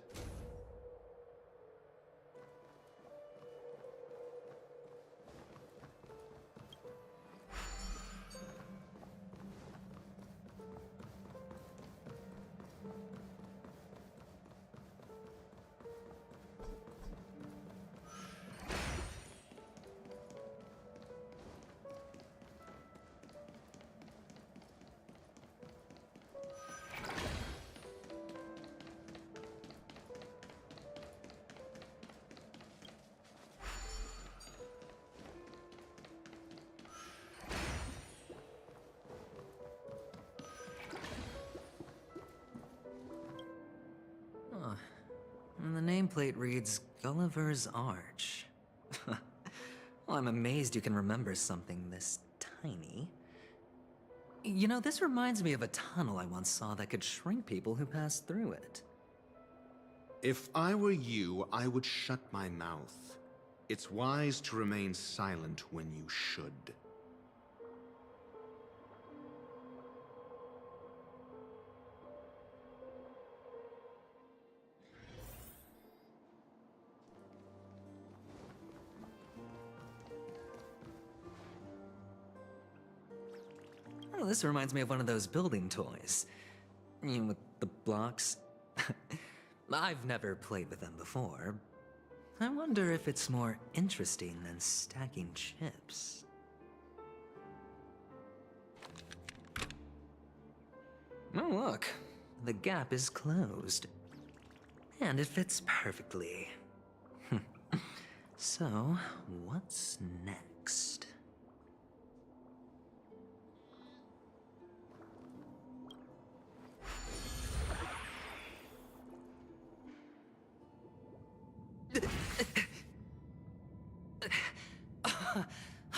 And the nameplate reads Gulliver's Arch. Well, I'm amazed you can remember something this tiny. You know, this reminds me of a tunnel I once saw that could shrink people who passed through it. If I were you, I would shut my mouth. It's wise to remain silent when you should. Oh, this reminds me of one of those building toys. You know, with the blocks. I've never played with them before. I wonder if it's more interesting than stacking chips. Oh, look. The gap is closed. And it fits perfectly. So, what's next?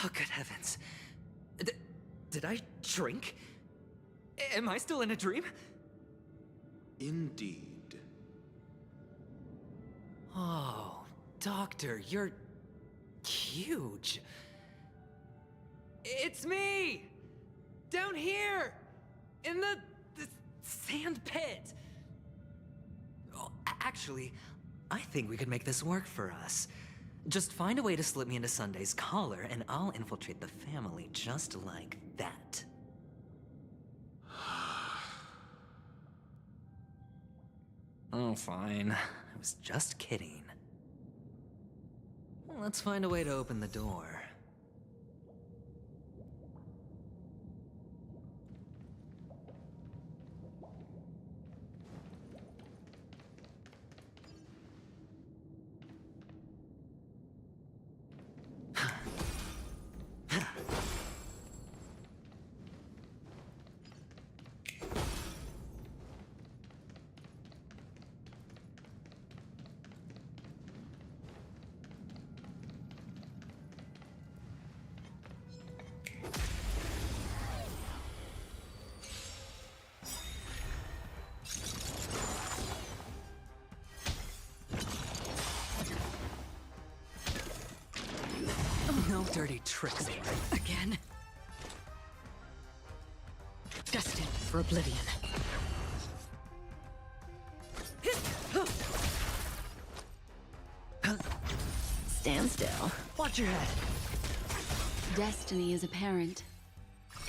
Oh, good heavens. Did I drink? Am I still in a dream? Indeed. Oh, Doctor, you're huge. It's me! Down here! In the sand pit! Actually, I think we could make this work for us. Just find a way to slip me into Sunday's collar, and I'll infiltrate the family just like that. Oh, fine. I was just kidding. Let's find a way to open the door. No dirty tricks again. Destined for oblivion. Stand still. Watch your head. Destiny is apparent.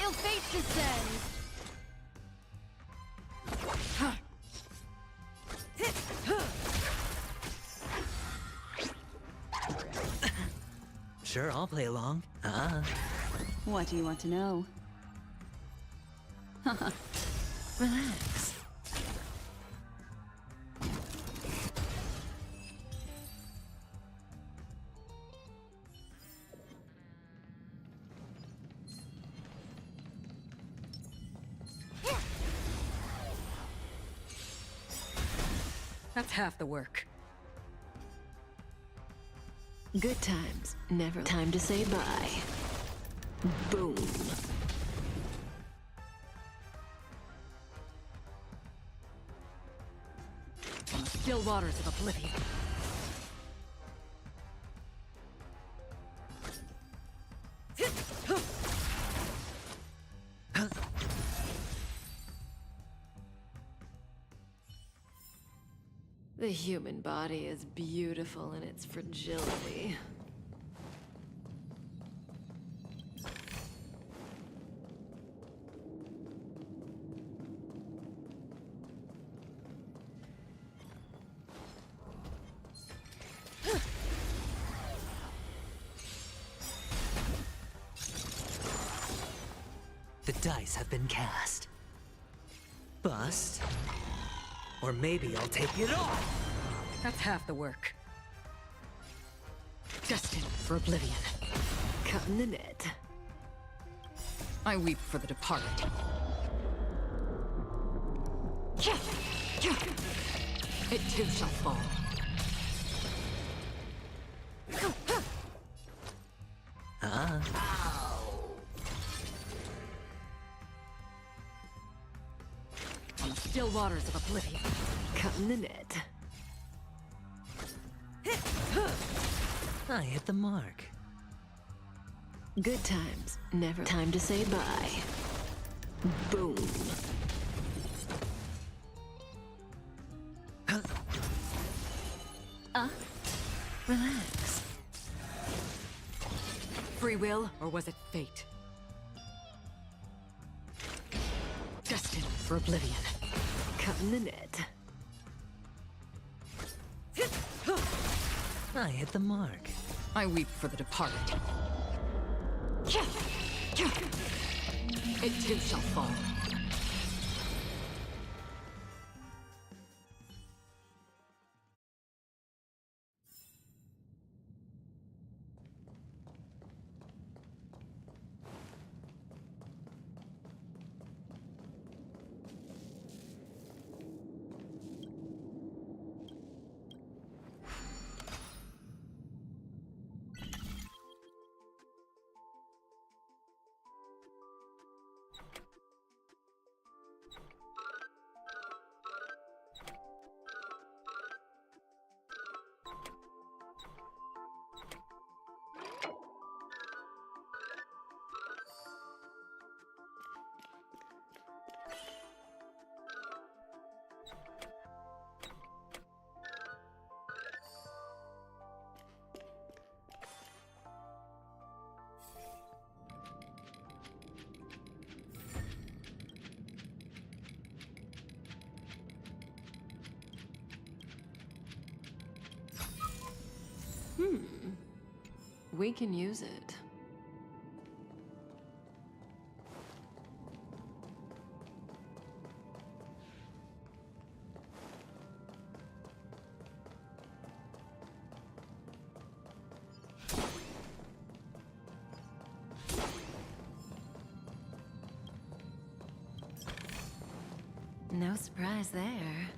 Ill fate descends! Sure, I'll play along. What do you want to know? Relax. That's half the work. Good times, never time to say bye. Boom. On the still waters of oblivion. The human body is beautiful in its fragility. The dice have been cast. Bust. Or maybe I'll take it off! That's half the work. Destined for oblivion. Cutting the net. I weep for the departed. It too shall fall. On the still waters of oblivion. Cutting the net. I hit the mark. Good times, never time to say bye. Boom. Relax. Free will, or was it fate? Destined for oblivion. Cutting the net. I hit the mark. I weep for the departed. It too shall fall. We can use it. No surprise there.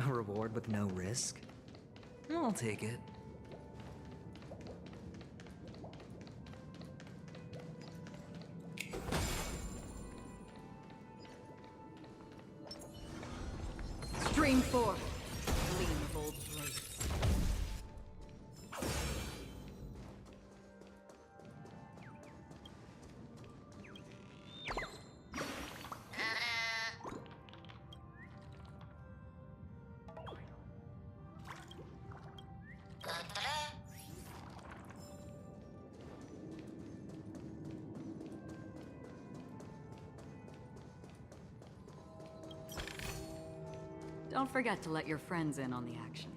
A reward with no risk? I'll take it. Stream forth. Gleam of old blades. Don't forget to let your friends in on the action.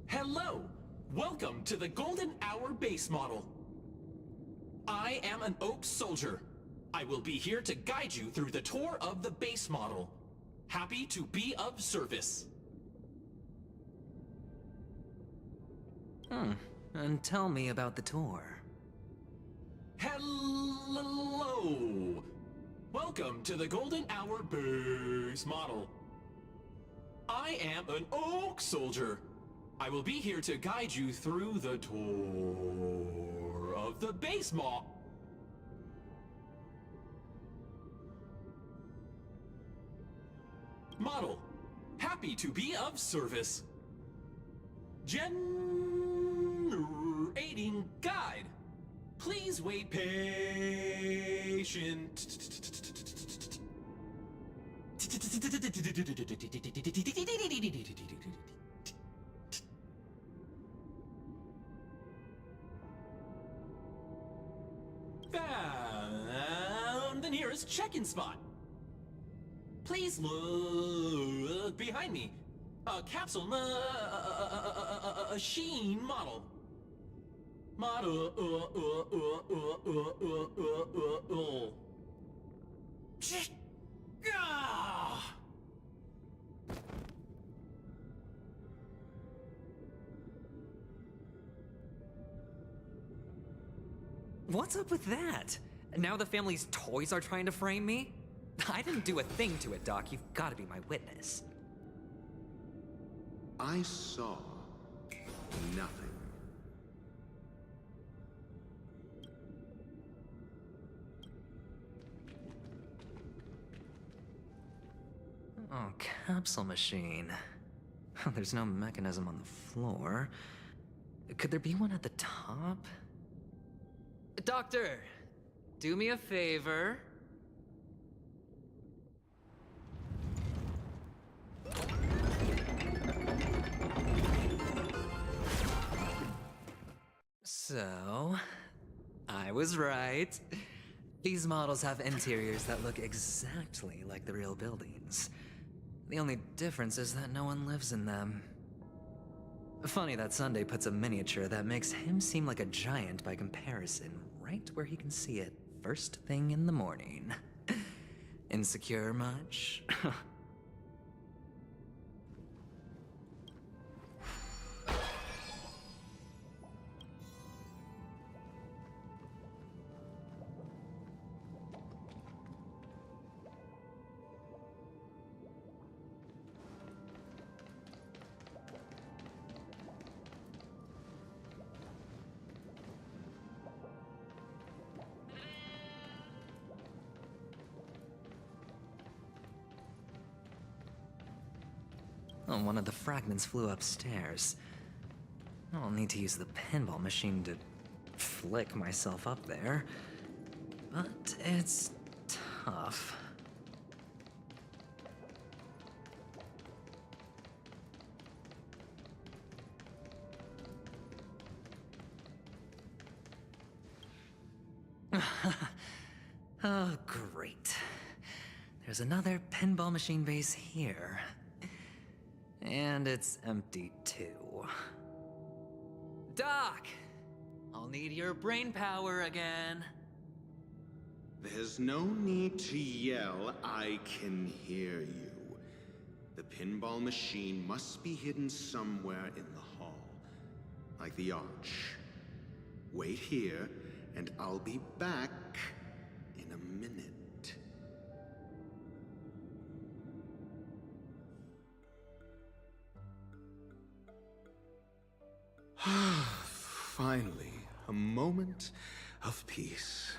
Hello! Welcome to the Golden Hour base model. I am an Oak Soldier. I will be here to guide you through the tour of the base model. Happy to be of service. And tell me about the tour. Hello! Welcome to the Golden Hour base model. I am an Oak Soldier. I will be here to guide you through the tour of the base model. Happy to be of service. Generating guide. Please wait patient. Found the nearest check-in spot. Please look behind me. A capsule machine model. What's up with that? Now the family's toys are trying to frame me? I didn't do a thing to it, Doc. You've got to be my witness. I saw nothing. Oh, capsule machine. There's no mechanism on the floor. Could there be one at the top? Doctor, do me a favor. So, I was right. These models have interiors that look exactly like the real buildings. The only difference is that no one lives in them. Funny that Sunday puts a miniature that makes him seem like a giant by comparison right where he can see it first thing in the morning. Insecure much? Oh, one of the fragments flew upstairs. I'll need to use the pinball machine to flick myself up there. But it's tough. Oh, great. There's another pinball machine base here. And it's empty too. Doc! I'll need your brain power again. There's no need to yell, I can hear you. The pinball machine must be hidden somewhere in the hall, like the arch. Wait here, and I'll be back in a minute. Finally, a moment of peace.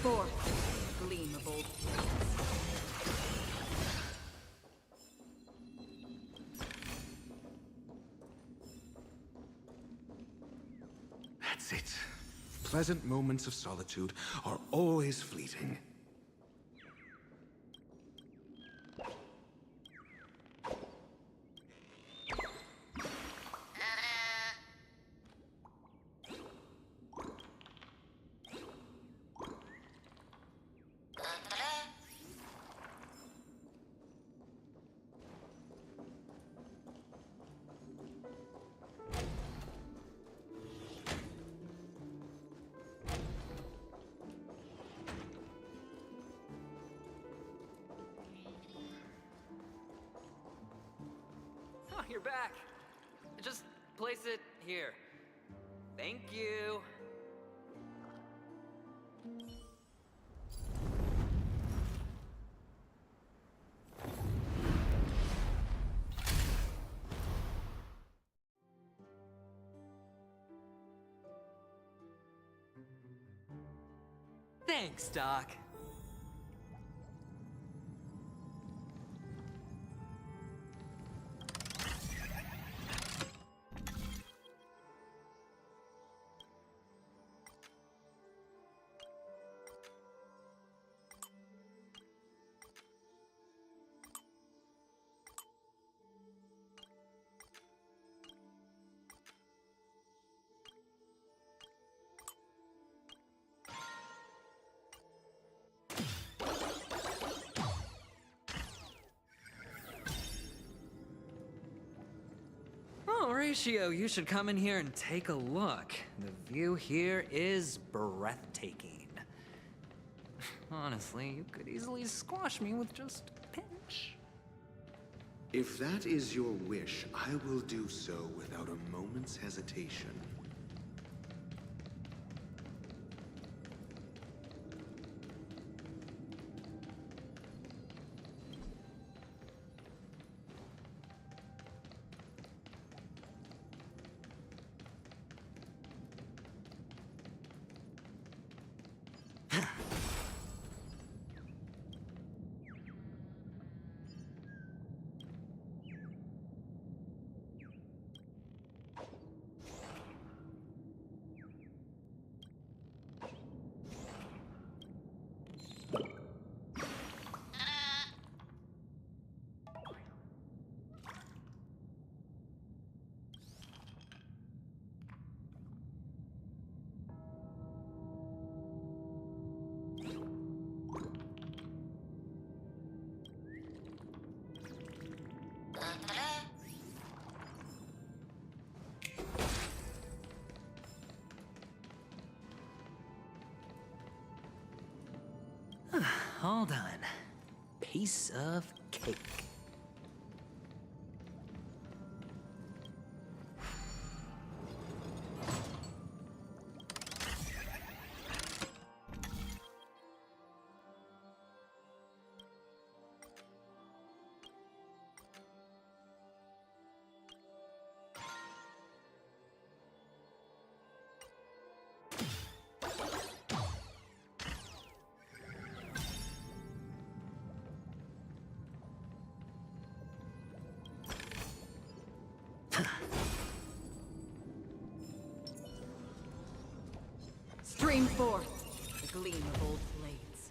forth, gleam of old That's it. Pleasant moments of solitude are always fleeting. Oh, you're back. Just place it here. Thank you. Thanks, Doc. Oh, Ratio, you should come in here and take a look. The view here is breathtaking. Honestly, you could easily squash me with just a pinch. If that is your wish, I will do so without a moment's hesitation. All done. Piece of cake. Stream forth, the gleam of old blades.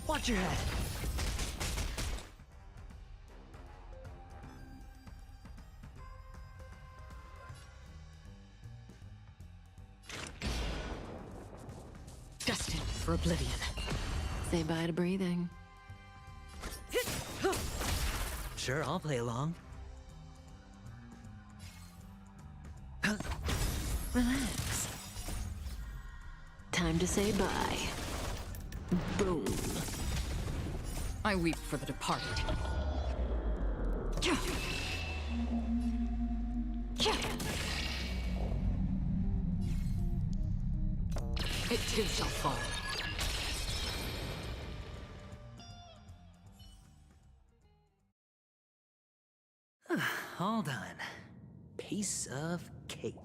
Watch your head. Destined for oblivion. Say bye to breathing. Sure, I'll play along. Relax. Time to say bye. Boom. I weep for the departed. It too shall fall. All done. Piece of cake.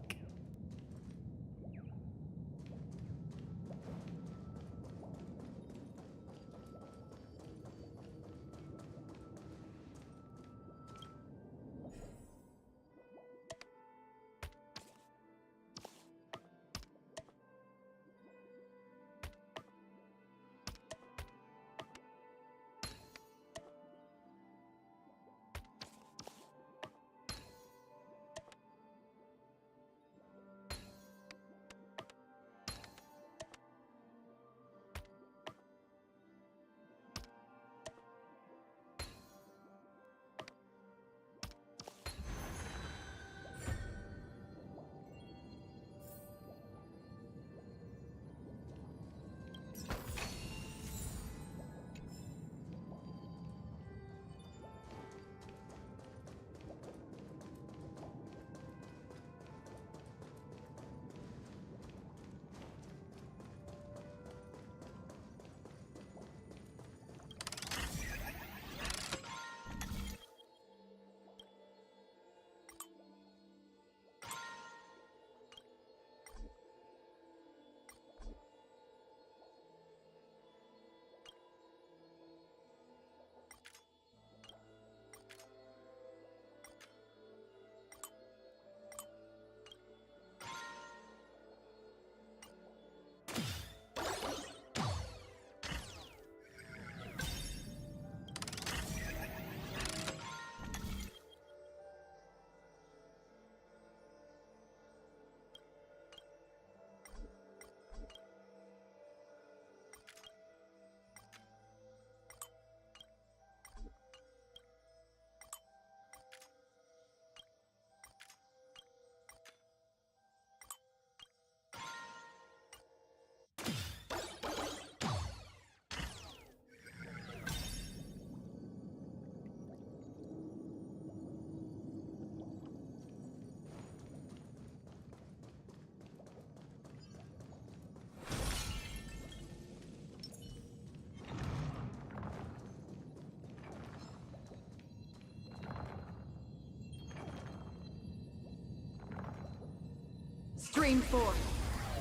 Stream forth,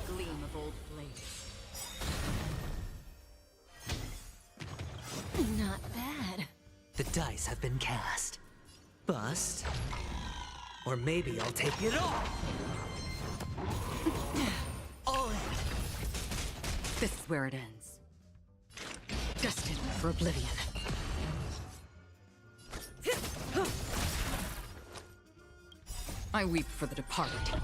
gleam of old blades. Not bad. The dice have been cast. Bust. Or maybe I'll take it all! All in. This is where it ends. Destined for oblivion. I weep for the departed.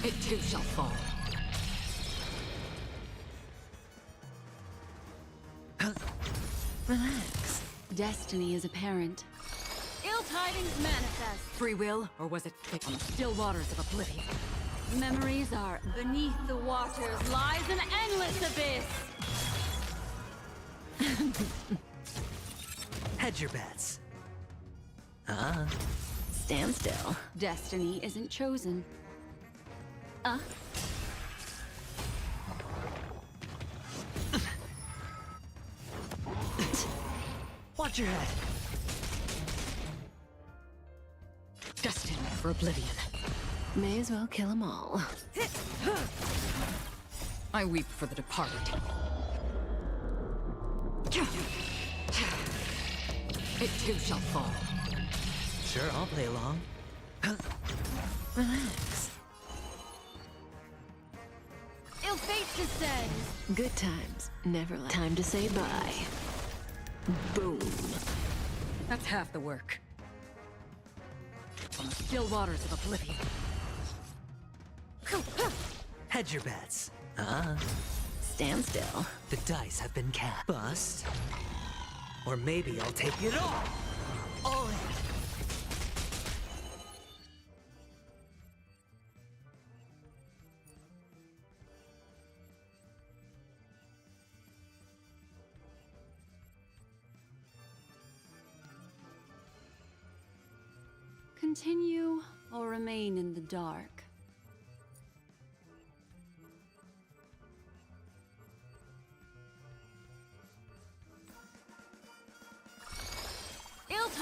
It too shall fall. Relax. Destiny is apparent. Ill tidings manifest. Free will, or was it fate on the still waters of oblivion? Memories are beneath the waters lies an endless abyss. Hedge your bets. Stand still. Destiny isn't chosen. Watch your head. Destined for oblivion. May as well kill them all. I weep for the departed. It too shall fall. Sure, I'll play along. Relax. Ill fate descends. Good times, never last. Time to say bye. Boom. That's half the work. On the still waters of oblivion. Hedge your bets. Stand still. The dice have been cast. Bust. Or maybe I'll take it all! All in! Continue or remain in the dark.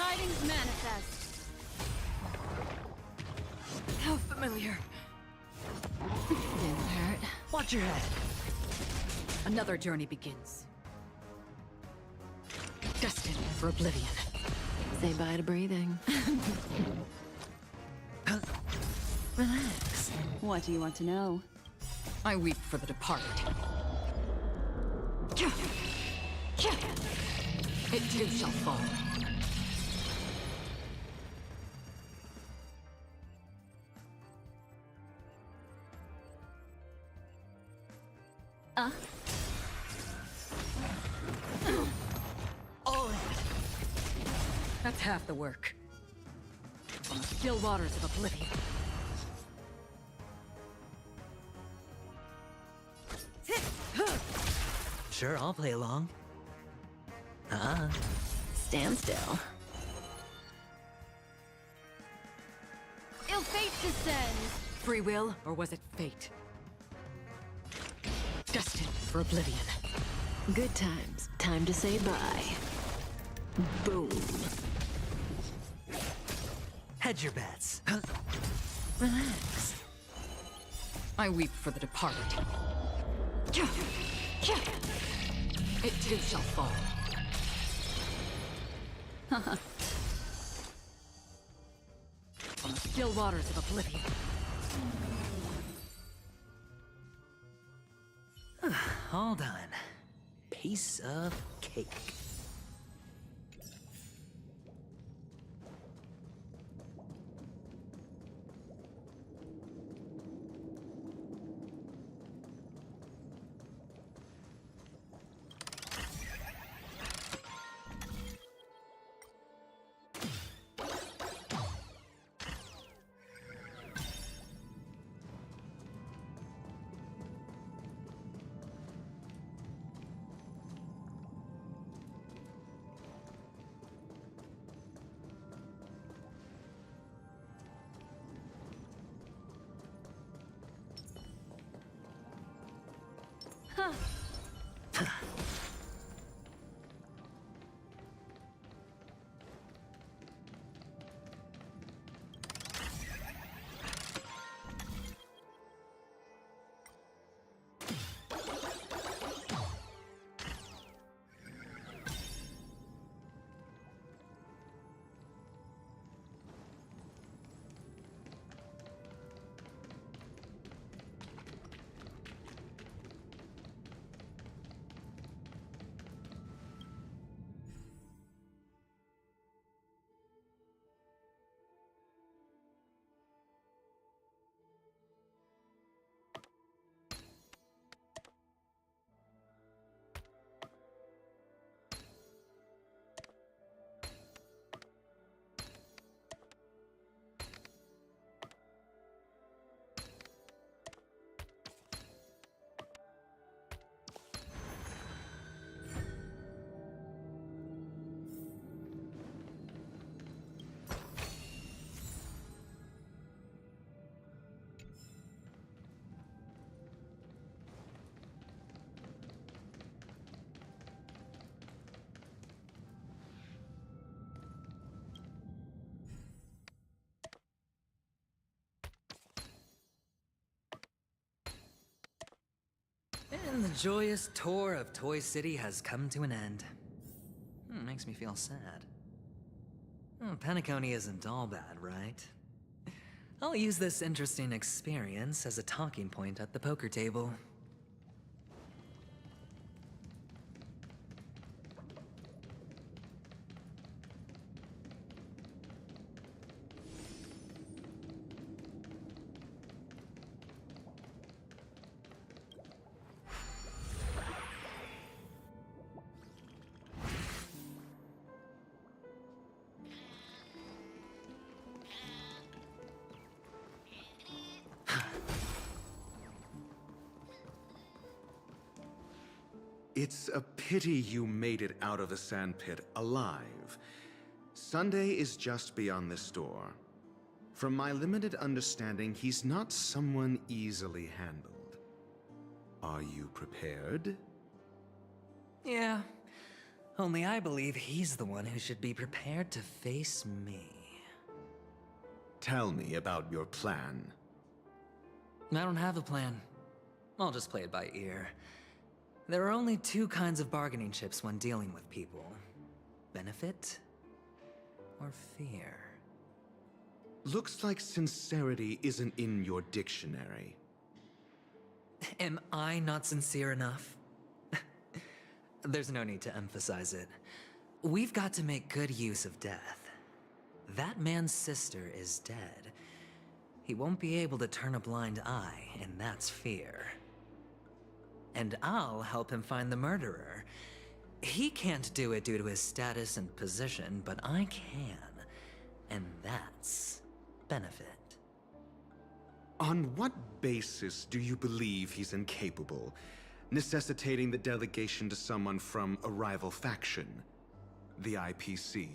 tidings manifest. How familiar. Didn't hurt. Watch your head. Another journey begins. Destined for oblivion. Say bye to breathing. Relax. What do you want to know? I weep for the departed. It too shall fall. All in. That's half the work. On the still waters of oblivion. Sure, I'll play along. Stand still. Ill fate descends. Free will, or was it fate? Destined for oblivion. Good times. Time to say bye. Boom. Hedge your bets. Relax. I weep for the departed. It too shall fall. On the still waters of oblivion. All done. Piece of cake. And the joyous tour of Toy City has come to an end. Makes me feel sad. Penacony isn't all bad, right? I'll use this interesting experience as a talking point at the poker table. It's a pity you made it out of the sandpit alive. Sunday is just beyond this door. From my limited understanding, he's not someone easily handled. Are you prepared? Yeah, Only I believe he's the one who should be prepared to face me. Tell me about your plan. I don't have a plan. I'll just play it by ear. There are only two kinds of bargaining chips when dealing with people. Benefit or fear. Looks like sincerity isn't in your dictionary. Am I not sincere enough? There's no need to emphasize it. We've got to make good use of death. That man's sister is dead. He won't be able to turn a blind eye, and that's fear. And I'll help him find the murderer. He can't do it due to his status and position, but I can. And that's benefit. On what basis do you believe he's incapable, necessitating the delegation to someone from a rival faction? The IPC?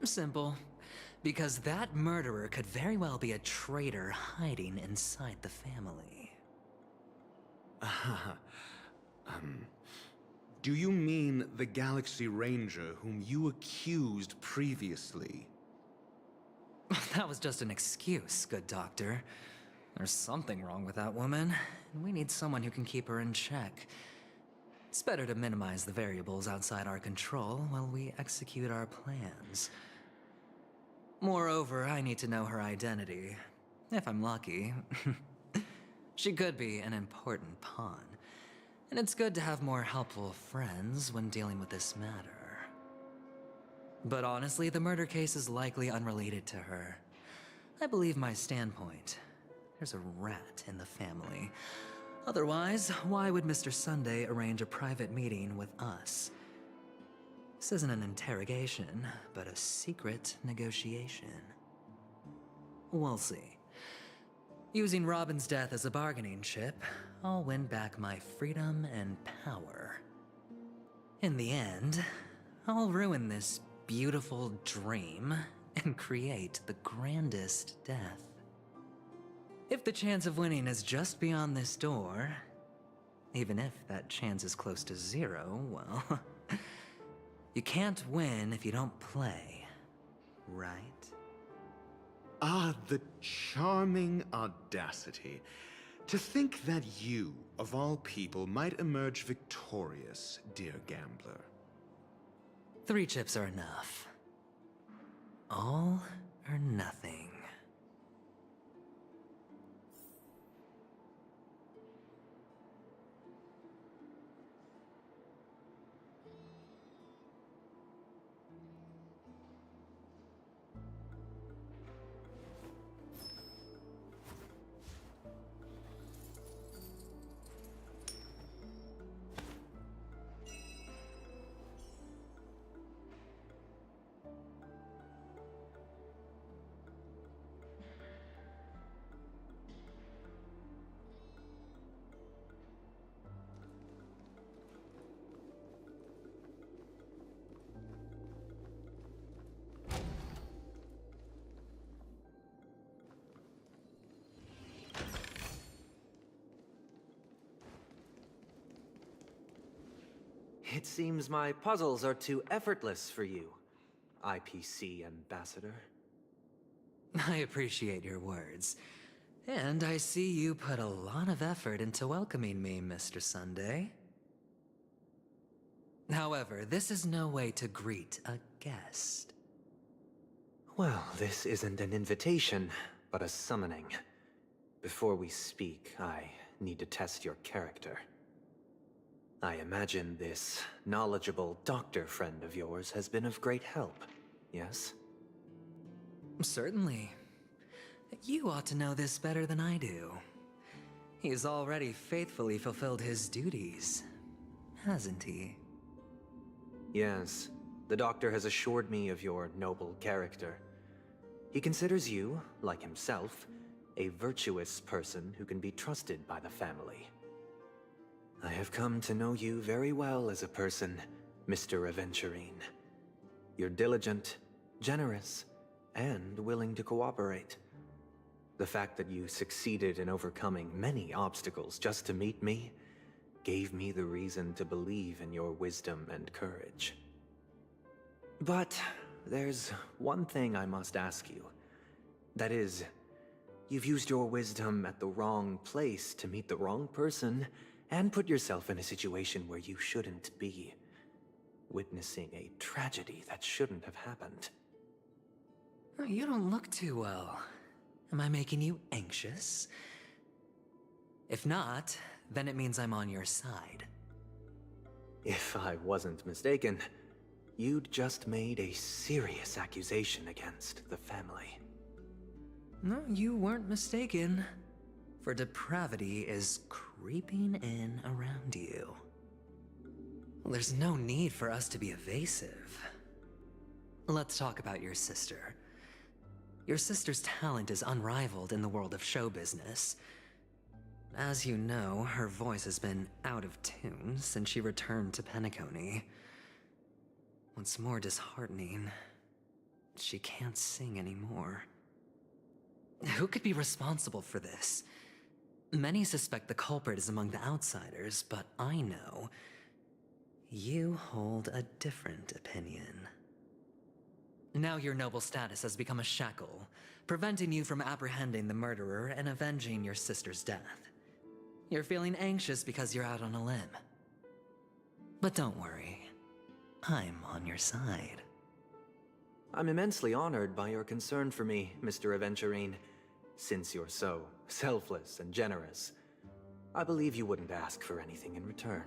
Simple. Because that murderer could very well be a traitor hiding inside the family. Do you mean the Galaxy Ranger whom you accused previously? That was just an excuse, good doctor. There's something wrong with that woman, and we need someone who can keep her in check. It's better to minimize the variables outside our control while we execute our plans. Moreover, I need to know her identity. If I'm lucky. She could be an important pawn. And it's good to have more helpful friends when dealing with this matter. But honestly, the murder case is likely unrelated to her. I believe my standpoint. There's a rat in the family. Otherwise, why would Mr. Sunday arrange a private meeting with us? This isn't an interrogation, but a secret negotiation. We'll see. Using Robin's death as a bargaining chip, I'll win back my freedom and power. In the end, I'll ruin this beautiful dream and create the grandest death. If the chance of winning is just beyond this door, even if that chance is close to zero, well, you can't win if you don't play, right? Ah, the charming audacity. To think that you, of all people, might emerge victorious, dear gambler. 3 chips are enough. All or nothing. It seems my puzzles are too effortless for you, IPC Ambassador. I appreciate your words. And I see you put a lot of effort into welcoming me, Mr. Sunday. However, this is no way to greet a guest. Well, this isn't an invitation, but a summoning. Before we speak, I need to test your character. I imagine this knowledgeable doctor friend of yours has been of great help, yes? Certainly. You ought to know this better than I do. He's already faithfully fulfilled his duties, hasn't he? Yes, the doctor has assured me of your noble character. He considers you, like himself, a virtuous person who can be trusted by the family. I have come to know you very well as a person, Mr. Aventurine. You're diligent, generous, and willing to cooperate. The fact that you succeeded in overcoming many obstacles just to meet me gave me the reason to believe in your wisdom and courage. But there's one thing I must ask you. That is, you've used your wisdom at the wrong place to meet the wrong person and put yourself in a situation where you shouldn't be, witnessing a tragedy that shouldn't have happened. You don't look too well. Am I making you anxious? If not, then it means I'm on your side. If I wasn't mistaken, you'd just made a serious accusation against the family. No, you weren't mistaken. For depravity is creeping in around you. There's no need for us to be evasive. Let's talk about your sister. Your sister's talent is unrivaled in the world of show business. As you know, her voice has been out of tune since she returned to Penacony. What's more disheartening, she can't sing anymore. Who could be responsible for this? Many suspect the culprit is among the outsiders, but I know you hold a different opinion. Now your noble status has become a shackle, preventing you from apprehending the murderer and avenging your sister's death. You're feeling anxious because you're out on a limb. But don't worry, I'm on your side. I'm immensely honored by your concern for me, Mr. Aventurine. Since you're so selfless and generous, I believe you wouldn't ask for anything in return,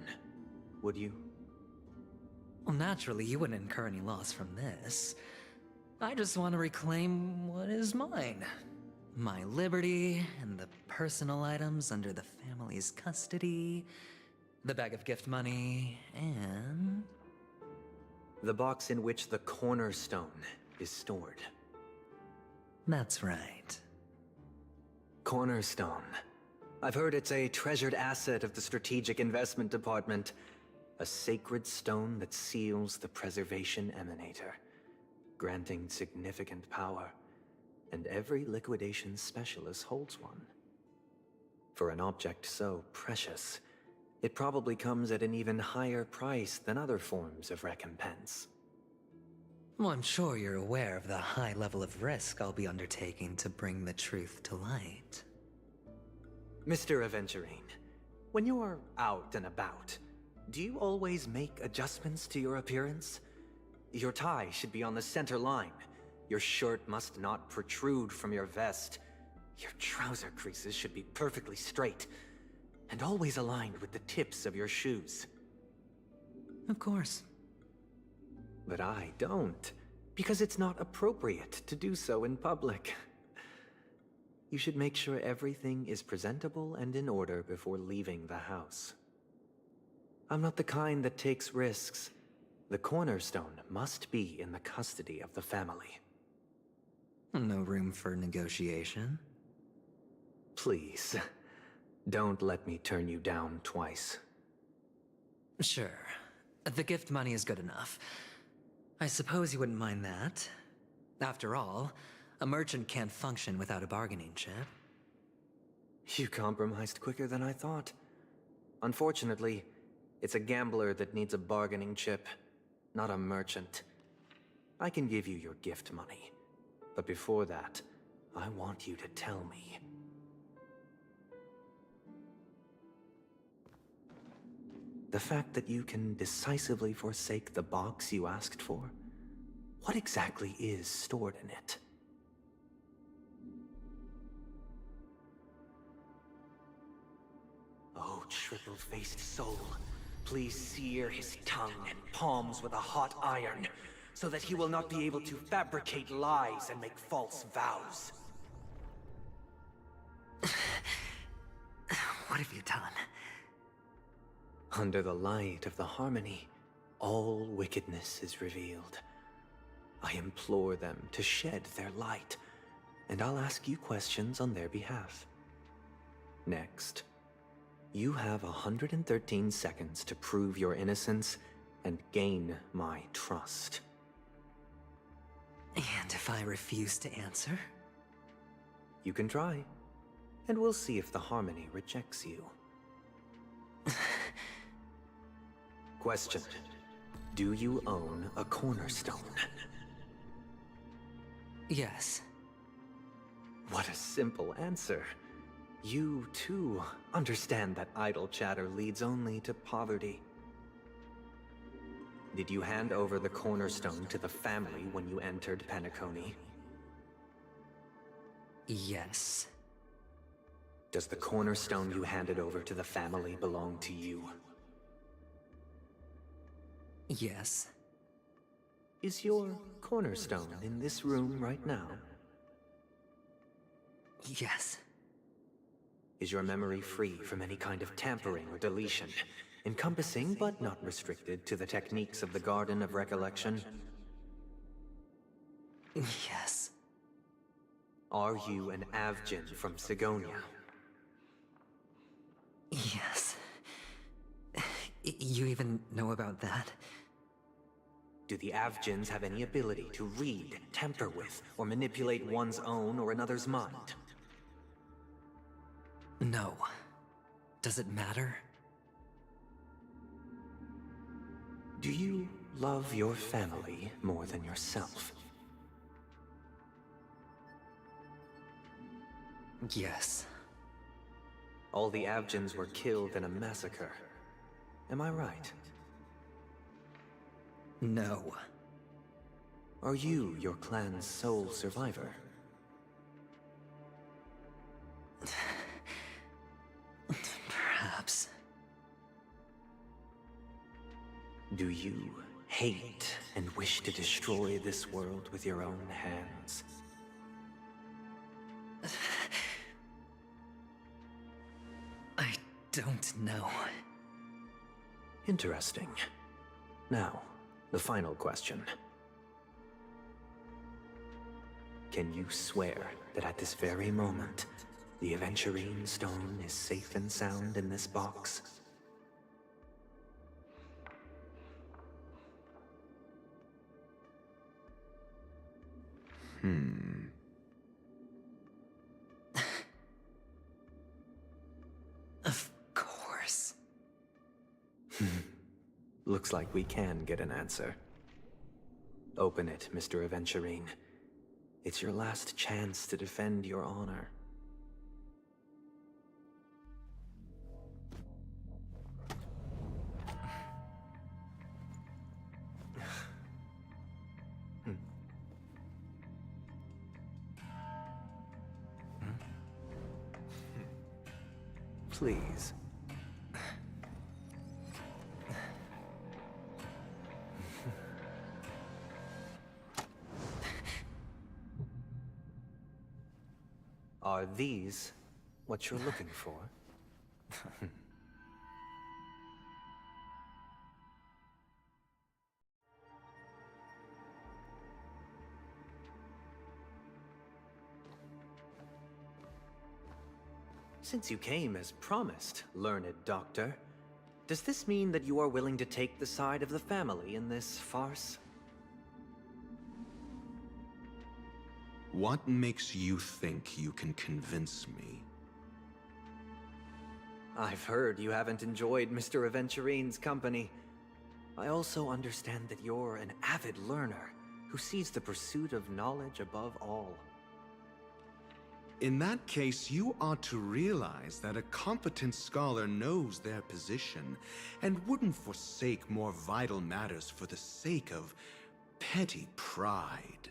would you? Well, naturally, you wouldn't incur any loss from this. I just want to reclaim what is mine. My liberty and the personal items under the family's custody, the bag of gift money, and the box in which the cornerstone is stored. That's right. Cornerstone. I've heard it's a treasured asset of the Strategic Investment Department. A sacred stone that seals the Preservation Emanator, granting significant power, and every liquidation specialist holds one. For an object so precious, it probably comes at an even higher price than other forms of recompense. Well, I'm sure you're aware of the high level of risk I'll be undertaking to bring the truth to light. Mr. Aventurine, when you're out and about, do you always make adjustments to your appearance? Your tie should be on the center line. Your shirt must not protrude from your vest. Your trouser creases should be perfectly straight, and always aligned with the tips of your shoes. Of course. But I don't, because it's not appropriate to do so in public. You should make sure everything is presentable and in order before leaving the house. I'm not the kind that takes risks. The cornerstone must be in the custody of the family. No room for negotiation? Please, don't let me turn you down twice. Sure. The gift money is good enough. I suppose you wouldn't mind that. After all, a merchant can't function without a bargaining chip. You compromised quicker than I thought. Unfortunately, it's a gambler that needs a bargaining chip, not a merchant. I can give you your gift money, but before that, I want you to tell me. The fact that you can decisively forsake the box you asked for, what exactly is stored in it? Oh, triple-faced soul, please sear his tongue and palms with a hot iron, so that he will not be able to fabricate lies and make false vows. What have you done? Under the light of the harmony, all wickedness is revealed. I implore them to shed their light, and I'll ask you questions on their behalf. Next, you have 113 seconds to prove your innocence and gain my trust. And if I refuse to answer? You can try, and we'll see if the harmony rejects you. Question. Do you own a cornerstone? Yes. What a simple answer. You, too, understand that idle chatter leads only to poverty. Did you hand over the cornerstone to the family when you entered Penacony? Yes. Does the cornerstone you handed over to the family belong to you? Yes. Is your cornerstone in this room right now? Yes. Is your memory free from any kind of tampering or deletion, encompassing but not restricted to the techniques of the Garden of Recollection? Yes. Are you an Avgin from Sigonia? Yes. You even know about that? Do the Avgins have any ability to read, tamper with, or manipulate one's own or another's mind? No. Does it matter? Do you love your family more than yourself? Yes. All the Avgins were killed in a massacre. Am I right? No. Are you your clan's sole survivor? Perhaps. Do you hate and wish to destroy this world with your own hands? I don't know. Interesting. Now, the final question. Can you swear that at this very moment, the Aventurine stone is safe and sound in this box? Of course. Looks like we can get an answer. Open it, Mr. Aventurine. It's your last chance to defend your honor. Please. Are these what you're looking for? Since you came as promised, learned doctor, does this mean that you are willing to take the side of the family in this farce? What makes you think you can convince me? I've heard you haven't enjoyed Mr. Aventurine's company. I also understand that you're an avid learner who sees the pursuit of knowledge above all. In that case, you ought to realize that a competent scholar knows their position and wouldn't forsake more vital matters for the sake of petty pride.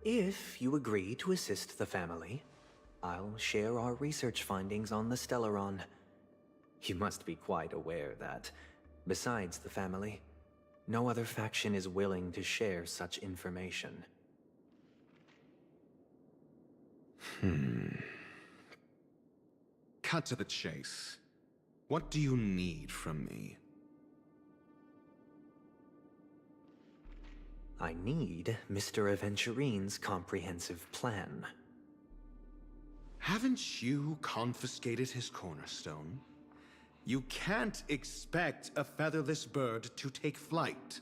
If you agree to assist the family, I'll share our research findings on the Stellaron. You must be quite aware that, besides the family, no other faction is willing to share such information. Cut to the chase. What do you need from me? I need Mr. Aventurine's comprehensive plan. Haven't you confiscated his cornerstone? You can't expect a featherless bird to take flight.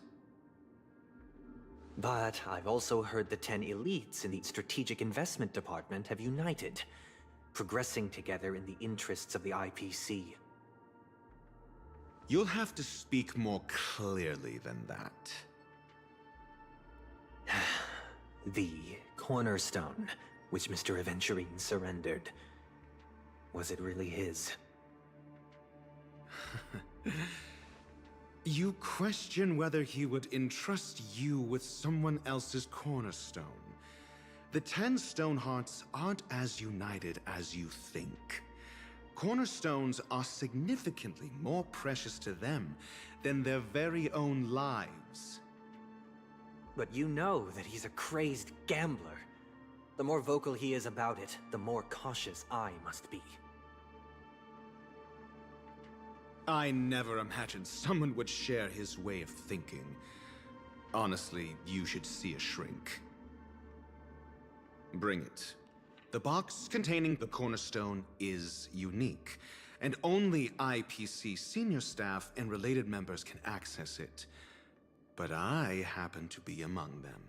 But I've also heard the 10 elites in the Strategic Investment Department have united, progressing together in the interests of the IPC. You'll have to speak more clearly than that. The cornerstone, which Mr. Aventurine surrendered. Was it really his? You question whether he would entrust you with someone else's cornerstone. The 10 Stonehearts aren't as united as you think. Cornerstones are significantly more precious to them than their very own lives. But you know that he's a crazed gambler. The more vocal he is about it, the more cautious I must be. I never imagined someone would share his way of thinking. Honestly, you should see a shrink. Bring it. The box containing the cornerstone is unique, and only IPC senior staff and related members can access it. But I happen to be among them.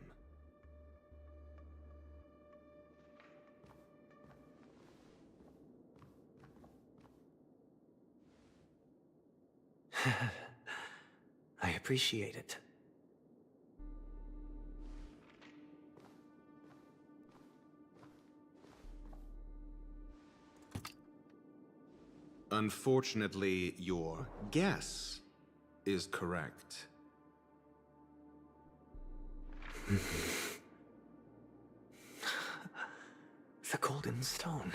I appreciate it. Unfortunately, your guess is correct. The golden stone.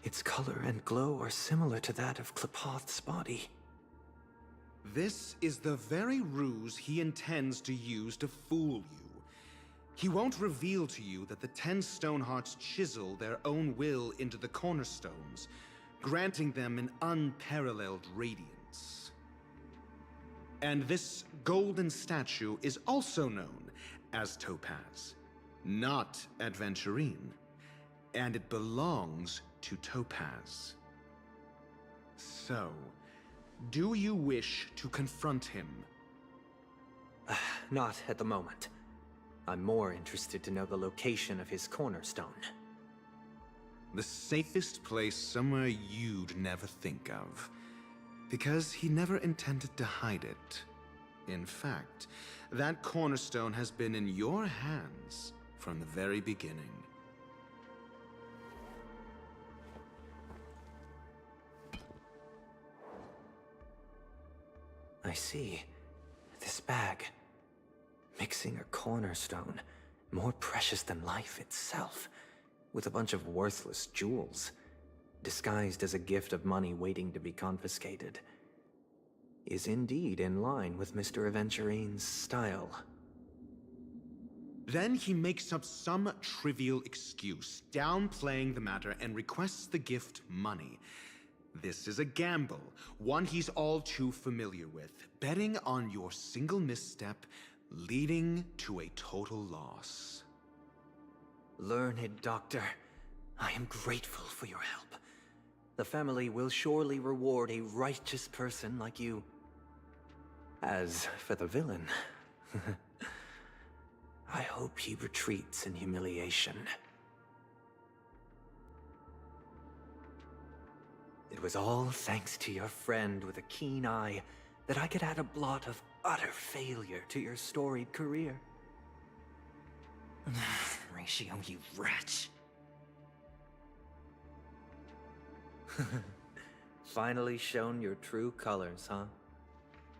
Its color and glow are similar to that of Klepoth's body. This is the very ruse he intends to use to fool you. He won't reveal to you that the 10 Stonehearts chisel their own will into the cornerstones, granting them an unparalleled radiance. And this golden statue is also known as Topaz, not Adventurine, and it belongs to Topaz. So, do you wish to confront him? Not at the moment. I'm more interested to know the location of his cornerstone. The safest place somewhere you'd never think of. Because he never intended to hide it. In fact, that cornerstone has been in your hands from the very beginning. I see. This bag. Mixing a cornerstone, more precious than life itself, with a bunch of worthless jewels, disguised as a gift of money waiting to be confiscated, is indeed in line with Mr. Aventurine's style. Then he makes up some trivial excuse, downplaying the matter, and requests the gift money. This is a gamble, one he's all too familiar with, betting on your single misstep, leading to a total loss. Learned Doctor, I am grateful for your help. The family will surely reward a righteous person like you. As for the villain, I hope he retreats in humiliation. It was all thanks to your friend with a keen eye that I could add a blot of utter failure to your storied career. Ratio, you wretch. Finally shown your true colors, huh?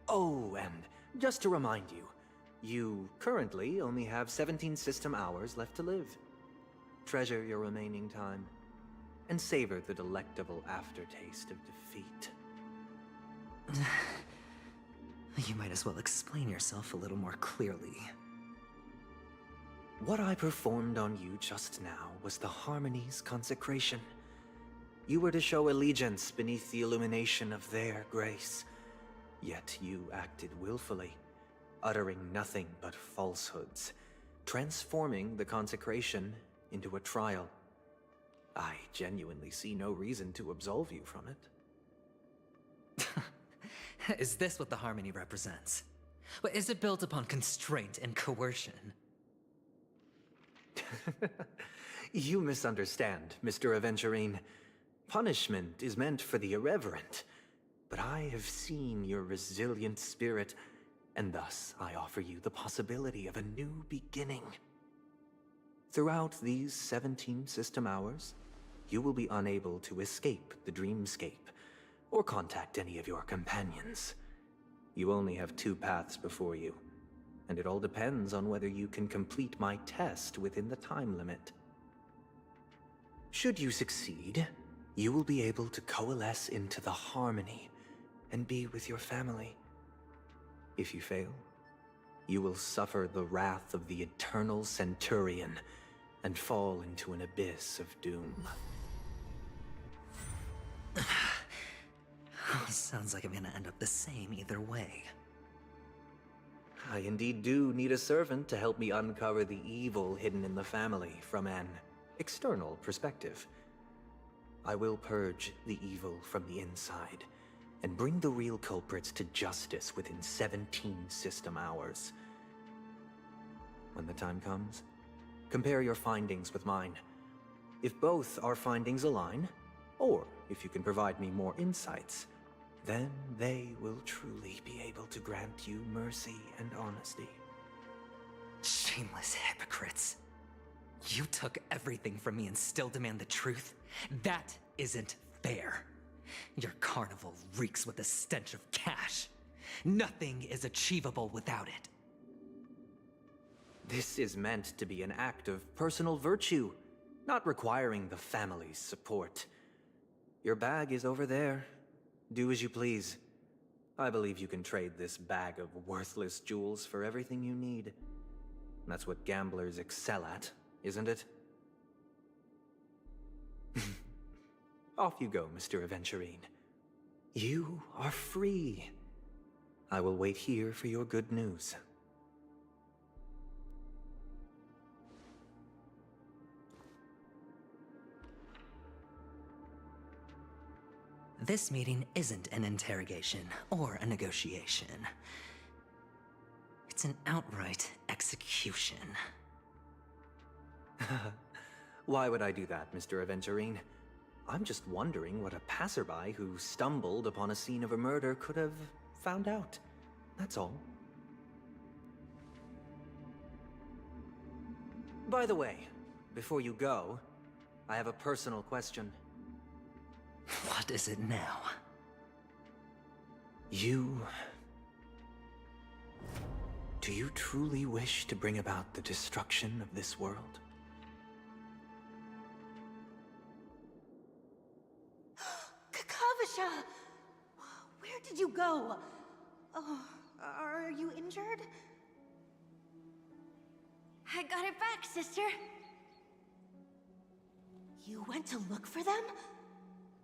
Oh, and just to remind you, you currently only have 17 system hours left to live. Treasure your remaining time, and savor the delectable aftertaste of defeat. You might as well explain yourself a little more clearly. What I performed on you just now was the Harmony's consecration. You were to show allegiance beneath the illumination of their grace. Yet you acted willfully, uttering nothing but falsehoods, transforming the consecration into a trial. I genuinely see no reason to absolve you from it. Is this what the Harmony represents? Is it built upon constraint and coercion? You misunderstand, Mr. Aventurine. Punishment is meant for the irreverent, but I have seen your resilient spirit, and thus I offer you the possibility of a new beginning. Throughout these 17 system hours, you will be unable to escape the dreamscape or contact any of your companions. You only have 2 paths before you, and it all depends on whether you can complete my test within the time limit. Should you succeed, you will be able to coalesce into the harmony and be with your family. If you fail, you will suffer the wrath of the eternal Centurion and fall into an abyss of doom. Sounds like I'm gonna end up the same either way. I indeed do need a servant to help me uncover the evil hidden in the family from an external perspective. I will purge the evil from the inside and bring the real culprits to justice within 17 system hours. When the time comes, compare your findings with mine. If both our findings align, or if you can provide me more insights, then they will truly be able to grant you mercy and honesty. Shameless hypocrites. You took everything from me and still demand the truth? That isn't fair. Your carnival reeks with the stench of cash. Nothing is achievable without it. This is meant to be an act of personal virtue, not requiring the family's support. Your bag is over there. Do as you please. I believe you can trade this bag of worthless jewels for everything you need. That's what gamblers excel at, isn't it? Off you go, Mr. Aventurine. You are free. I will wait here for your good news. This meeting isn't an interrogation or a negotiation. It's an outright execution. Why would I do that, Mr. Aventurine? I'm just wondering what a passerby who stumbled upon a scene of a murder could have found out. That's all. By the way, before you go, I have a personal question. What is it now? Do you truly wish to bring about the destruction of this world? Kakavasha! Where did you go? Oh, are you injured? I got it back, sister. You went to look for them?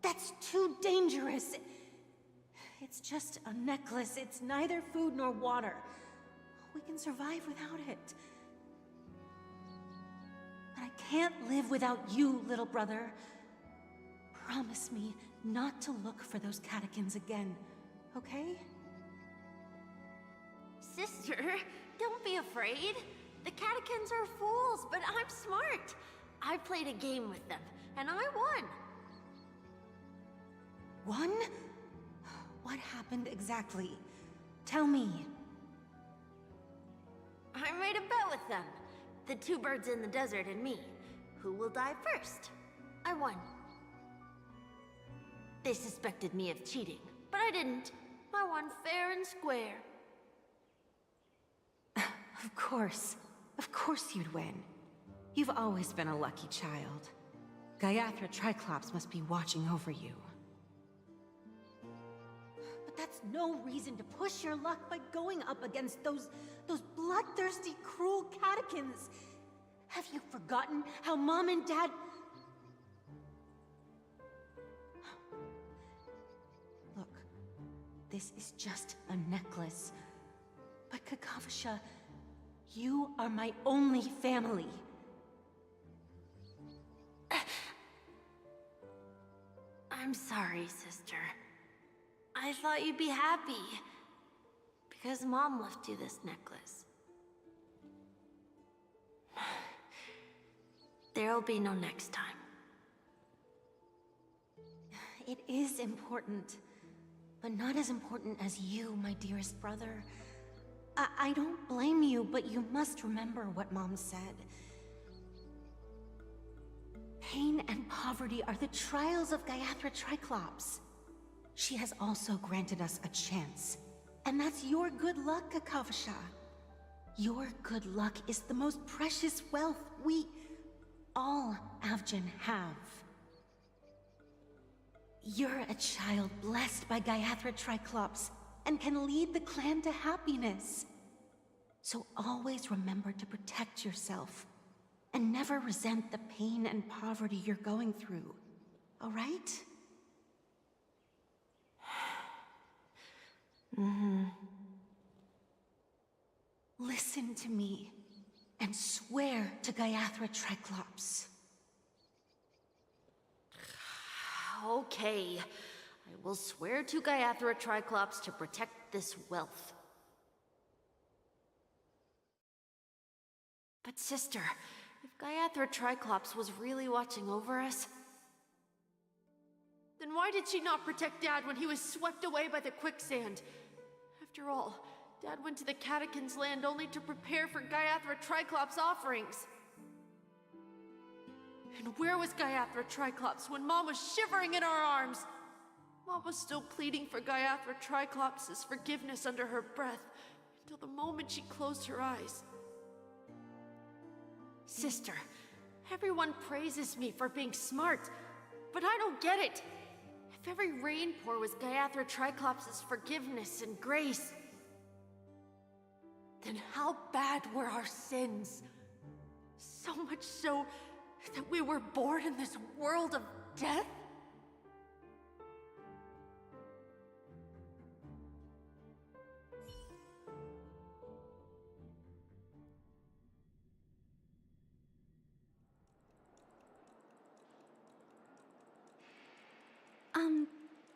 That's too dangerous. It's just a necklace. It's neither food nor water. We can survive without it. But I can't live without you, little brother. Promise me not to look for those catechins again, okay? Sister, don't be afraid. The catechins are fools, but I'm smart. I played a game with them, and I won. Won? What happened exactly? Tell me. I made a bet with them. The 2 birds in the desert and me. Who will die first? I won. They suspected me of cheating, but I didn't. I won fair and square. Of course. Of course you'd win. You've always been a lucky child. Gaiathra Triclops must be watching over you. But that's no reason to push your luck by going up against those bloodthirsty, cruel catechins. Have you forgotten how Mom and Dad... Look, this is just a necklace. But Kakavasha, you are my only family. I'm sorry, sister. I thought you'd be happy. Because Mom left you this necklace. There'll be no next time. It is important. but not as important as you, my dearest brother. I don't blame you, but you must remember what Mom said. Pain and poverty are the trials of Gayathra Triclops. She has also granted us a chance. And that's your good luck, Kakavasha. Your good luck is the most precious wealth we, all Avgin, have. You're a child blessed by Gayathra Triclops and can lead the clan to happiness. So always remember to protect yourself and never resent the pain and poverty you're going through, all right? Listen to me and swear to Gayathra Triclops. Okay. I will swear to Gayathra Triclops to protect this wealth. But sister, if Gayathra Triclops was really watching over us, then why did she not protect Dad when he was swept away by the quicksand? After all, Dad went to the Catechins' land only to prepare for Gayathra Triclops' offerings. And where was Gayathra Triclops when Mom was shivering in our arms? Mom was still pleading for Gayathra Triclops' forgiveness under her breath until the moment she closed her eyes. Sister, everyone praises me for being smart, but I don't get it. If every rainpour was Gayathra Triclops' forgiveness and grace, then how bad were our sins? So much so that we were born in this world of death?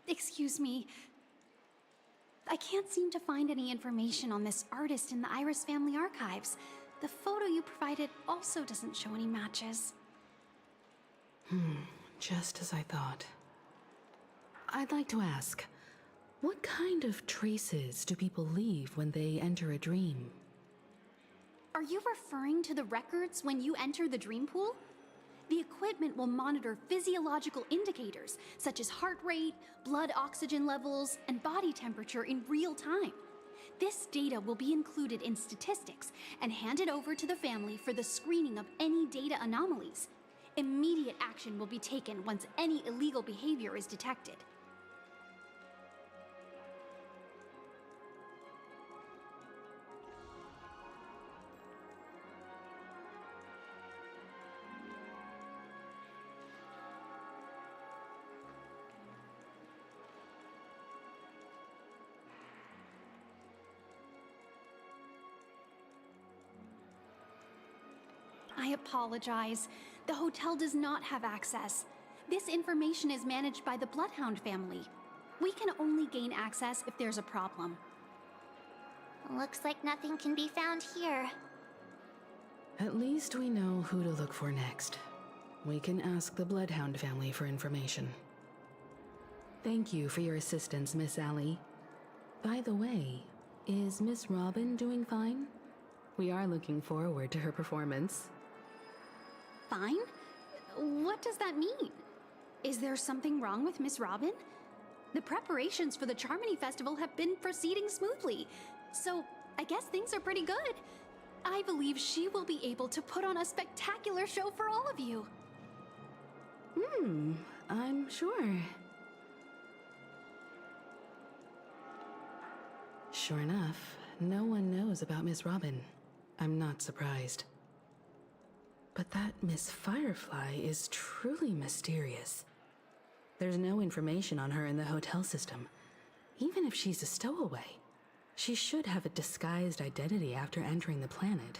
Excuse me. I can't seem to find any information on this artist in the Iris family archives. The photo you provided also doesn't show any matches. Just as I thought. I'd like to ask, what kind of traces do people leave when they enter a dream? Are you referring to the records when you enter the dream pool? The equipment will monitor physiological indicators such as heart rate, blood oxygen levels, and body temperature in real time. This data will be included in statistics and handed over to the family for the screening of any data anomalies. Immediate action will be taken once any illegal behavior is detected. I apologize. The hotel does not have access. This information is managed by the Bloodhound family. We can only gain access if there's a problem. Looks like nothing can be found here. At least we know who to look for next. We can ask the Bloodhound family for information. Thank you for your assistance, Miss Allie. By the way, is Miss Robin doing fine? We are looking forward to her performance. Fine? What does that mean? Is there something wrong with Miss Robin? The preparations for the Charmony Festival have been proceeding smoothly, so I guess things are pretty good. I believe she will be able to put on a spectacular show for all of you. I'm sure. Sure enough, no one knows about Miss Robin. I'm not surprised. But that Miss Firefly is truly mysterious. There's no information on her in the hotel system. Even if she's a stowaway, she should have a disguised identity after entering the planet.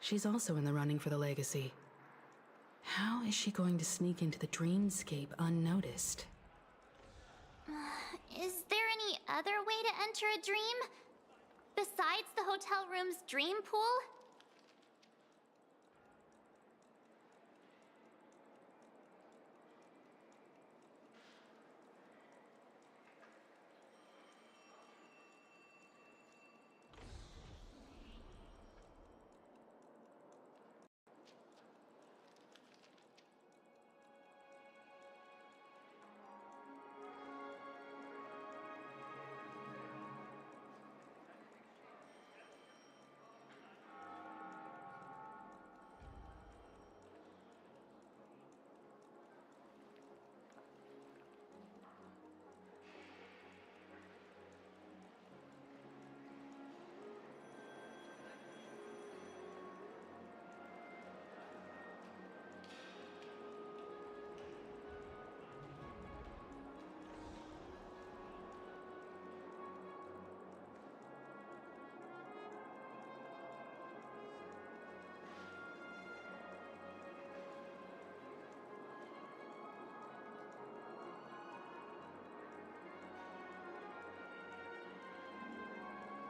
She's also in the running for the legacy. How is she going to sneak into the dreamscape unnoticed? Is there any other way to enter a dream? Besides the hotel room's dream pool?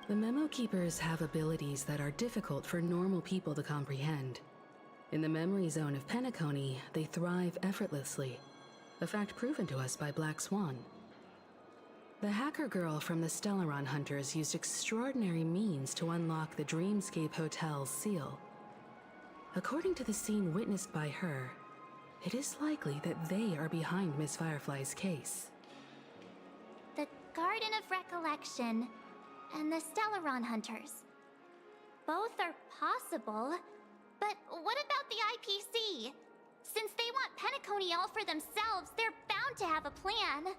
The Memo Keepers have abilities that are difficult for normal people to comprehend. In the memory zone of Penacony, they thrive effortlessly, a fact proven to us by Black Swan. The hacker girl from the Stellaron Hunters used extraordinary means to unlock the Dreamscape Hotel's seal. According to the scene witnessed by her, it is likely that they are behind Miss Firefly's case. The Garden of Recollection and the Stellaron Hunters. Both are possible, but what about the IPC? Since they want Penacony all for themselves, they're bound to have a plan.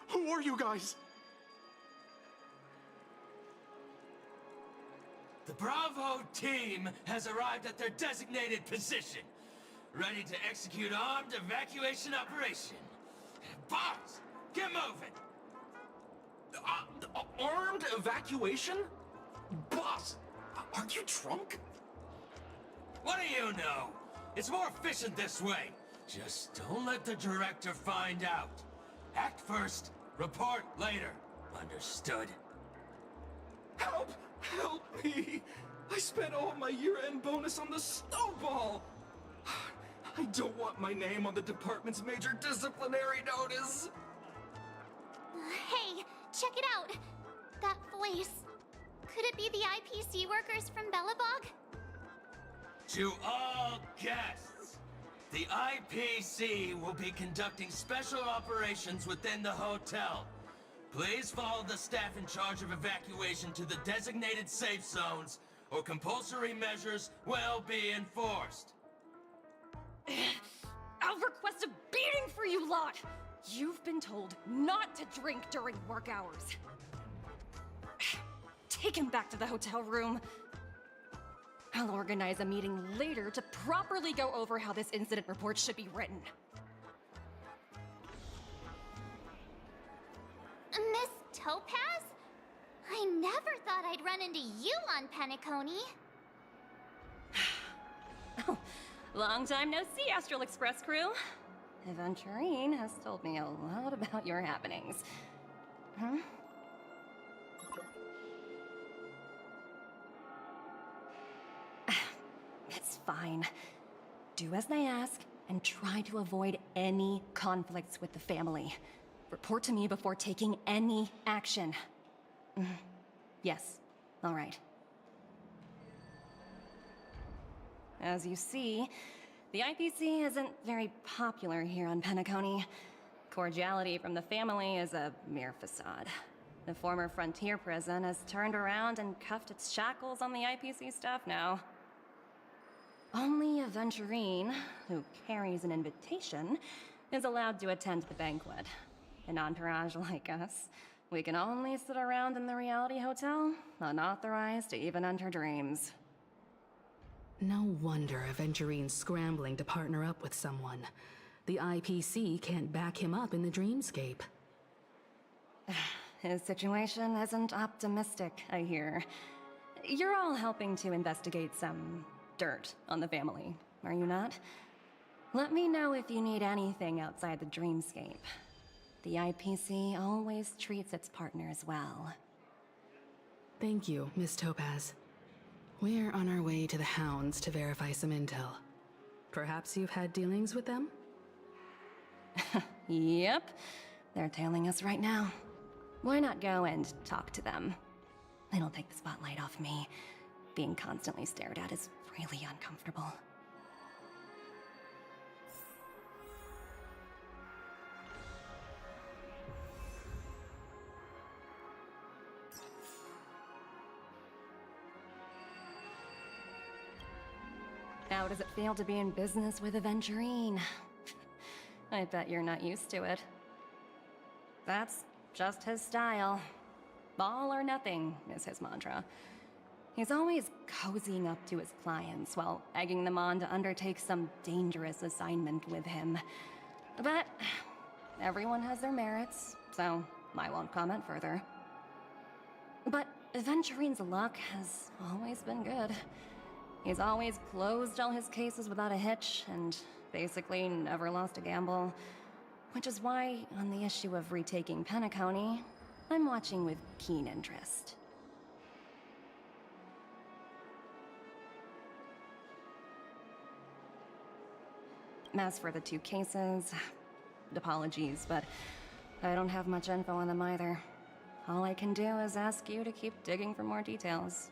Who are you guys? The Bravo team has arrived at their designated position, ready to execute armed evacuation operation. Boss, get moving! Armed evacuation? Boss, aren't you drunk? What do you know? It's more efficient this way. Just don't let the director find out. Act first, report later. Understood? Help! Help me! I spent all my year-end bonus on the snowball! I don't want my name on the department's major disciplinary notice! Hey, check it out! That voice. Could it be the IPC workers from Bellabog? To all guests, the IPC will be conducting special operations within the hotel. Please follow the staff in charge of evacuation to the designated safe zones, or compulsory measures will be enforced. I'll request a beating for you lot! You've been told not to drink during work hours. Take him back to the hotel room. I'll organize a meeting later to properly go over how this incident report should be written. Miss Topaz? I never thought I'd run into you on Penacony. Oh, long time no see, Astral Express crew. Aventurine has told me a lot about your happenings. Huh? It's fine. Do as they ask, and try to avoid any conflicts with the family. Report to me before taking any action. Yes, all right. As you see, the IPC isn't very popular here on Penacony. Cordiality from the family is a mere facade. The former frontier prison has turned around and cuffed its shackles on the IPC staff now. Only Aventurine, who carries an invitation, is allowed to attend the banquet. An entourage like us, we can only sit around in the reality hotel, unauthorized to even enter dreams. No wonder Aventurine's scrambling to partner up with someone. The IPC can't back him up in the dreamscape. His situation isn't optimistic, I hear. You're all helping to investigate some dirt on the family, are you not? Let me know if you need anything outside the dreamscape. The IPC always treats its partners well. Thank you, Miss Topaz. We're on our way to the Hounds to verify some intel. Perhaps you've had dealings with them? Yep. They're tailing us right now. Why not go and talk to them? It'll take the spotlight off me. Being constantly stared at is really uncomfortable. How does it feel to be in business with Aventurine? I bet you're not used to it. That's just his style. All or nothing is his mantra. He's always cozying up to his clients while egging them on to undertake some dangerous assignment with him. But everyone has their merits, so I won't comment further. But Aventurine's luck has always been good. He's always closed all his cases without a hitch, and basically never lost a gamble. Which is why, on the issue of retaking Penacony, I'm watching with keen interest. As for the two cases, apologies, but I don't have much info on them either. All I can do is ask you to keep digging for more details.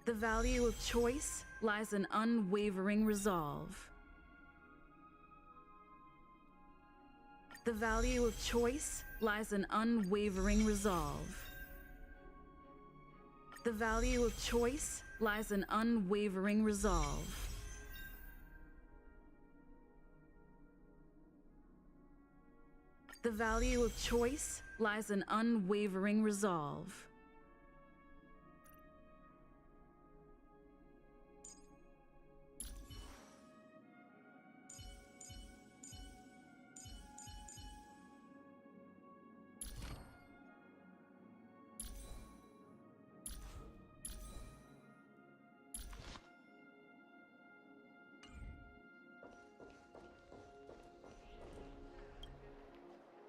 The value of choice lies in unwavering resolve. The value of choice lies in unwavering resolve. The value of choice lies in unwavering resolve. The value of choice lies in unwavering resolve.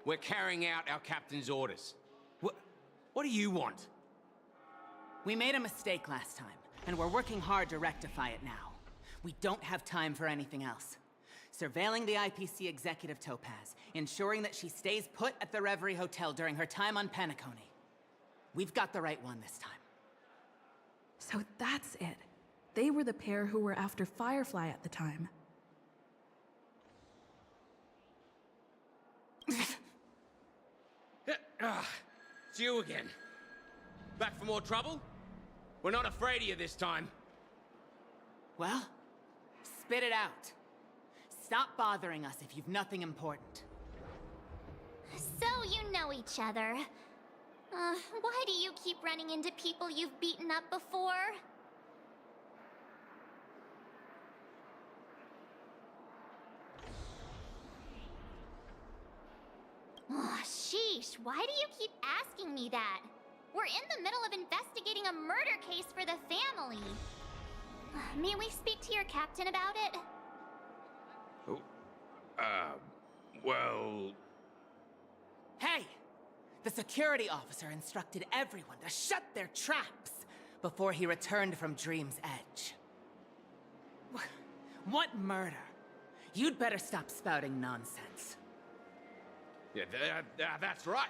We're carrying out our captain's orders. What do you want? We made a mistake last time, and we're working hard to rectify it now. We don't have time for anything else. Surveilling the IPC executive Topaz, ensuring that she stays put at the Reverie Hotel during her time on Penacony. We've got the right one this time. So that's it. They were the pair who were after Firefly at the time. It's you again. Back for more trouble? We're not afraid of you this time. Well, spit it out. Stop bothering us if you've nothing important. So you know each other. Why do you keep running into people you've beaten up before? Oh, sheesh, why do you keep asking me that? We're in the middle of investigating a murder case for the family. May we speak to your captain about it? Well... Hey! The security officer instructed everyone to shut their traps before he returned from Dream's Edge. What murder? You'd better stop spouting nonsense. Yeah, that's right.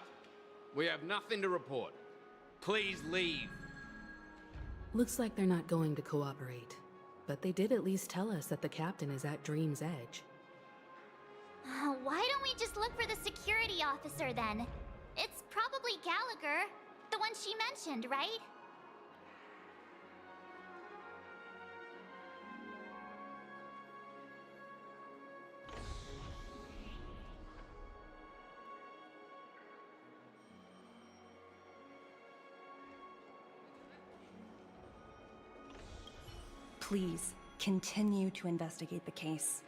We have nothing to report. Please leave. Looks like they're not going to cooperate. But they did at least tell us that the captain is at Dream's Edge. Why don't we just look for the security officer then. It's probably Gallagher, the one she mentioned, right? Please, continue to investigate the case.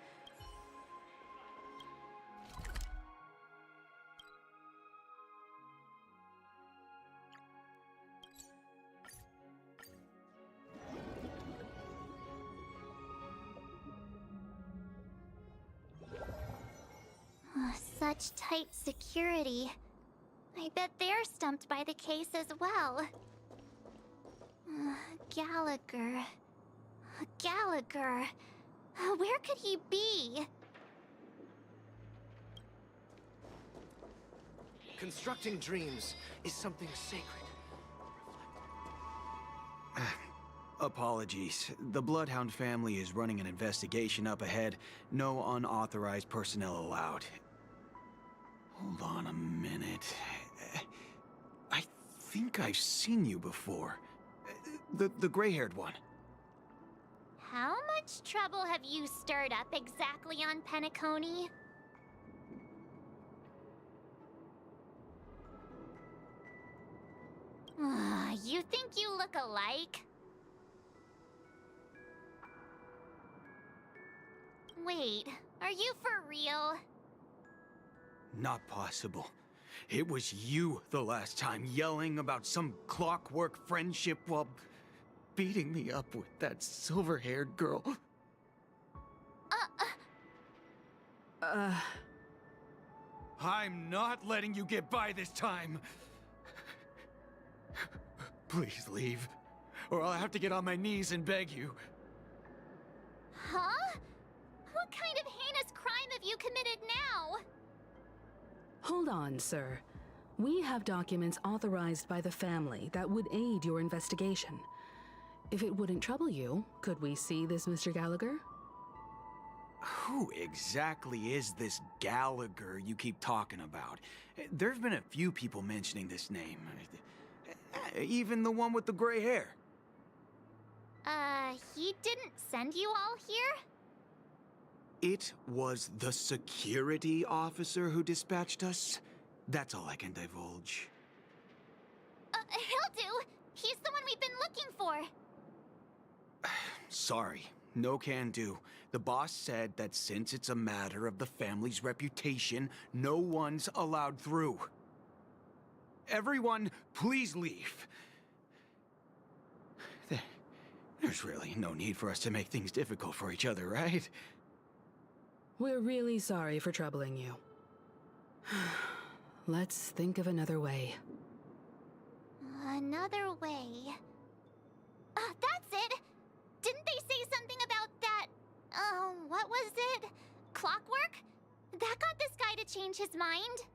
Such tight security. I bet they're stumped by the case as well. Gallagher. Gallagher. Where could he be? Constructing dreams is something sacred. Apologies. The Bloodhound family is running an investigation up ahead. No unauthorized personnel allowed. Hold on a minute. I think I've seen you before. The gray-haired one. How much trouble have you stirred up exactly on Penacony? You think you look alike? Wait, are you for real? Not possible. It was you the last time, yelling about some clockwork friendship while beating me up with that silver-haired girl. I'm not letting you get by this time. Please leave, or I'll have to get on my knees and beg you. Huh? What kind of heinous crime have you committed now? Hold on, sir. We have documents authorized by the family that would aid your investigation. If it wouldn't trouble you, could we see this Mr. Gallagher? Who exactly is this Gallagher you keep talking about? There's been a few people mentioning this name. Even the one with the gray hair. He didn't send you all here? It was the security officer who dispatched us. That's all I can divulge. He'll do. He's the one we've been looking for. Sorry, no can do. The boss said that since it's a matter of the family's reputation, no one's allowed through. Everyone, please leave. There's really no need for us to make things difficult for each other, right? We're really sorry for troubling you. Let's think of another way. Another way. That's it! Didn't they say something about that... what was it? Clockwork? That got this guy to change his mind?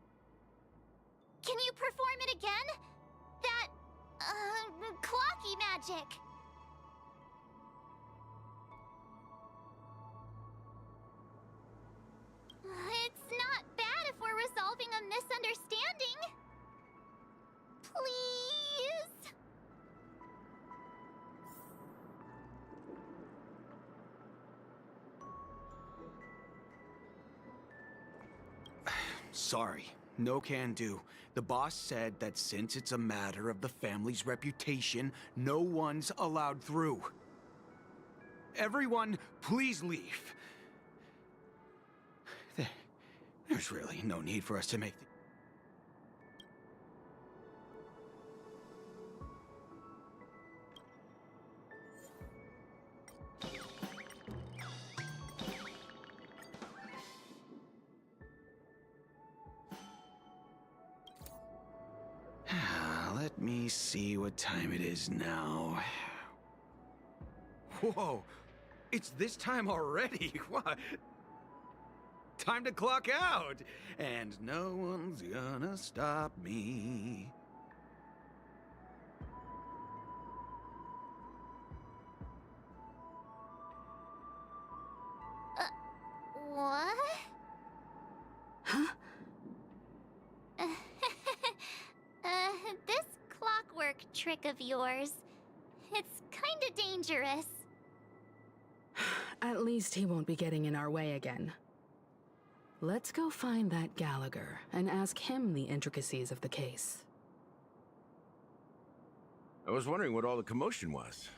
Can you perform it again? That... clocky magic. It's not bad if we're resolving a misunderstanding. Please? Sorry, no can do. The boss said that since it's a matter of the family's reputation, no one's allowed through. Everyone, please leave. There's really no need for us to make... Let me see what time it is now. Whoa! It's this time already? What? Time to clock out! And no one's gonna stop me. What? Huh? trick of yours. It's kinda dangerous. At least he won't be getting in our way again. Let's go find that Gallagher and ask him the intricacies of the case. I was wondering what all the commotion was.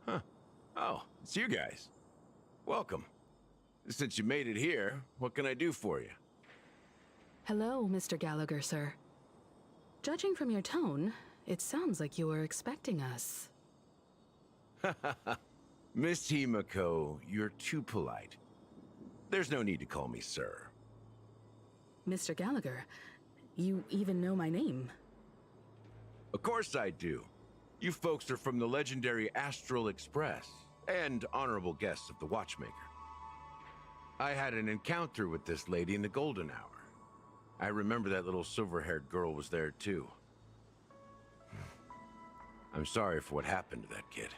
Huh. Oh, it's you guys. Welcome. Since you made it here, what can I do for you? Hello, Mr. Gallagher, sir. Judging from your tone, it sounds like you were expecting us. Miss Himiko, you're too polite. There's no need to call me sir. Mr. Gallagher, you even know my name. Of course I do. You folks are from the legendary Astral Express, and honorable guests of the Watchmaker. I had an encounter with this lady in the Golden Hour. I remember that little silver-haired girl was there too. I'm sorry for what happened to that kid.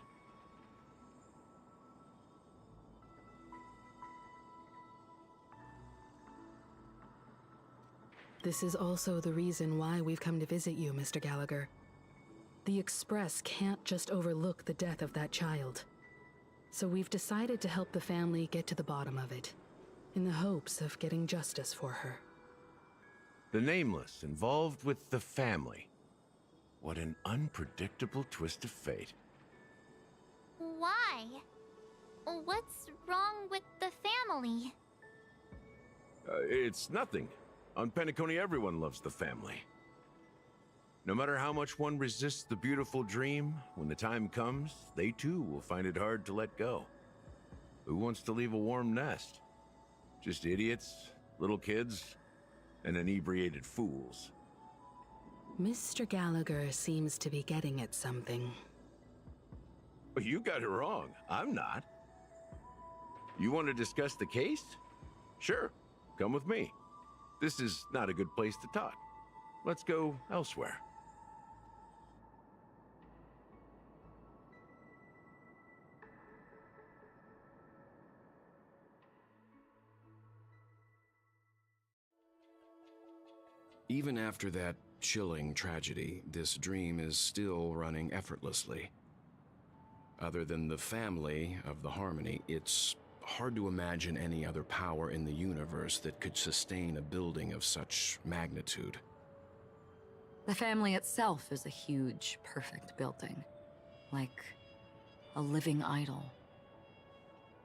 This is also the reason why we've come to visit you, Mr. Gallagher. The Express can't just overlook the death of that child. So we've decided to help the family get to the bottom of it, in the hopes of getting justice for her. The Nameless involved with the family. What an unpredictable twist of fate. Why? What's wrong with the family? It's nothing. On Penacony, everyone loves the family. No matter how much one resists the beautiful dream, when the time comes, they too will find it hard to let go. Who wants to leave a warm nest? Just idiots, little kids, and inebriated fools. Mr. Gallagher seems to be getting at something. You got it wrong. I'm not. You want to discuss the case? Sure, come with me. This is not a good place to talk. Let's go elsewhere. Even after that chilling tragedy, this dream is still running effortlessly. Other than the family of the Harmony, it's hard to imagine any other power in the universe that could sustain a building of such magnitude. The family itself is a huge, perfect building. Like a living idol.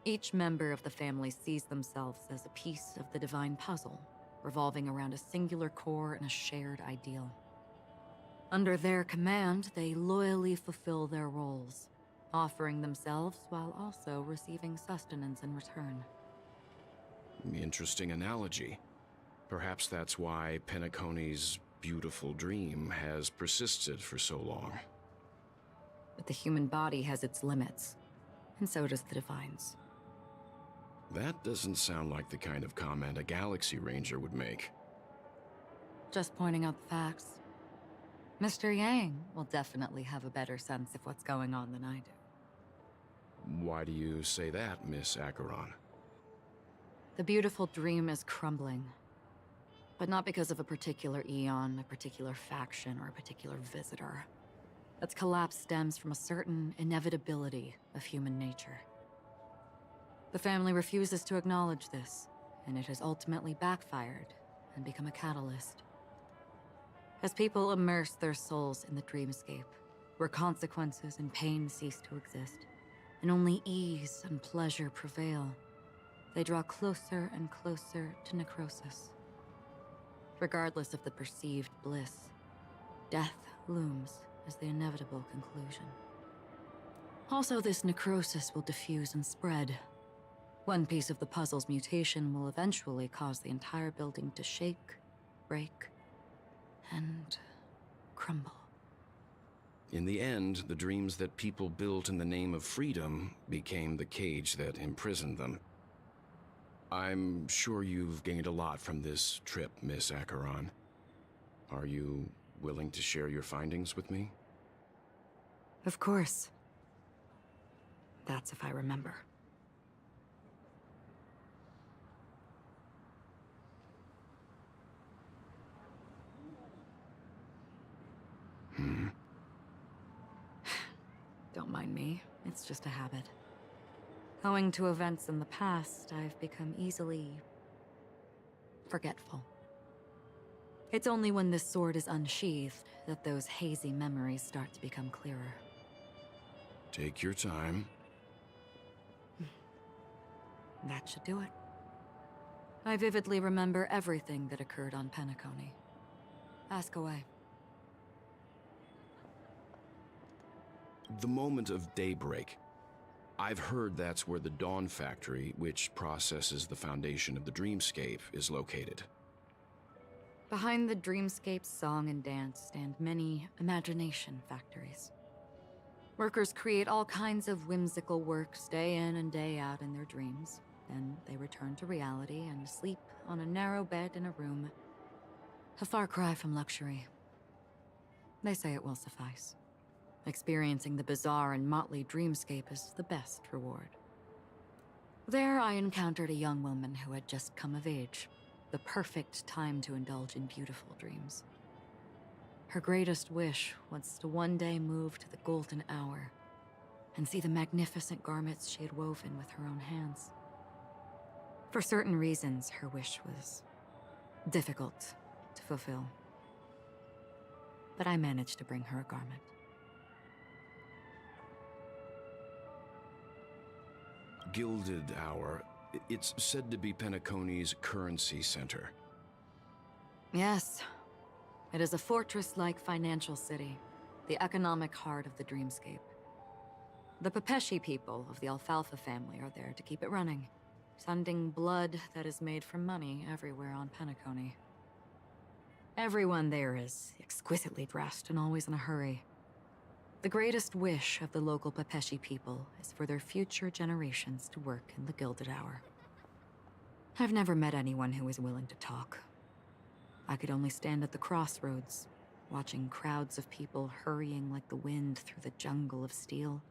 Each member of the family sees themselves as a piece of the divine puzzle, revolving around a singular core and a shared ideal. Under their command, they loyally fulfill their roles, offering themselves while also receiving sustenance in return. Interesting analogy. Perhaps that's why Penacony's beautiful dream has persisted for so long. But the human body has its limits, and so does the Divine's. That doesn't sound like the kind of comment a Galaxy Ranger would make. Just pointing out the facts. Mr. Yang will definitely have a better sense of what's going on than I do. Why do you say that, Miss Acheron? The beautiful dream is crumbling. But not because of a particular eon, a particular faction, or a particular visitor. Its collapse stems from a certain inevitability of human nature. The family refuses to acknowledge this, and it has ultimately backfired and become a catalyst. As people immerse their souls in the dreamscape, where consequences and pain cease to exist, and only ease and pleasure prevail, they draw closer and closer to necrosis. Regardless of the perceived bliss, death looms as the inevitable conclusion. Also, this necrosis will diffuse and spread. One piece of the puzzle's mutation will eventually cause the entire building to shake, break, and crumble. In the end, the dreams that people built in the name of freedom became the cage that imprisoned them. I'm sure you've gained a lot from this trip, Miss Acheron. Are you willing to share your findings with me? Of course. That's if I remember. it's just a habit. Owing to events in the past, I've become easily forgetful. It's only when this sword is unsheathed that those hazy memories start to become clearer. Take your time. That should do it. I vividly remember everything that occurred on Penacony. Ask away. The moment of daybreak. I've heard that's where the Dawn Factory, which processes the foundation of the dreamscape, is located. Behind the dreamscape's song and dance stand many imagination factories. Workers create all kinds of whimsical works day in and day out in their dreams. Then they return to reality and sleep on a narrow bed in a room. A far cry from luxury. They say it will suffice. Experiencing the bizarre and motley dreamscape is the best reward. There I encountered a young woman who had just come of age. The perfect time to indulge in beautiful dreams. Her greatest wish was to one day move to the golden hour and see the magnificent garments she had woven with her own hands. For certain reasons, her wish was difficult to fulfill. But I managed to bring her a garment. Gilded Hour. It's said to be Penacony's currency center. Yes. It is a fortress-like financial city, the economic heart of the dreamscape. The Pepeshi people of the Alfalfa family are there to keep it running, sending blood that is made from money everywhere on Penacony. Everyone there is exquisitely dressed and always in a hurry. The greatest wish of the local Pepeshi people is for their future generations to work in the Gilded Hour. I've never met anyone who is willing to talk. I could only stand at the crossroads, watching crowds of people hurrying like the wind through the jungle of steel,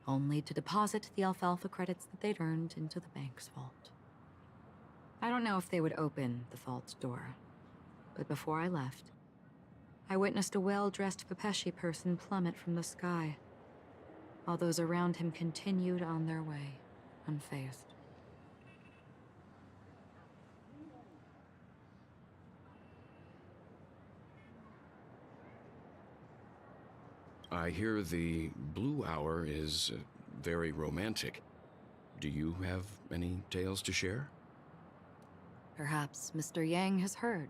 only to deposit the alfalfa credits that they'd earned into the bank's vault. I don't know if they would open the vault door, but before I left, I witnessed a well-dressed Pepeshi person plummet from the sky, while those around him continued on their way, unfazed. I hear the Blue Hour is very romantic. Do you have any tales to share? Perhaps Mr. Yang has heard.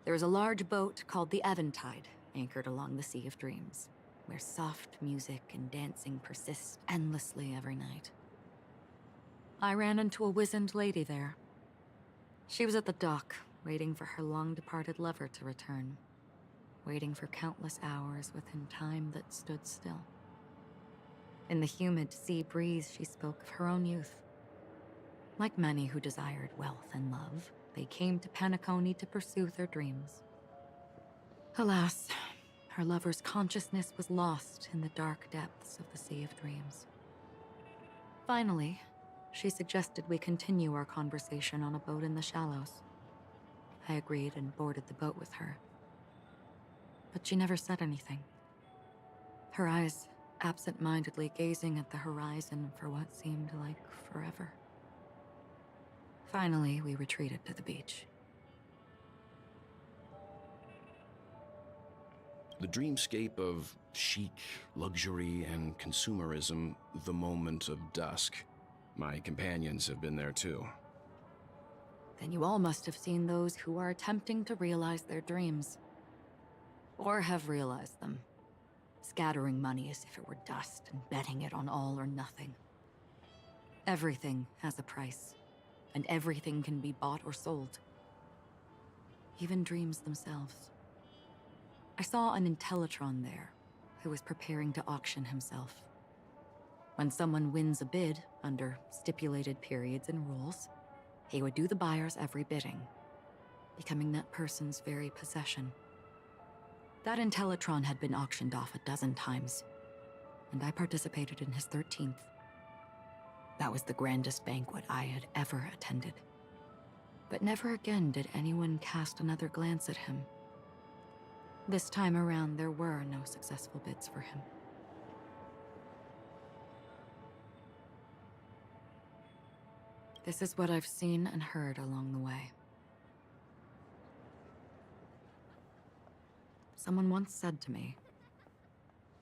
There is a large boat called the Eventide, anchored along the Sea of Dreams, where soft music and dancing persist endlessly every night. I ran into a wizened lady there. She was at the dock, waiting for her long-departed lover to return, waiting for countless hours within time that stood still. In the humid sea breeze, she spoke of her own youth. Like many who desired wealth and love, they came to Penacony to pursue their dreams. Alas, her lover's consciousness was lost in the dark depths of the Sea of Dreams. Finally, she suggested we continue our conversation on a boat in the shallows. I agreed and boarded the boat with her. But she never said anything. Her eyes absent-mindedly gazing at the horizon for what seemed like forever. Finally, we retreated to the beach. The dreamscape of chic, luxury, and consumerism, the moment of dusk. My companions have been there too. Then you all must have seen those who are attempting to realize their dreams. Or have realized them. Scattering money as if it were dust and betting it on all or nothing. Everything has a price, and everything can be bought or sold. Even dreams themselves. I saw an Intellitron there, who was preparing to auction himself. When someone wins a bid, under stipulated periods and rules, he would do the buyer's every bidding, becoming that person's very possession. That Intellitron had been auctioned off 12 times, and I participated in his 13th. That was the grandest banquet I had ever attended. But never again did anyone cast another glance at him. This time around, there were no successful bids for him. This is what I've seen and heard along the way. Someone once said to me,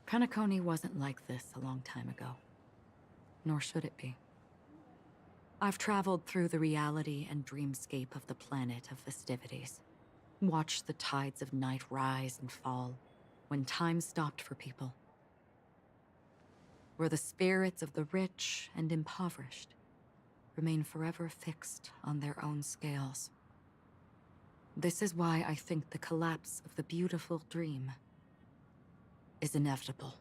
Penacony wasn't like this a long time ago. Nor should it be. I've traveled through the reality and dreamscape of the planet of festivities. Watched the tides of night rise and fall when time stopped for people. Where the spirits of the rich and impoverished remain forever fixed on their own scales. This is why I think the collapse of the beautiful dream is inevitable.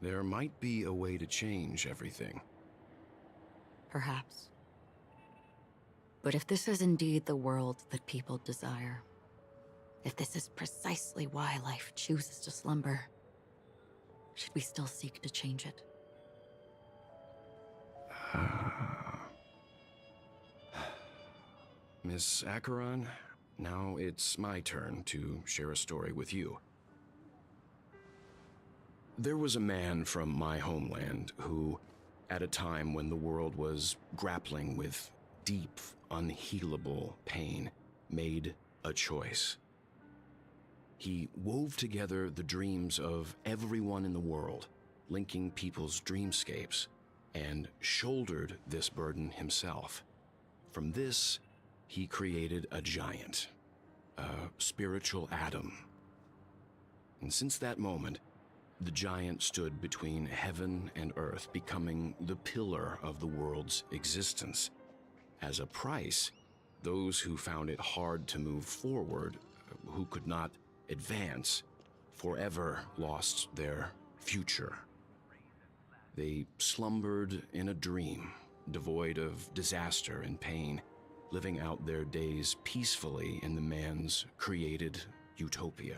There might be a way to change everything. Perhaps. But if this is indeed the world that people desire, if this is precisely why life chooses to slumber, should we still seek to change it? Miss Acheron, now it's my turn to share a story with you. There was a man from my homeland who, at a time when the world was grappling with deep, unhealable pain, made a choice. He wove together the dreams of everyone in the world, linking people's dreamscapes, and shouldered this burden himself. From this, he created a giant, a spiritual Adam. And since that moment, the giant stood between heaven and earth, becoming the pillar of the world's existence. As a price, those who found it hard to move forward, who could not advance, forever lost their future. They slumbered in a dream, devoid of disaster and pain, living out their days peacefully in the man's created utopia.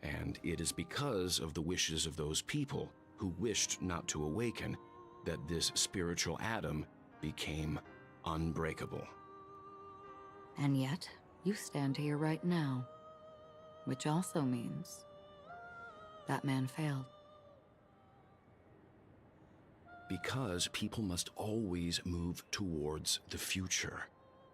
And it is because of the wishes of those people who wished not to awaken that this spiritual Adam became unbreakable. And yet, you stand here right now. Which also means that man failed. Because people must always move towards the future.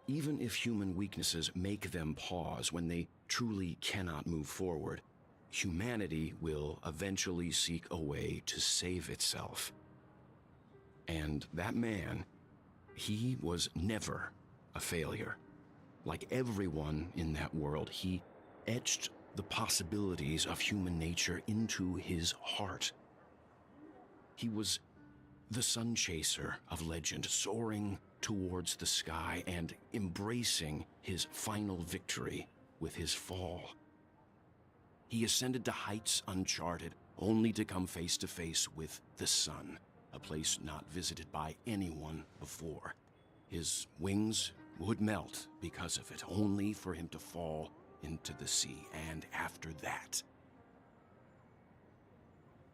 Even if human weaknesses make them pause when they truly cannot move forward, humanity will eventually seek a way to save itself. And that man, he was never a failure. Like everyone in that world, he etched the possibilities of human nature into his heart. He was the sun chaser of legend, soaring towards the sky and embracing his final victory with his fall. He ascended to heights uncharted, only to come face to face with the sun, a place not visited by anyone before. His wings would melt because of it, only for him to fall into the sea. And after that,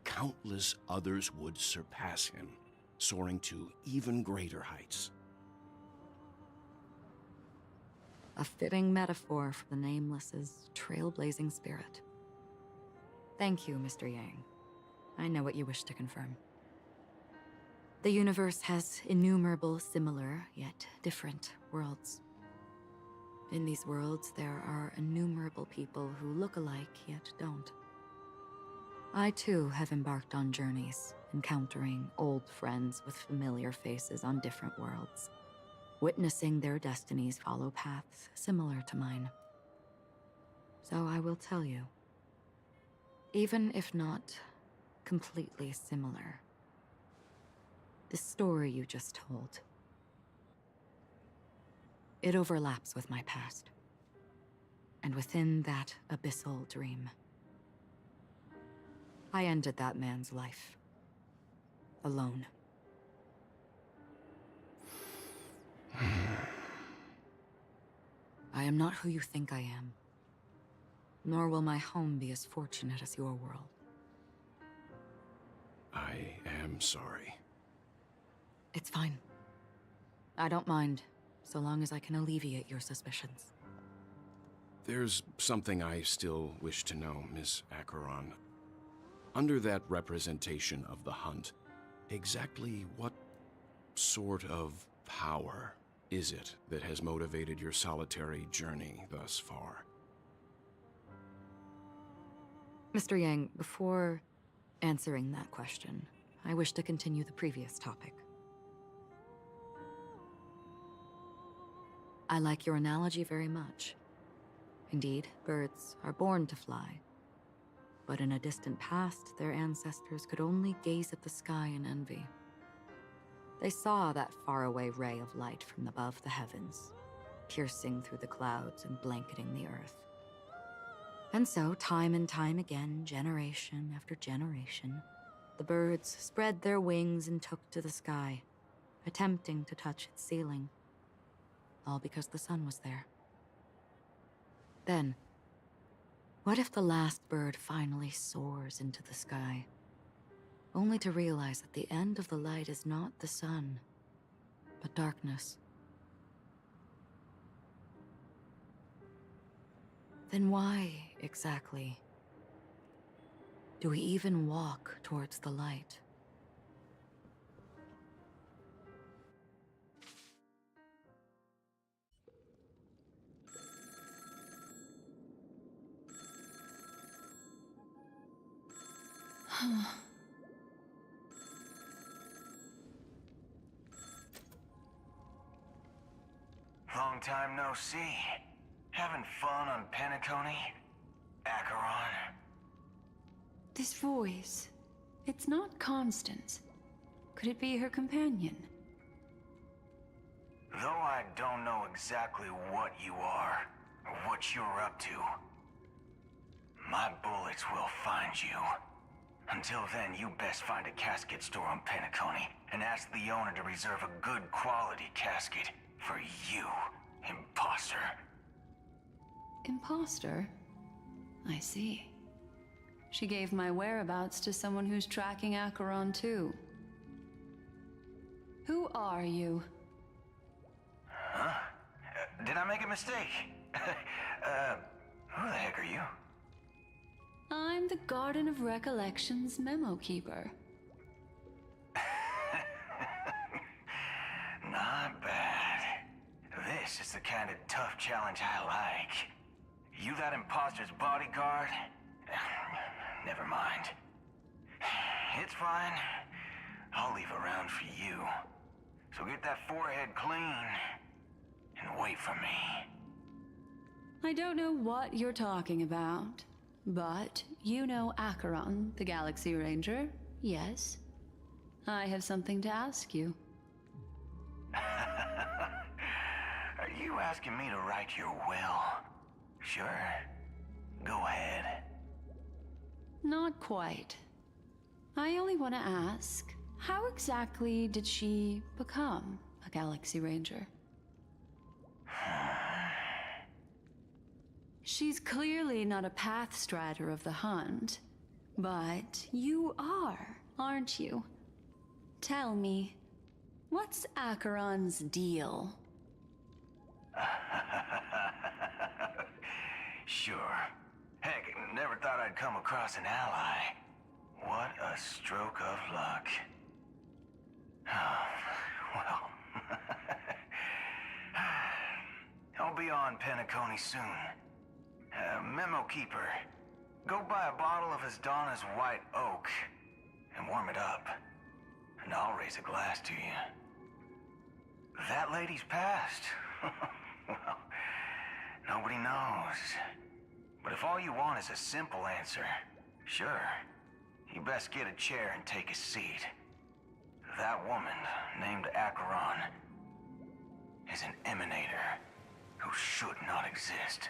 countless others would surpass him, soaring to even greater heights. A fitting metaphor for the Nameless's trailblazing spirit. Thank you, Mr. Yang. I know what you wish to confirm. The universe has innumerable similar, yet different worlds. In these worlds, there are innumerable people who look alike, yet don't. I too have embarked on journeys, encountering old friends with familiar faces on different worlds, witnessing their destinies follow paths similar to mine. So I will tell you, even if not completely similar, the story you just told, it overlaps with my past. And within that abyssal dream, I ended that man's life. Alone. I am not who you think I am. Nor will my home be as fortunate as your world. I am sorry. It's fine. I don't mind, so long as I can alleviate your suspicions. There's something I still wish to know, Miss Acheron. Under that representation of the hunt, exactly what sort of power is it that has motivated your solitary journey thus far? Mr. Yang, before answering that question, I wish to continue the previous topic. I like your analogy very much. Indeed, birds are born to fly. But in a distant past, their ancestors could only gaze at the sky in envy. They saw that faraway ray of light from above the heavens, piercing through the clouds and blanketing the earth. And so, time and time again, generation after generation, the birds spread their wings and took to the sky, attempting to touch its ceiling, all because the sun was there. Then, what if the last bird finally soars into the sky, only to realize that the end of the light is not the sun, but darkness? Then why, exactly, do we even walk towards the light? Long time no see. Having fun on Penacony? Acheron? This voice, it's not Constance. Could it be her companion? Though I don't know exactly what you are, or what you're up to, my bullets will find you. Until then, you best find a casket store on Penacony and ask the owner to reserve a good quality casket for you, imposter. Imposter? I see. She gave my whereabouts to someone who's tracking Acheron too. Who are you? Huh? Did I make a mistake? Who the heck are you? I'm the Garden of Recollection's memo keeper. Not bad. This is the kind of tough challenge I like. You that imposter's bodyguard? Never mind. It's fine. I'll leave a round for you. So get that forehead clean and wait for me. I don't know what you're talking about, but you know Acheron, the Galaxy Ranger, yes? I have something to ask you. Are you asking me to write your will? Sure. Go ahead. Not quite. I only want to ask, how exactly did she become a Galaxy Ranger? She's clearly not a path strider of the Hunt, but you are, aren't you? Tell me, what's Acheron's deal? Sure. Heck, never thought I'd come across an ally. What a stroke of luck. Well, I'll be on Penacony soon. Memo Keeper, go buy a bottle of Donna's White Oak and warm it up. And I'll raise a glass to you. That lady's passed. Well, nobody knows. But if all you want is a simple answer, sure. You best get a chair and take a seat. That woman, named Acheron, is an emanator who should not exist.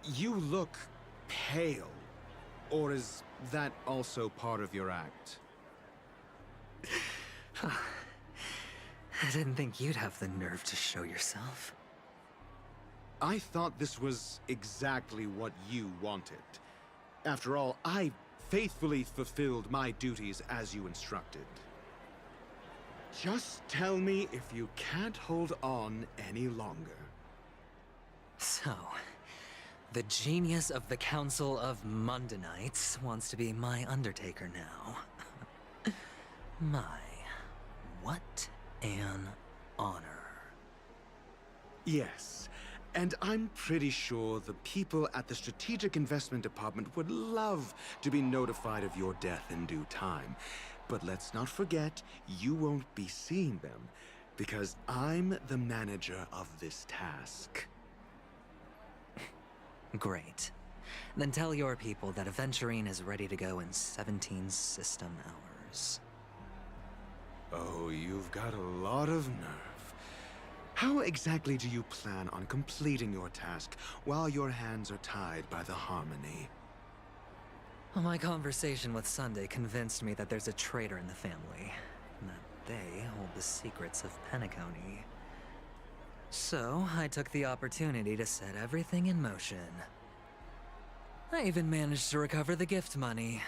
You look pale. Or is that also part of your act? I didn't think you'd have the nerve to show yourself. I thought this was exactly what you wanted. After all, I faithfully fulfilled my duties as you instructed. Just tell me if you can't hold on any longer. So, the genius of the Council of Mundanites wants to be my Undertaker now. My, what an honor. Yes, and I'm pretty sure the people at the Strategic Investment Department would love to be notified of your death in due time. But let's not forget, you won't be seeing them, because I'm the manager of this task. Great. Then tell your people that Aventurine is ready to go in 17 system hours. Oh, you've got a lot of nerve. How exactly do you plan on completing your task while your hands are tied by the Harmony? Well, my conversation with Sunday convinced me that there's a traitor in the family, and that they hold the secrets of Penacony. So, I took the opportunity to set everything in motion. I even managed to recover the gift money.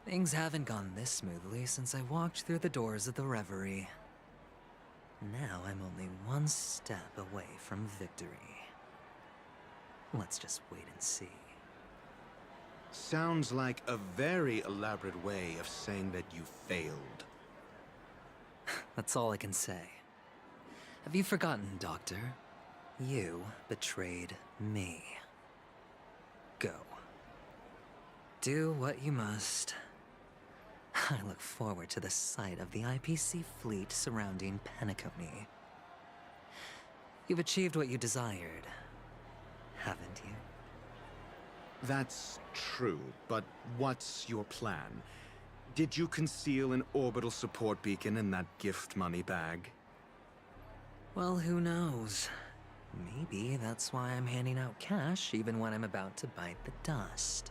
Things haven't gone this smoothly since I walked through the doors of the Reverie. Now I'm only one step away from victory. Let's just wait and see. Sounds like a very elaborate way of saying that you failed. That's all I can say. Have you forgotten, Doctor? You betrayed me. Go. Do what you must. I look forward to the sight of the IPC fleet surrounding Penacony. You've achieved what you desired, haven't you? That's true, but what's your plan? Did you conceal an orbital support beacon in that gift money bag? Well, who knows? Maybe that's why I'm handing out cash even when I'm about to bite the dust.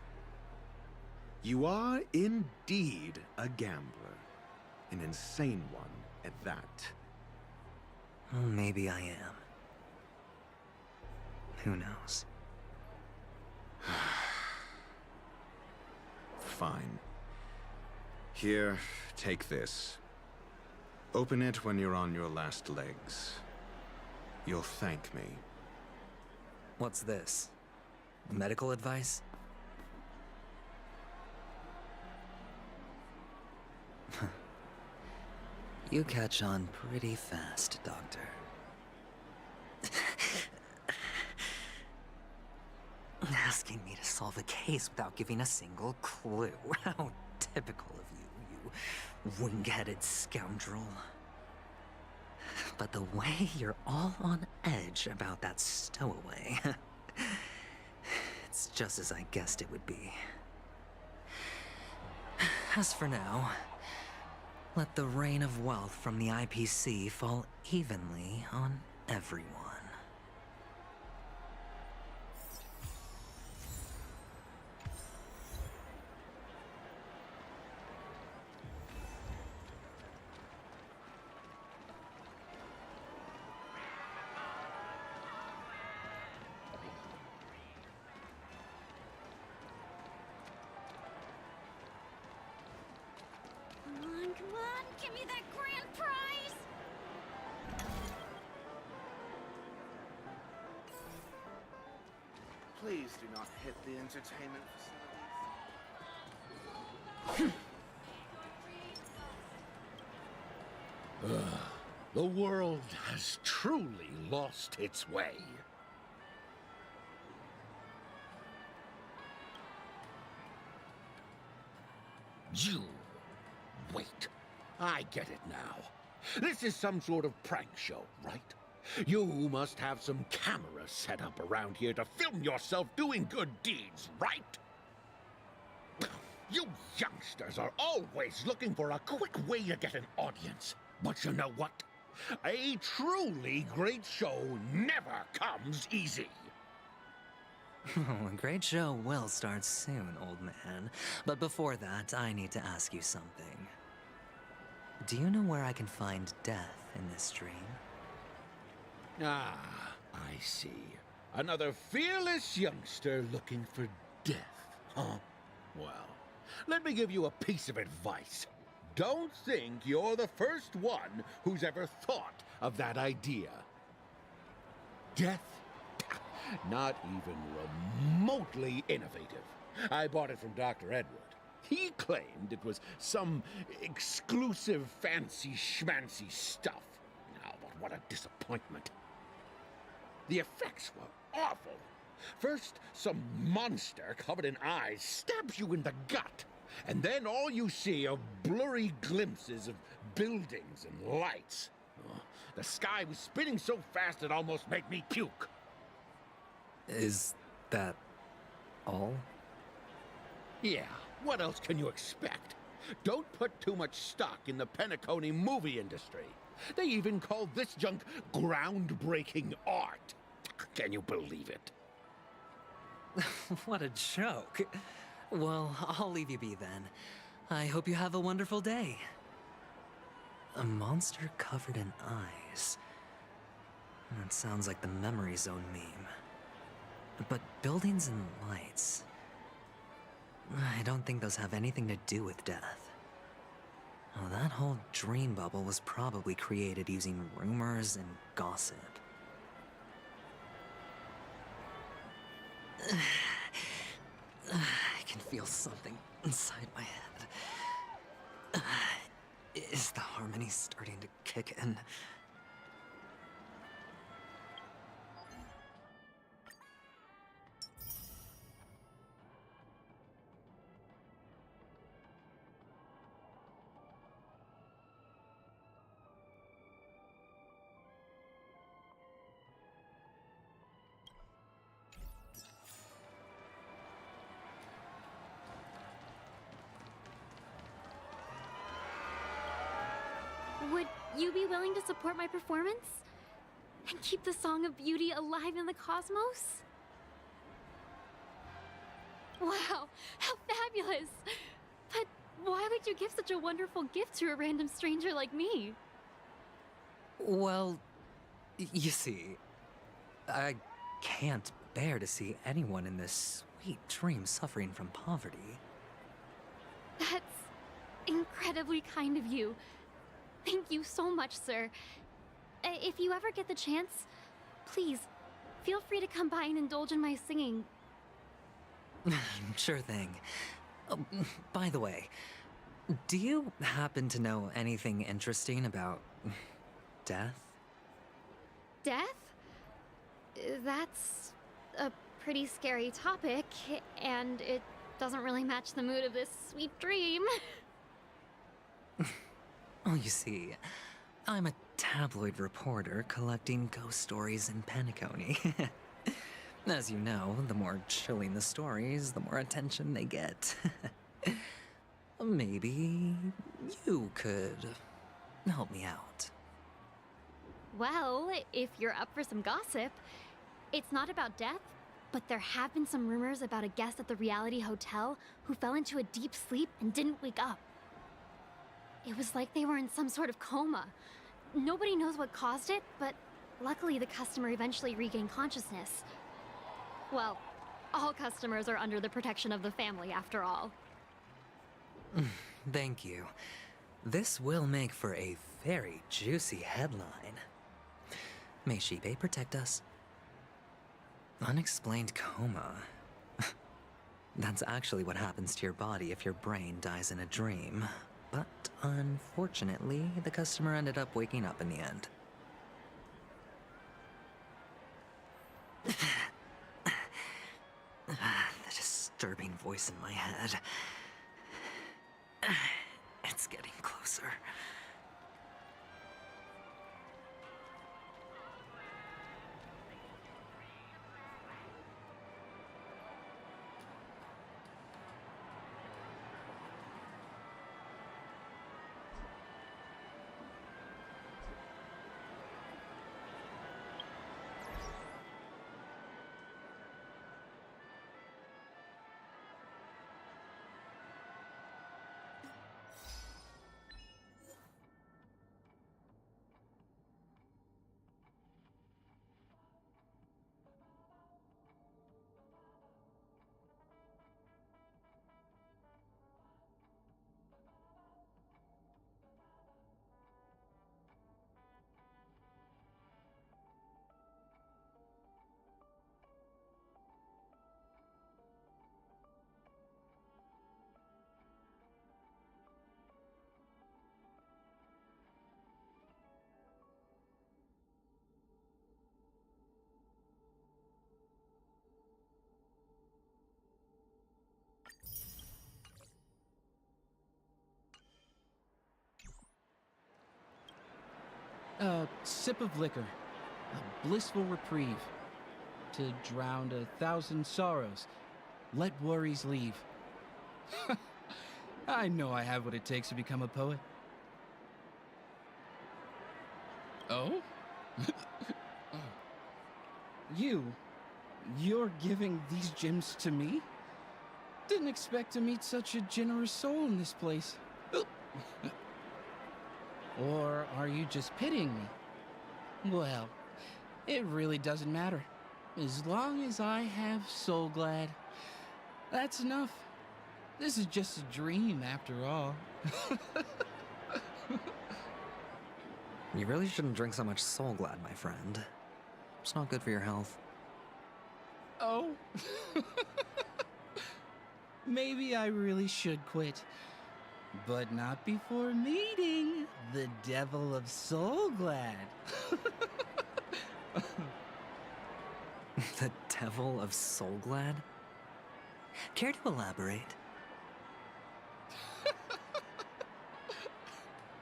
You are indeed a gambler. An insane one at that. Well, maybe I am. Who knows? Fine. Here, take this. Open it when you're on your last legs. You'll thank me. What's this? Medical advice? You catch on pretty fast, Doctor. Asking me to solve a case without giving a single clue. How typical of you, you wing-headed scoundrel. But the way you're all on edge about that stowaway, it's just as I guessed it would be. As for now, let the rain of wealth from the IPC fall evenly on everyone. Come on, give me that grand prize! Please do not hit the entertainment facilities. The world has truly lost its way. You... wait. I get it now. This is some sort of prank show, right? You must have some cameras set up around here to film yourself doing good deeds, right? You youngsters are always looking for a quick way to get an audience. But you know what? A truly great show never comes easy. A great show will start soon, old man. But before that, I need to ask you something. Do you know where I can find death in this dream? Ah, I see. Another fearless youngster looking for death, huh? Well, let me give you a piece of advice. don't think you're the first one who's ever thought of that idea. Death? Not even remotely innovative. I bought it from Dr. Edward. He claimed it was some exclusive fancy schmancy stuff. Oh, but what a disappointment. The effects were awful. First, some monster covered in eyes stabs you in the gut. And then all you see are blurry glimpses of buildings and lights. Oh, the sky was spinning so fast it almost made me puke. Is that all? Yeah, what else can you expect? Don't put too much stock in the Penacony movie industry. They even call this junk groundbreaking art. Can you believe it? What a joke. Well, I'll leave you be then. I hope you have a wonderful day. A monster covered in eyes. That sounds like the Memory Zone meme. But buildings and lights... I don't think those have anything to do with death. Oh, that whole dream bubble was probably created using rumors and gossip. I can feel something inside my head. Is the harmony starting to kick in? Would you be willing to support my performance? And keep the Song of Beauty alive in the cosmos? Wow, how fabulous! But why would you give such a wonderful gift to a random stranger like me? Well, you see, I can't bear to see anyone in this sweet dream suffering from poverty. That's incredibly kind of you. Thank you so much, sir. If you ever get the chance, please, feel free to come by and indulge in my singing. Sure thing. By the way, do you happen to know anything interesting about death? Death? That's a pretty scary topic, and it doesn't really match the mood of this sweet dream. Oh, you see, I'm a tabloid reporter collecting ghost stories in Penacony. As you know, the more chilling the stories, the more attention they get. Maybe you could help me out. Well, if you're up for some gossip, it's not about death, but there have been some rumors about a guest at the Reality Hotel who fell into a deep sleep and didn't wake up. It was like they were in some sort of coma. Nobody knows what caused it, but luckily the customer eventually regained consciousness. Well, all customers are under the protection of the family, after all. Thank you. This will make for a very juicy headline. May Shibe protect us. Unexplained coma. That's actually what happens to your body if your brain dies in a dream. But unfortunately, the customer ended up waking up in the end. The disturbing voice in my head. It's getting closer. A sip of liquor, a blissful reprieve, to drown 1,000 sorrows, let worries leave. I know I have what it takes to become a poet. Oh? You're giving these gems to me? Didn't expect to meet such a generous soul in this place. Or are you just pitying me? Well, it really doesn't matter. As long as I have Soul Glad, that's enough. This is just a dream after all. You really shouldn't drink so much Soul Glad, my friend. It's not good for your health. Oh? Maybe I really should quit. But not before meeting the Devil of Soul Glad. The Devil of Soul Glad? Care to elaborate?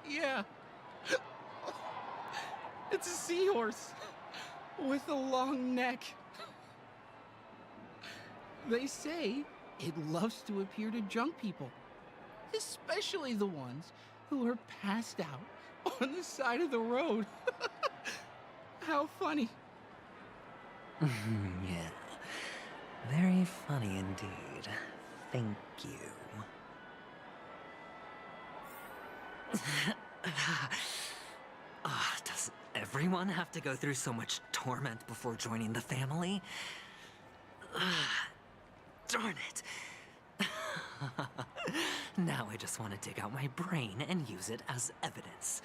Yeah. It's a seahorse with a long neck. They say it loves to appear to drunk people, especially the ones who are passed out on the side of the road. How funny. Yeah. Very funny indeed. Thank you. Does everyone have to go through so much torment before joining the family? Darn it. Now I just want to dig out my brain and use it as evidence.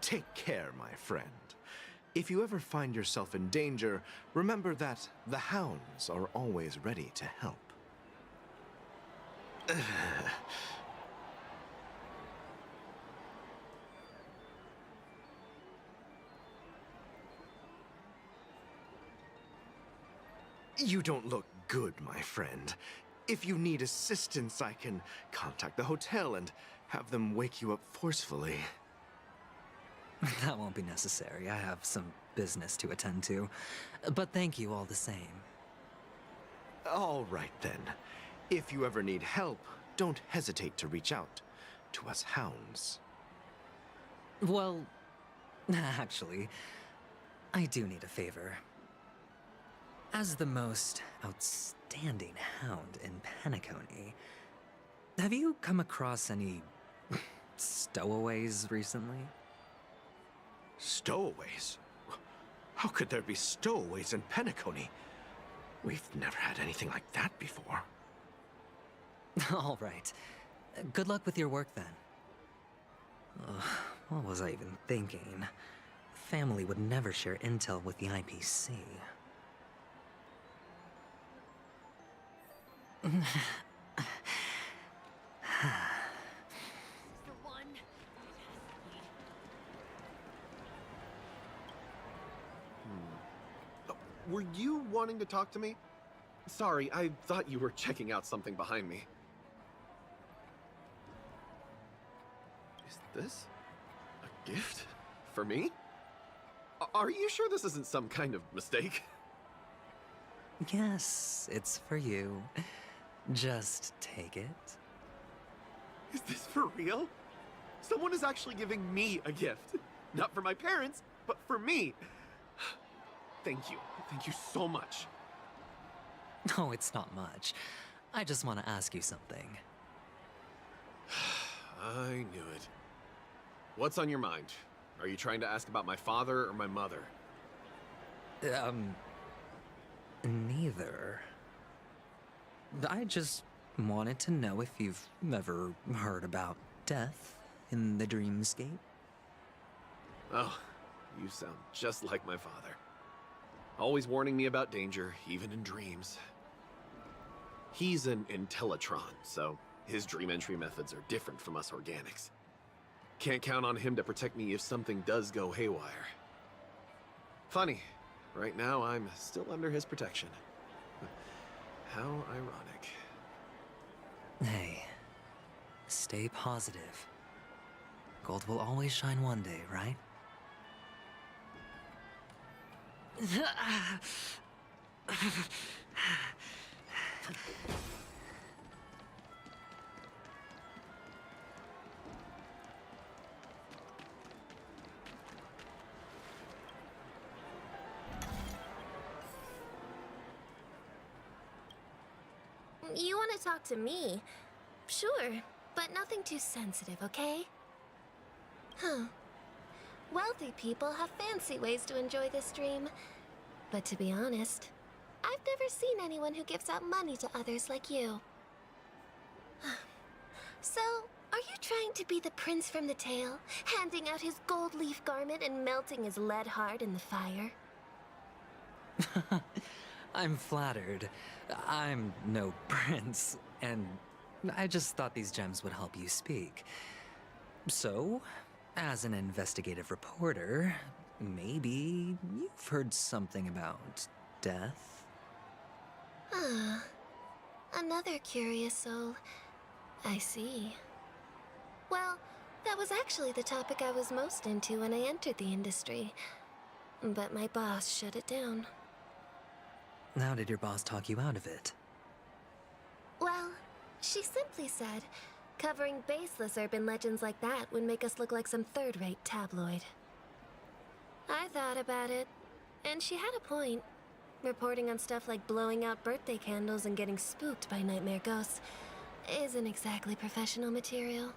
Take care, my friend. If you ever find yourself in danger, remember that the hounds are always ready to help. You don't look good, my friend. If you need assistance, I can contact the hotel and have them wake you up forcefully. That won't be necessary. I have some business to attend to. But thank you all the same. All right, then. If you ever need help, don't hesitate to reach out to us hounds. Well, actually, I do need a favor. As the most outstanding hound in Penacony, have you come across any stowaways recently? Stowaways? How could there be stowaways in Penacony? We've never had anything like that before. All right. Good luck with your work, then. What was I even thinking? Family would never share intel with the IPC. Were you wanting to talk to me? Sorry, I thought you were checking out something behind me. Is this a gift for me? Are you sure this isn't some kind of mistake? Yes, it's for you. Just take it. Is this for real? Someone is actually giving me a gift. Not for my parents, but for me. Thank you. Thank you so much. No, it's not much. I just want to ask you something. I knew it. What's on your mind? Are you trying to ask about my father or my mother? Neither. I just wanted to know if you've ever heard about death in the dreamscape. Oh, you sound just like my father. Always warning me about danger, even in dreams. He's an Intellitron, so his dream entry methods are different from us organics. Can't count on him to protect me if something does go haywire. Funny, right now I'm still under his protection. How ironic. Hey, stay positive. Gold will always shine one day, right? You want to talk to me? Sure, but nothing too sensitive, okay? Huh. Wealthy people have fancy ways to enjoy this dream. But to be honest, I've never seen anyone who gives out money to others like you. So, are you trying to be the prince from the tale, handing out his gold leaf garment and melting his lead heart in the fire? I'm flattered. I'm no prince, and I just thought these gems would help you speak. So, as an investigative reporter, maybe you've heard something about death? Ah, another curious soul. I see. Well, that was actually the topic I was most into when I entered the industry. But my boss shut it down. How did your boss talk you out of it? Well, she simply said, covering baseless urban legends like that would make us look like some third-rate tabloid. I thought about it, and she had a point. Reporting on stuff like blowing out birthday candles and getting spooked by nightmare ghosts isn't exactly professional material.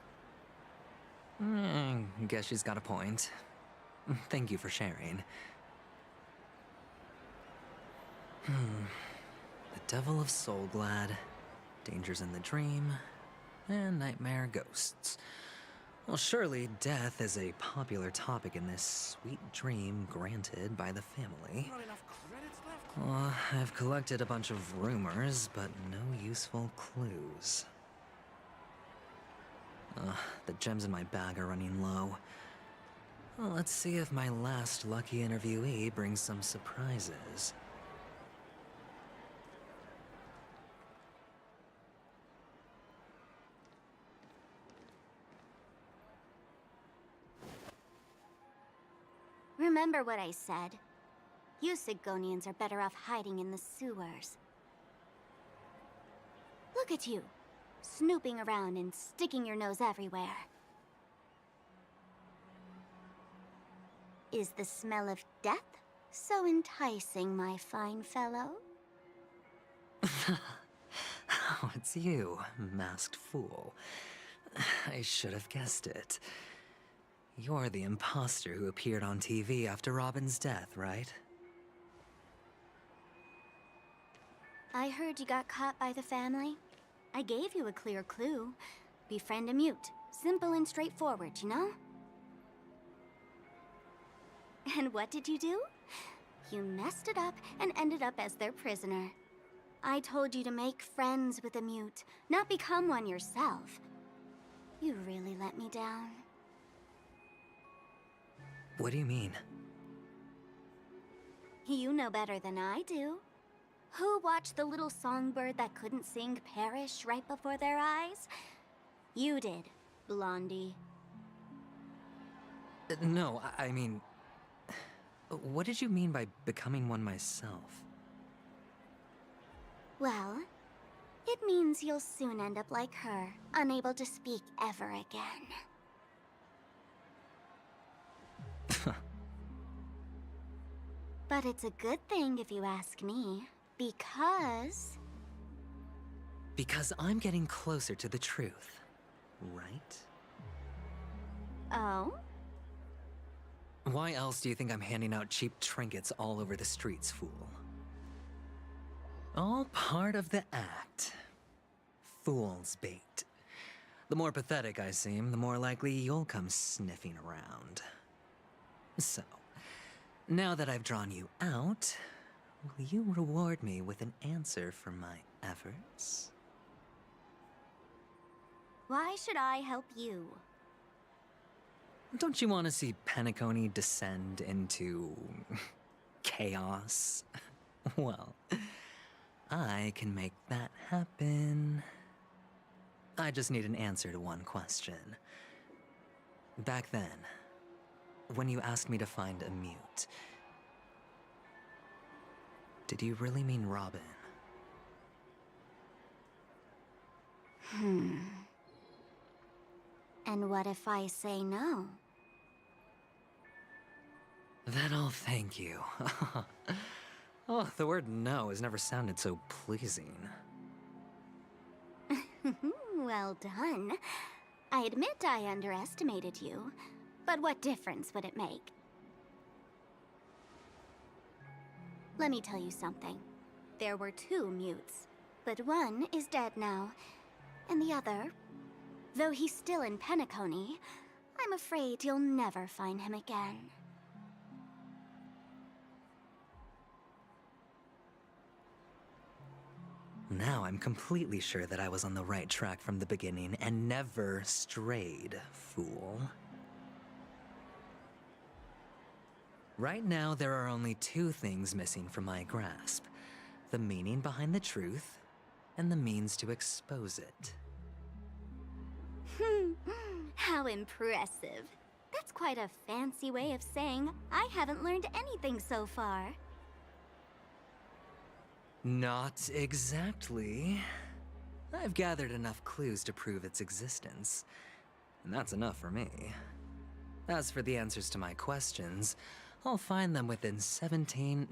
Guess she's got a point. Thank you for sharing. The Devil of Soulglad, Dangers in the Dream, and Nightmare Ghosts. Well, surely death is a popular topic in this sweet dream granted by the family. Well, I've collected a bunch of rumors, but no useful clues. The gems in my bag are running low. Well, let's see if my last lucky interviewee brings some surprises. Remember what I said. You Sigonians are better off hiding in the sewers. Look at you, snooping around and sticking your nose everywhere. Is the smell of death so enticing, my fine fellow? Oh, it's you, masked fool. I should have guessed it. You're the imposter who appeared on TV after Robin's death, right? I heard you got caught by the family. I gave you a clear clue. Befriend a mute. Simple and straightforward, you know? And what did you do? You messed it up and ended up as their prisoner. I told you to make friends with a mute, not become one yourself. You really let me down. What do you mean? You know better than I do. Who watched the little songbird that couldn't sing perish right before their eyes? You did, Blondie. No, I mean... What did you mean by becoming one myself? Well, it means you'll soon end up like her, unable to speak ever again. But it's a good thing if you ask me, because... Because I'm getting closer to the truth, right? Oh? Why else do you think I'm handing out cheap trinkets all over the streets, fool? All part of the act. Fool's bait. The more pathetic I seem, the more likely you'll come sniffing around. So, now that I've drawn you out, will you reward me with an answer for my efforts? Why should I help you? Don't you want to see Penacony descend into... chaos? Well, I can make that happen. I just need an answer to one question. Back then, when you asked me to find a mute, did you really mean Robin? And what if I say no? Then I'll thank you. Oh, the word no has never sounded so pleasing. Well done. I admit I underestimated you, but what difference would it make? Let me tell you something. There were 2 mutes, but one is dead now, and the other, though he's still in Penacony, I'm afraid you'll never find him again. Now I'm completely sure that I was on the right track from the beginning and never strayed, fool. Right now, there are only 2 things missing from my grasp. The meaning behind the truth, and the means to expose it. How impressive. That's quite a fancy way of saying I haven't learned anything so far. Not exactly. I've gathered enough clues to prove its existence, and that's enough for me. As for the answers to my questions, I'll find them within 16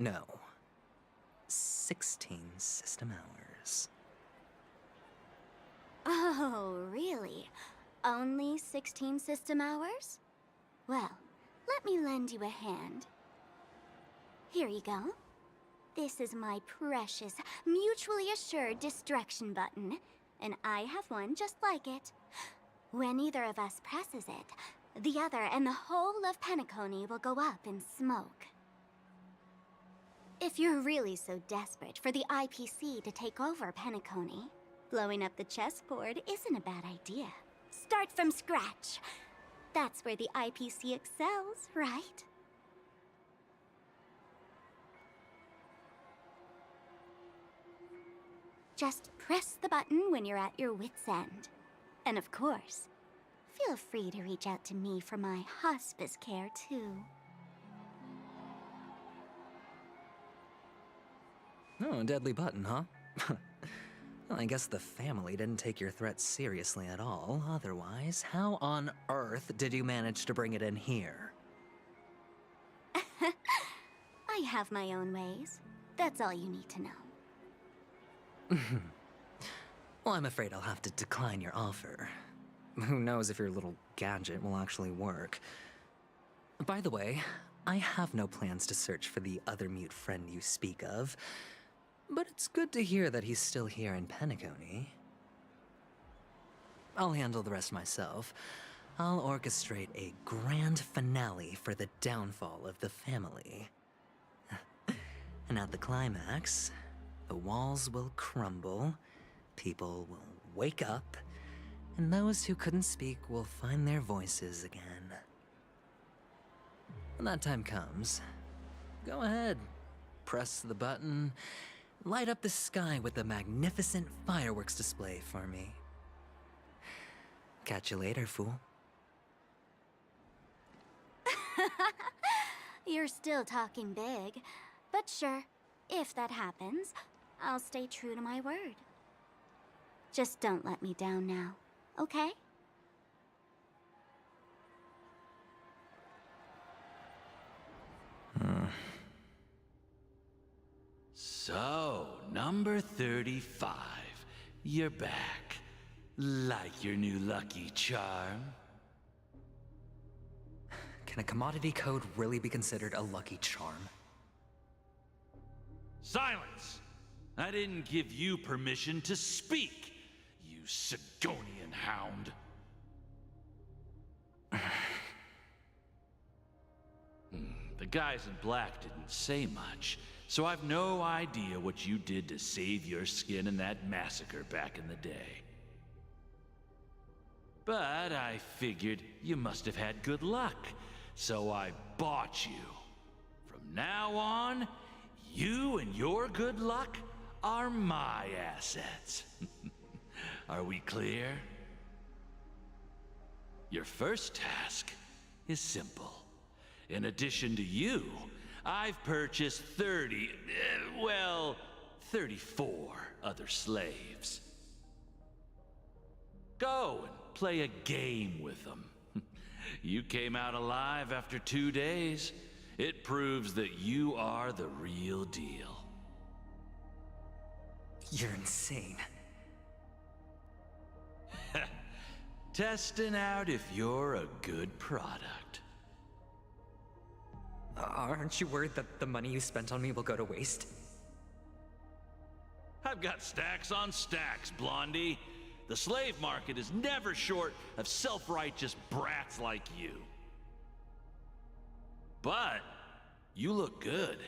system hours. Oh, really? Only 16 system hours? Well, let me lend you a hand. Here you go. This is my precious, mutually assured destruction button, and I have one just like it. When either of us presses it, the other and the whole of Penacony will go up in smoke. If you're really so desperate for the IPC to take over Penacony, blowing up the chessboard isn't a bad idea. Start from scratch. That's where the IPC excels, right? Just press the button when you're at your wit's end. And of course, feel free to reach out to me for my hospice care, too. Oh, a deadly button, huh? Well, I guess the family didn't take your threat seriously at all. Otherwise, how on earth did you manage to bring it in here? I have my own ways. That's all you need to know. Well, I'm afraid I'll have to decline your offer. Who knows if your little gadget will actually work. By the way, I have no plans to search for the other mute friend you speak of, but it's good to hear that he's still here in Penacony. I'll handle the rest myself. I'll orchestrate a grand finale for the downfall of the family. And at the climax, the walls will crumble, people will wake up, and those who couldn't speak will find their voices again. When that time comes, go ahead, press the button, light up the sky with a magnificent fireworks display for me. Catch you later, fool. You're still talking big, but sure, if that happens, I'll stay true to my word. Just don't let me down now, okay? So, number 35. You're back. Like your new lucky charm? Can a commodity code really be considered a lucky charm? Silence! I didn't give you permission to speak, you Sigonian hound. The guys in black didn't say much, so I've no idea what you did to save your skin in that massacre back in the day. But I figured you must have had good luck, so I bought you. From now on, you and your good luck are my assets. Are we clear? Your first task is simple. In addition to you, I've purchased 34 other slaves. Go and play a game with them. You came out alive after 2 days. It proves that you are the real deal. You're insane. Testing out if you're a good product. Aren't you worried that the money you spent on me will go to waste? I've got stacks on stacks, Blondie. The slave market is never short of self-righteous brats like you. But you look good,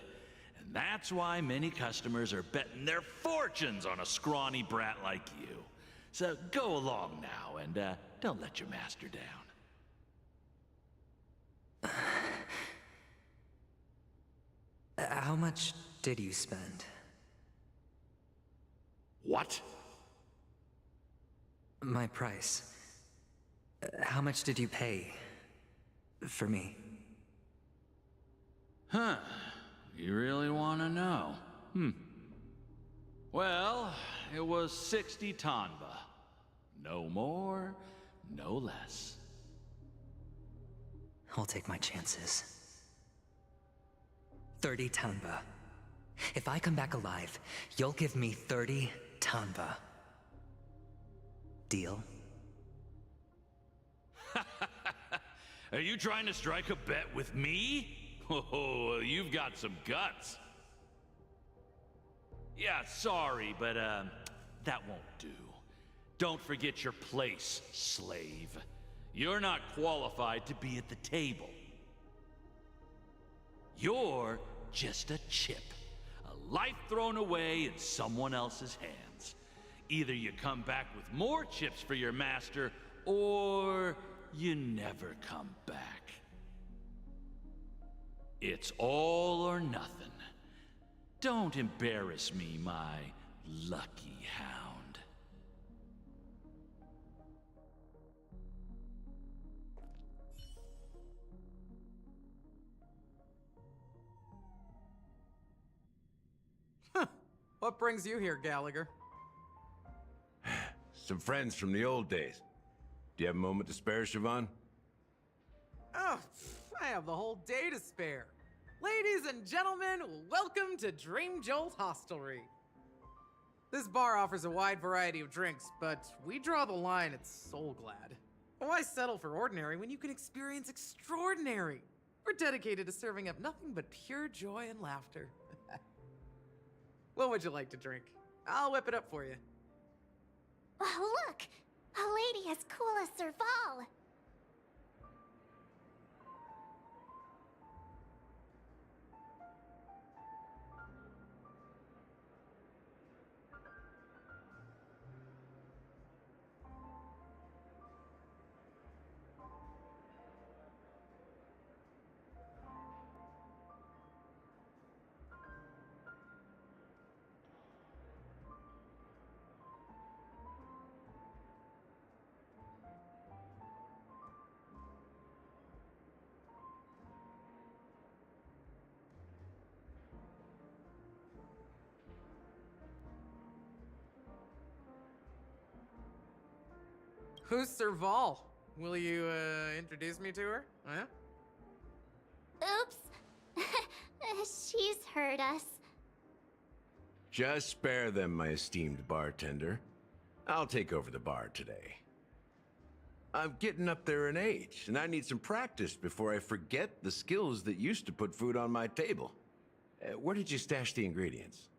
and that's why many customers are betting their fortunes on a scrawny brat like you. So go along now, and don't let your master down. How much did you spend? What? My price. How much did you pay for me? Huh. You really want to know? Well, it was 60 tanba. No more, no less. I'll take my chances. 30 tanba. If I come back alive, you'll give me 30 tanba. Deal? Are you trying to strike a bet with me? Oh, you've got some guts. Yeah, sorry, but that won't do. Don't forget your place, slave. You're not qualified to be at the table. You're just a chip. A life thrown away in someone else's hands. Either you come back with more chips for your master, or you never come back. It's all or nothing. Don't embarrass me, my lucky hound. What brings you here, Gallagher? Some friends from the old days. Do you have a moment to spare, Siobhan? Oh, I have the whole day to spare. Ladies and gentlemen, welcome to Dream Jolt Hostelry. This bar offers a wide variety of drinks, but we draw the line at Soul Glad. Why settle for ordinary when you can experience extraordinary? We're dedicated to serving up nothing but pure joy and laughter. What would you like to drink? I'll whip it up for you. Oh, look! A lady as cool as Serval! Who's Serval? Will you, introduce me to her? Huh? Oops. She's heard us. Just spare them, my esteemed bartender. I'll take over the bar today. I'm getting up there in age, and I need some practice before I forget the skills that used to put food on my table. Where did you stash the ingredients?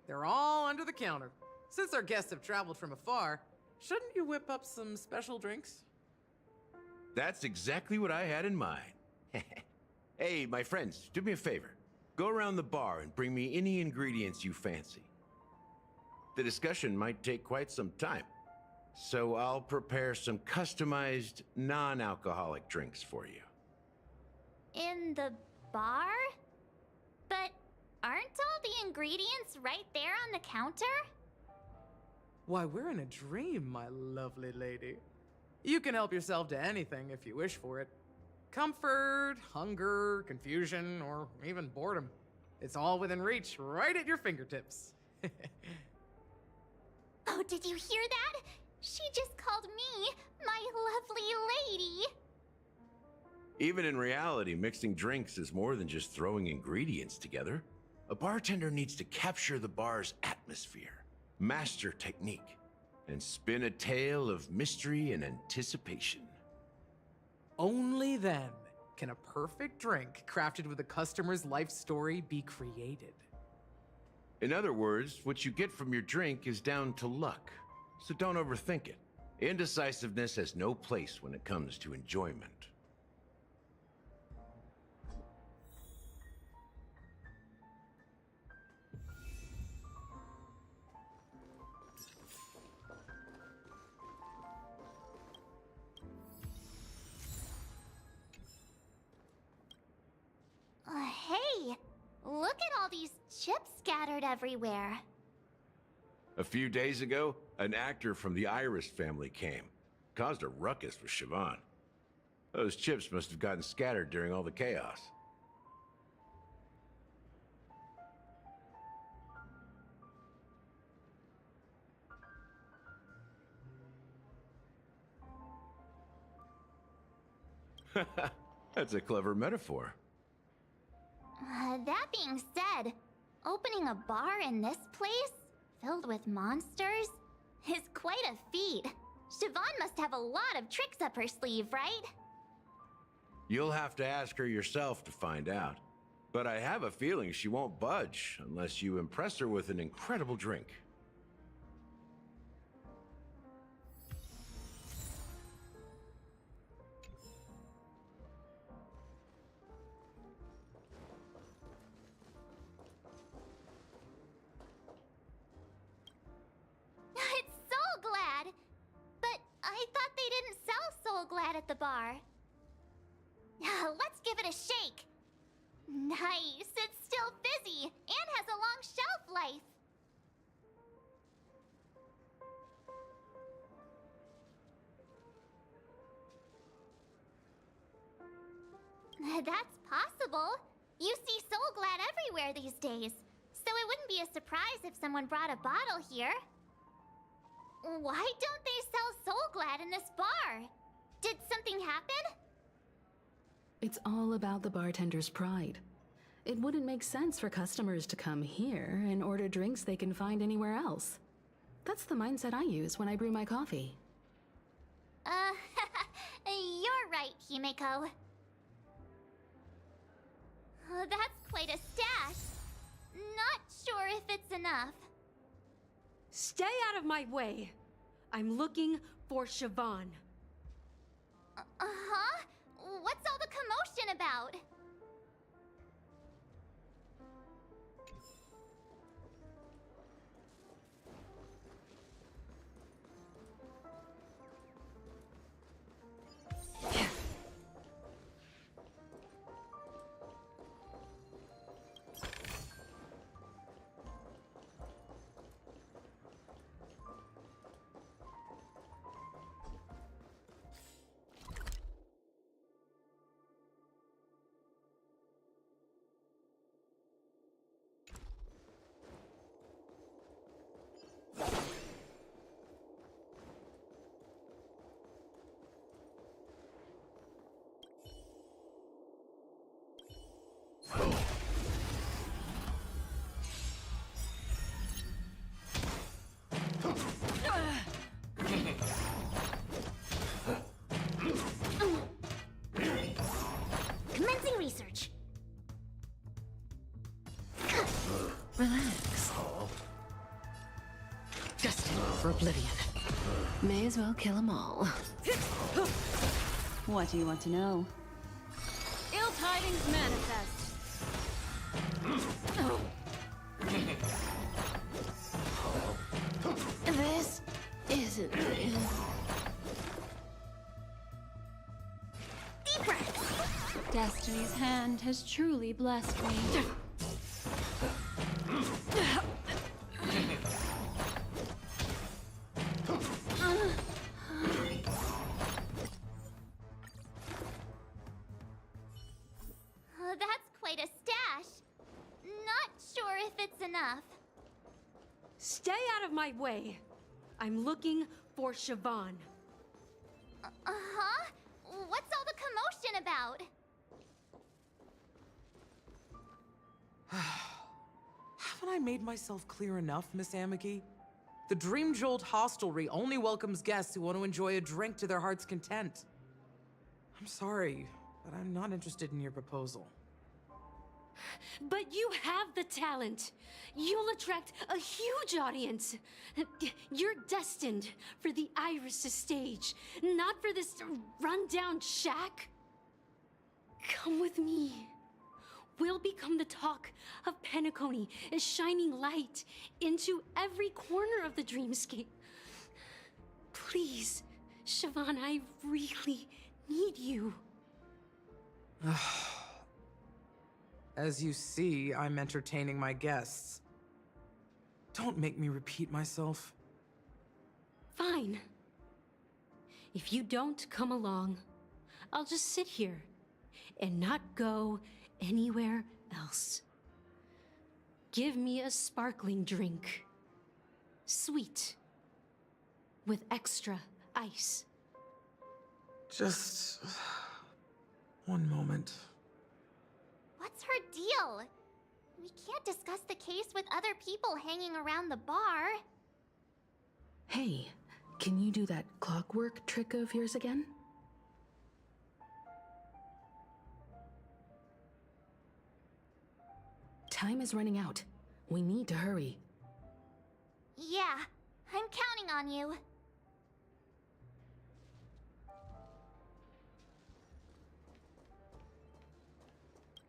They're all under the counter. Since our guests have traveled from afar, shouldn't you whip up some special drinks? That's exactly what I had in mind. Hey, my friends, do me a favor. Go around the bar and bring me any ingredients you fancy. The discussion might take quite some time, so I'll prepare some customized, non-alcoholic drinks for you. In the bar? But aren't all the ingredients right there on the counter? Why, we're in a dream, my lovely lady. You can help yourself to anything if you wish for it. Comfort, hunger, confusion, or even boredom. It's all within reach, right at your fingertips. Oh, did you hear that? She just called me my lovely lady. Even in reality, mixing drinks is more than just throwing ingredients together. A bartender needs to capture the bar's atmosphere, master technique, and spin a tale of mystery and anticipation. Only then can a perfect drink crafted with a customer's life story be created. In other words, what you get from your drink is down to luck, so don't overthink it. Indecisiveness has no place when it comes to enjoyment. Hey, look at all these chips scattered everywhere. A few days ago, an actor from the Iris family came. Caused a ruckus with Siobhan. Those chips must have gotten scattered during all the chaos. That's a clever metaphor. That being said, opening a bar in this place, filled with monsters, is quite a feat. Siobhan must have a lot of tricks up her sleeve, right? You'll have to ask her yourself to find out. But I have a feeling she won't budge unless you impress her with an incredible drink. It's Soul Glad! But I thought they didn't sell Soul Glad at the bar. Let's give it a shake. Nice, it's still fizzy and has a long shelf life. That's possible. You see Soul Glad everywhere these days, so it wouldn't be a surprise if someone brought a bottle here. Why don't they sell Soul Glad in this bar? Did something happen? It's all about the bartender's pride. It wouldn't make sense for customers to come here and order drinks they can find anywhere else. That's the mindset I use when I brew my coffee. You're right, Himeko. That's quite a stash. Not sure if it's enough. Stay out of my way. I'm looking for Siobhan. Uh-huh? What's all the commotion about? Commencing research. Relax. Destined for oblivion. May as well kill them all. What do you want to know? Ill tidings manifest. This isn't real. Deep breath. Destiny's hand has truly blessed me. That's quite a stash. Not sure if it's enough. Stay out of my way. I'm looking for Siobhan. Uh-huh? What's all the commotion about? Haven't I made myself clear enough, Miss Amiki? The Dream Jolt hostelry only welcomes guests who want to enjoy a drink to their heart's content. I'm sorry, but I'm not interested in your proposal. But you have the talent. You'll attract a huge audience. You're destined for the Iris' stage, not for this rundown shack. Come with me. We'll become the talk of Penacony, a shining light into every corner of the dreamscape. Please, Siobhan, I really need you. As you see, I'm entertaining my guests. Don't make me repeat myself. Fine. If you don't come along, I'll just sit here and not go anywhere else. Give me a sparkling drink. Sweet. With extra ice. Just one moment. What's her deal? We can't discuss the case with other people hanging around the bar. Hey, can you do that clockwork trick of yours again? Time is running out. We need to hurry. Yeah, I'm counting on you.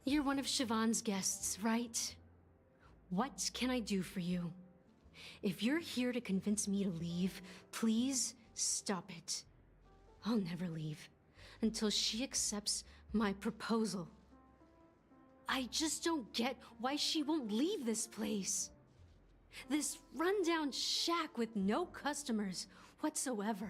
You're one of Siobhan's guests, right? What can I do for you? If you're here to convince me to leave, please stop it. I'll never leave until she accepts my proposal. I just don't get why she won't leave this place. This rundown shack with no customers whatsoever.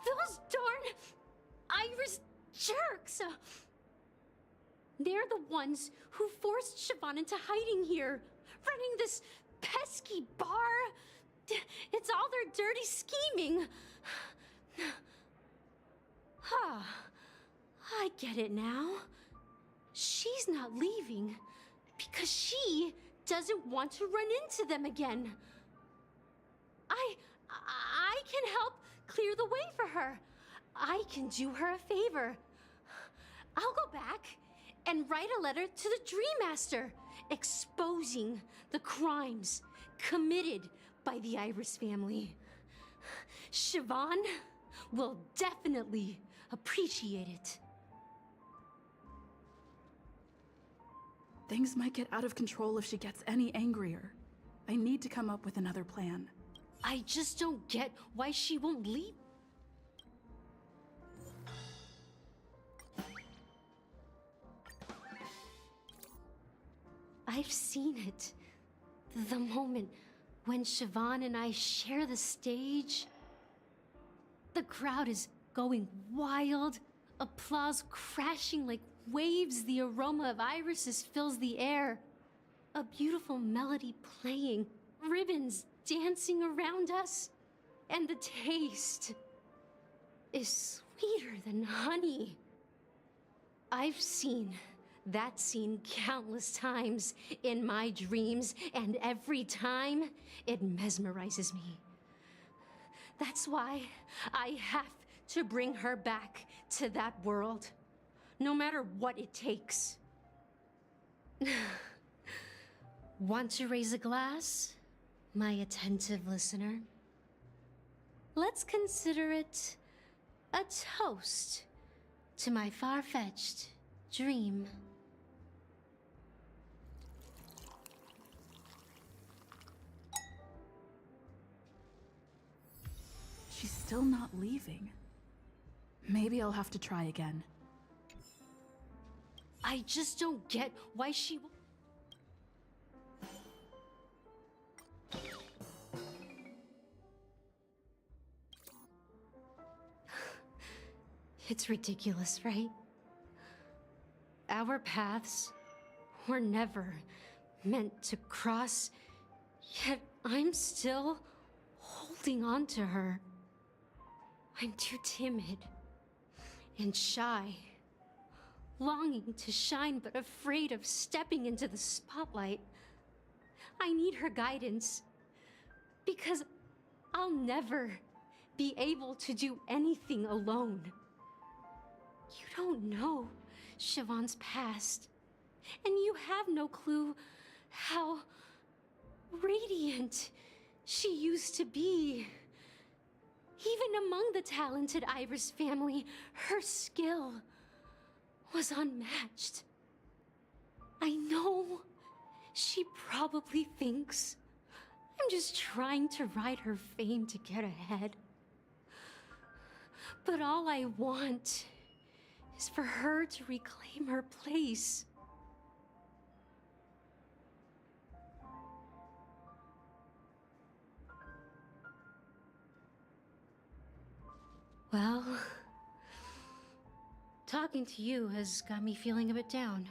Those darn Iris jerks! They're the ones who forced Siobhan into hiding here, running this pesky bar. It's all their dirty scheming. I get it now. She's not leaving because she doesn't want to run into them again. I can help clear the way for her. I can do her a favor. I'll go back and write a letter to the Dream Master exposing the crimes committed by the Iris family. Siobhan will definitely appreciate it. Things might get out of control if she gets any angrier. I need to come up with another plan. I just don't get why she won't leave. I've seen it. The moment when Siobhan and I share the stage. The crowd is going wild, applause crashing like waves, the aroma of irises fills the air. A beautiful melody playing, ribbons dancing around us, and the taste is sweeter than honey. I've seen that scene countless times in my dreams, and every time it mesmerizes me. That's why I have to bring her back to that world, no matter what it takes. Want to raise a glass, my attentive listener? Let's consider it a toast to my far-fetched dream. She's still not leaving. Maybe I'll have to try again. I just don't get why she... It's ridiculous, right? Our paths were never meant to cross, yet I'm still holding on to her. I'm too timid and shy, longing to shine but afraid of stepping into the spotlight. I need her guidance, because I'll never be able to do anything alone. You don't know Siobhan's past, and you have no clue how radiant she used to be. Even among the talented Iris family, her skill was unmatched. I know she probably thinks I'm just trying to ride her fame to get ahead. But all I want is for her to reclaim her place. Well, talking to you has got me feeling a bit down.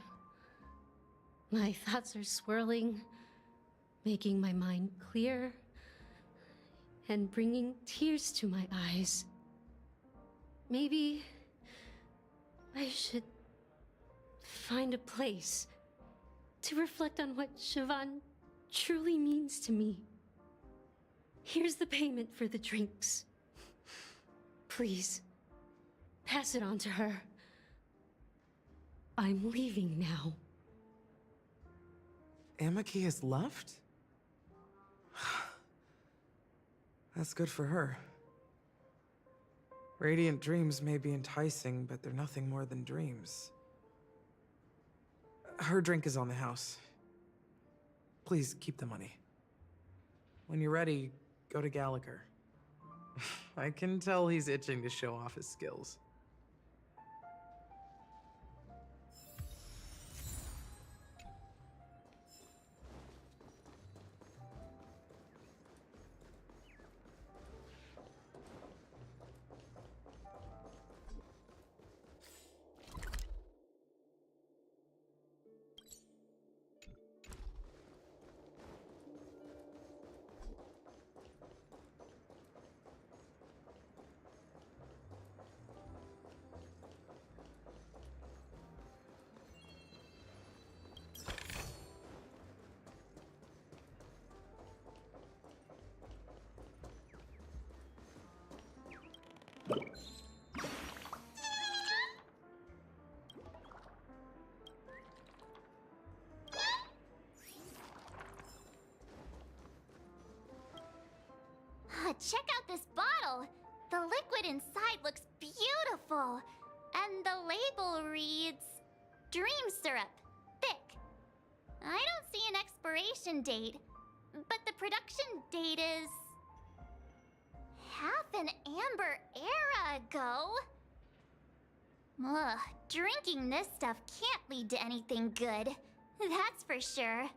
My thoughts are swirling, making my mind clear, and bringing tears to my eyes. Maybe I should find a place to reflect on what Siobhan truly means to me. Here's the payment for the drinks. Please, pass it on to her. I'm leaving now. Amaki has left? That's good for her. Radiant dreams may be enticing, but they're nothing more than dreams. Her drink is on the house. Please keep the money. When you're ready, go to Gallagher. I can tell he's itching to show off his skills. Check out this bottle! The liquid inside looks beautiful. And the label reads... Dream syrup. Thick. I don't see an expiration date. But the production date is... half an amber era ago. Ugh, drinking this stuff can't lead to anything good. That's for sure.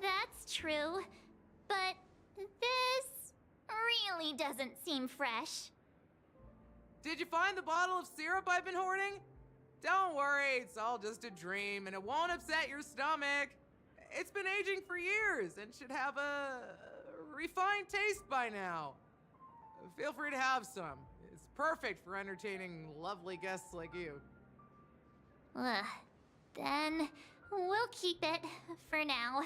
That's true. But this really doesn't seem fresh. Did you find the bottle of syrup I've been hoarding? Don't worry, it's all just a dream and it won't upset your stomach. It's been aging for years and should have a refined taste by now. Feel free to have some. It's perfect for entertaining lovely guests like you. Ugh. Then we'll keep it for now.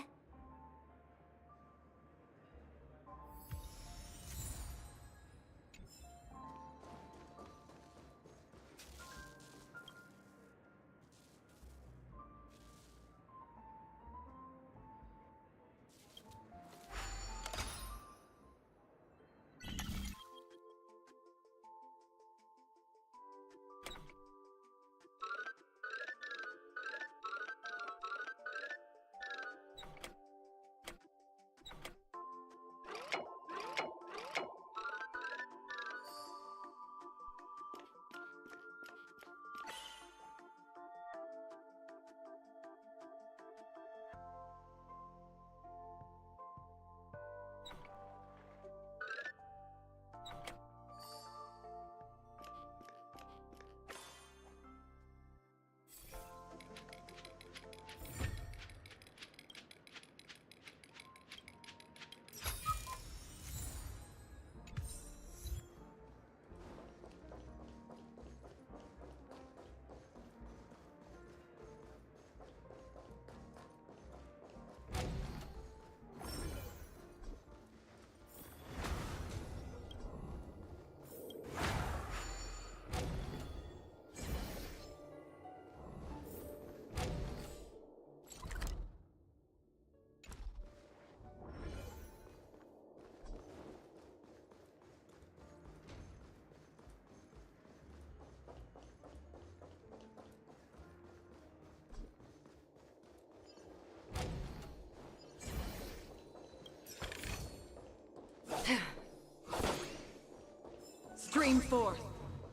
Stream forth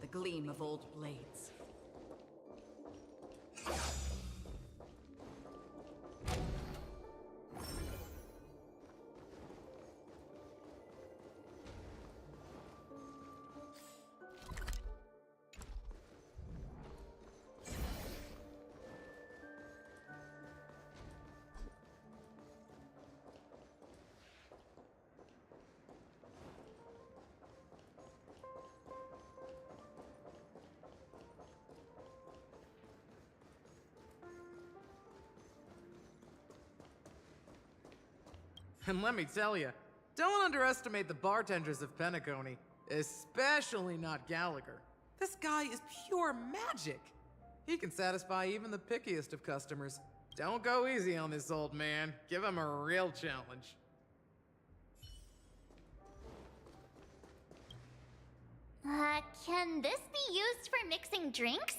the gleam of old blades. And let me tell you, don't underestimate the bartenders of Penacony, especially not Gallagher. This guy is pure magic. He can satisfy even the pickiest of customers. Don't go easy on this old man. Give him a real challenge. Can this be used for mixing drinks?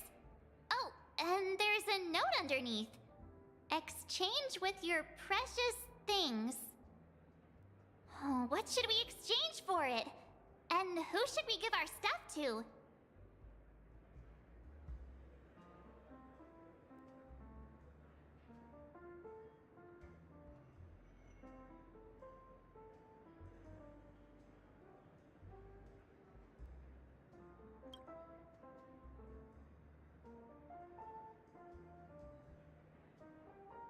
Oh, and there's a note underneath. Exchange with your precious things. Oh, what should we exchange for it? And who should we give our stuff to?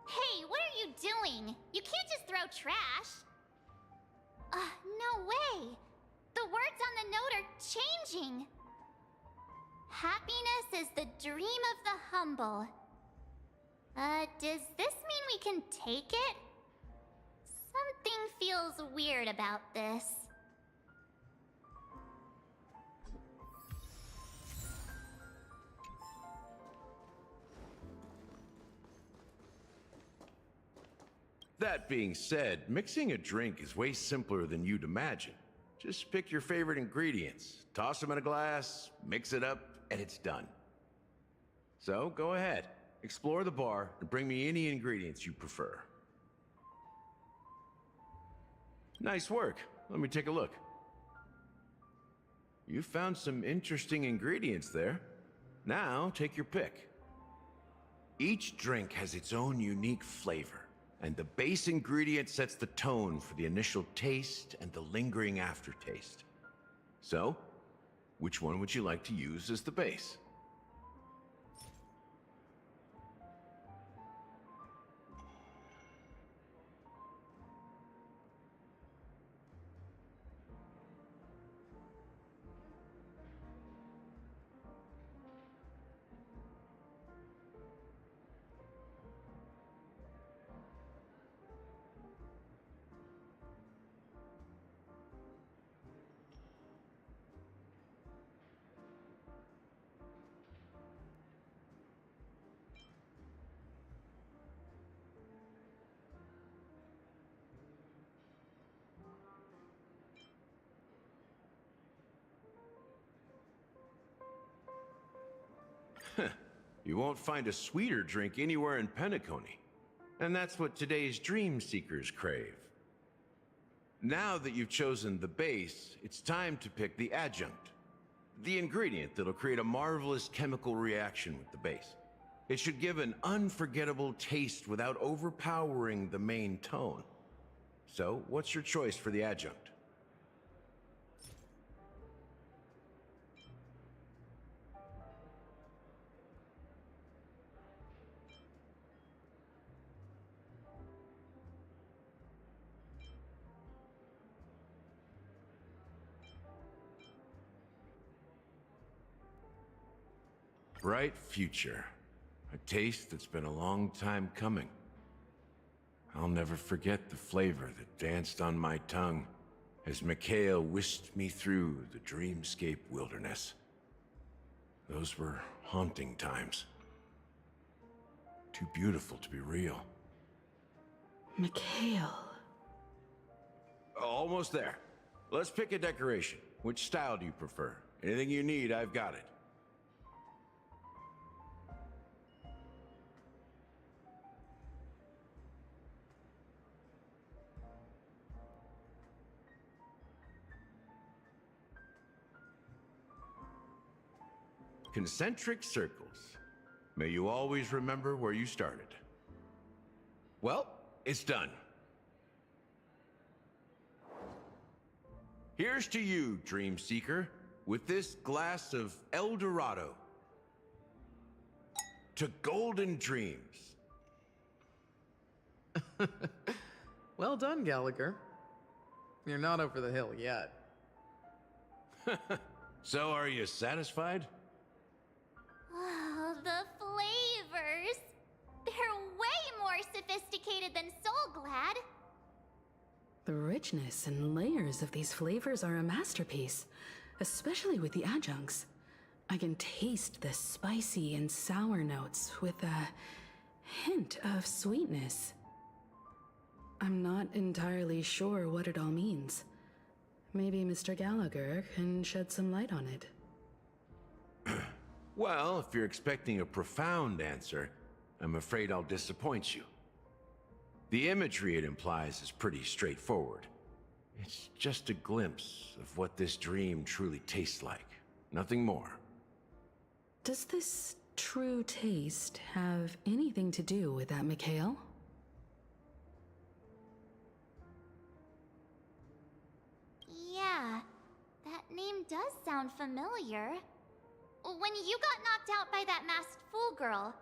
Hey, what are you doing? You can't just throw trash. No way! The words on the note are changing! Happiness is the dream of the humble. Does this mean we can take it? Something feels weird about this. That being said, mixing a drink is way simpler than you'd imagine. Just pick your favorite ingredients, toss them in a glass, mix it up, and it's done. So go ahead, explore the bar, and bring me any ingredients you prefer. Nice work. Let me take a look. You found some interesting ingredients there. Now take your pick. Each drink has its own unique flavor. and the base ingredient sets the tone for the initial taste and the lingering aftertaste. So, which one would you like to use as the base? You won't find a sweeter drink anywhere in Penacony. And that's what today's dream seekers crave. Now that you've chosen the base, it's time to pick the adjunct. The ingredient that'll create a marvelous chemical reaction with the base. It should give an unforgettable taste without overpowering the main tone. So, what's your choice for the adjunct? Bright future. A taste that's been a long time coming. I'll never forget the flavor that danced on my tongue as Mikhail whisked me through the dreamscape wilderness. Those were haunting times. Too beautiful to be real. Mikhail. Almost there. Let's pick a decoration. Which style do you prefer? Anything you need, I've got it. Concentric circles. May you always remember where you started. Well, it's done. Here's to you, Dream Seeker, with this glass of El Dorado. To golden dreams. Well done, Gallagher. You're not over the hill yet. So, are you satisfied? Oh, the flavors! They're way more sophisticated than Soul Glad. The richness and layers of these flavors are a masterpiece, especially with the adjuncts. I can taste the spicy and sour notes with a hint of sweetness. I'm not entirely sure what it all means. Maybe Mr. Gallagher can shed some light on it. Well, if you're expecting a profound answer, I'm afraid I'll disappoint you. The imagery it implies is pretty straightforward. It's just a glimpse of what this dream truly tastes like. Nothing more. Does this true taste have anything to do with that Mikhail? Yeah, that name does sound familiar. When you got knocked out by that masked fool girl,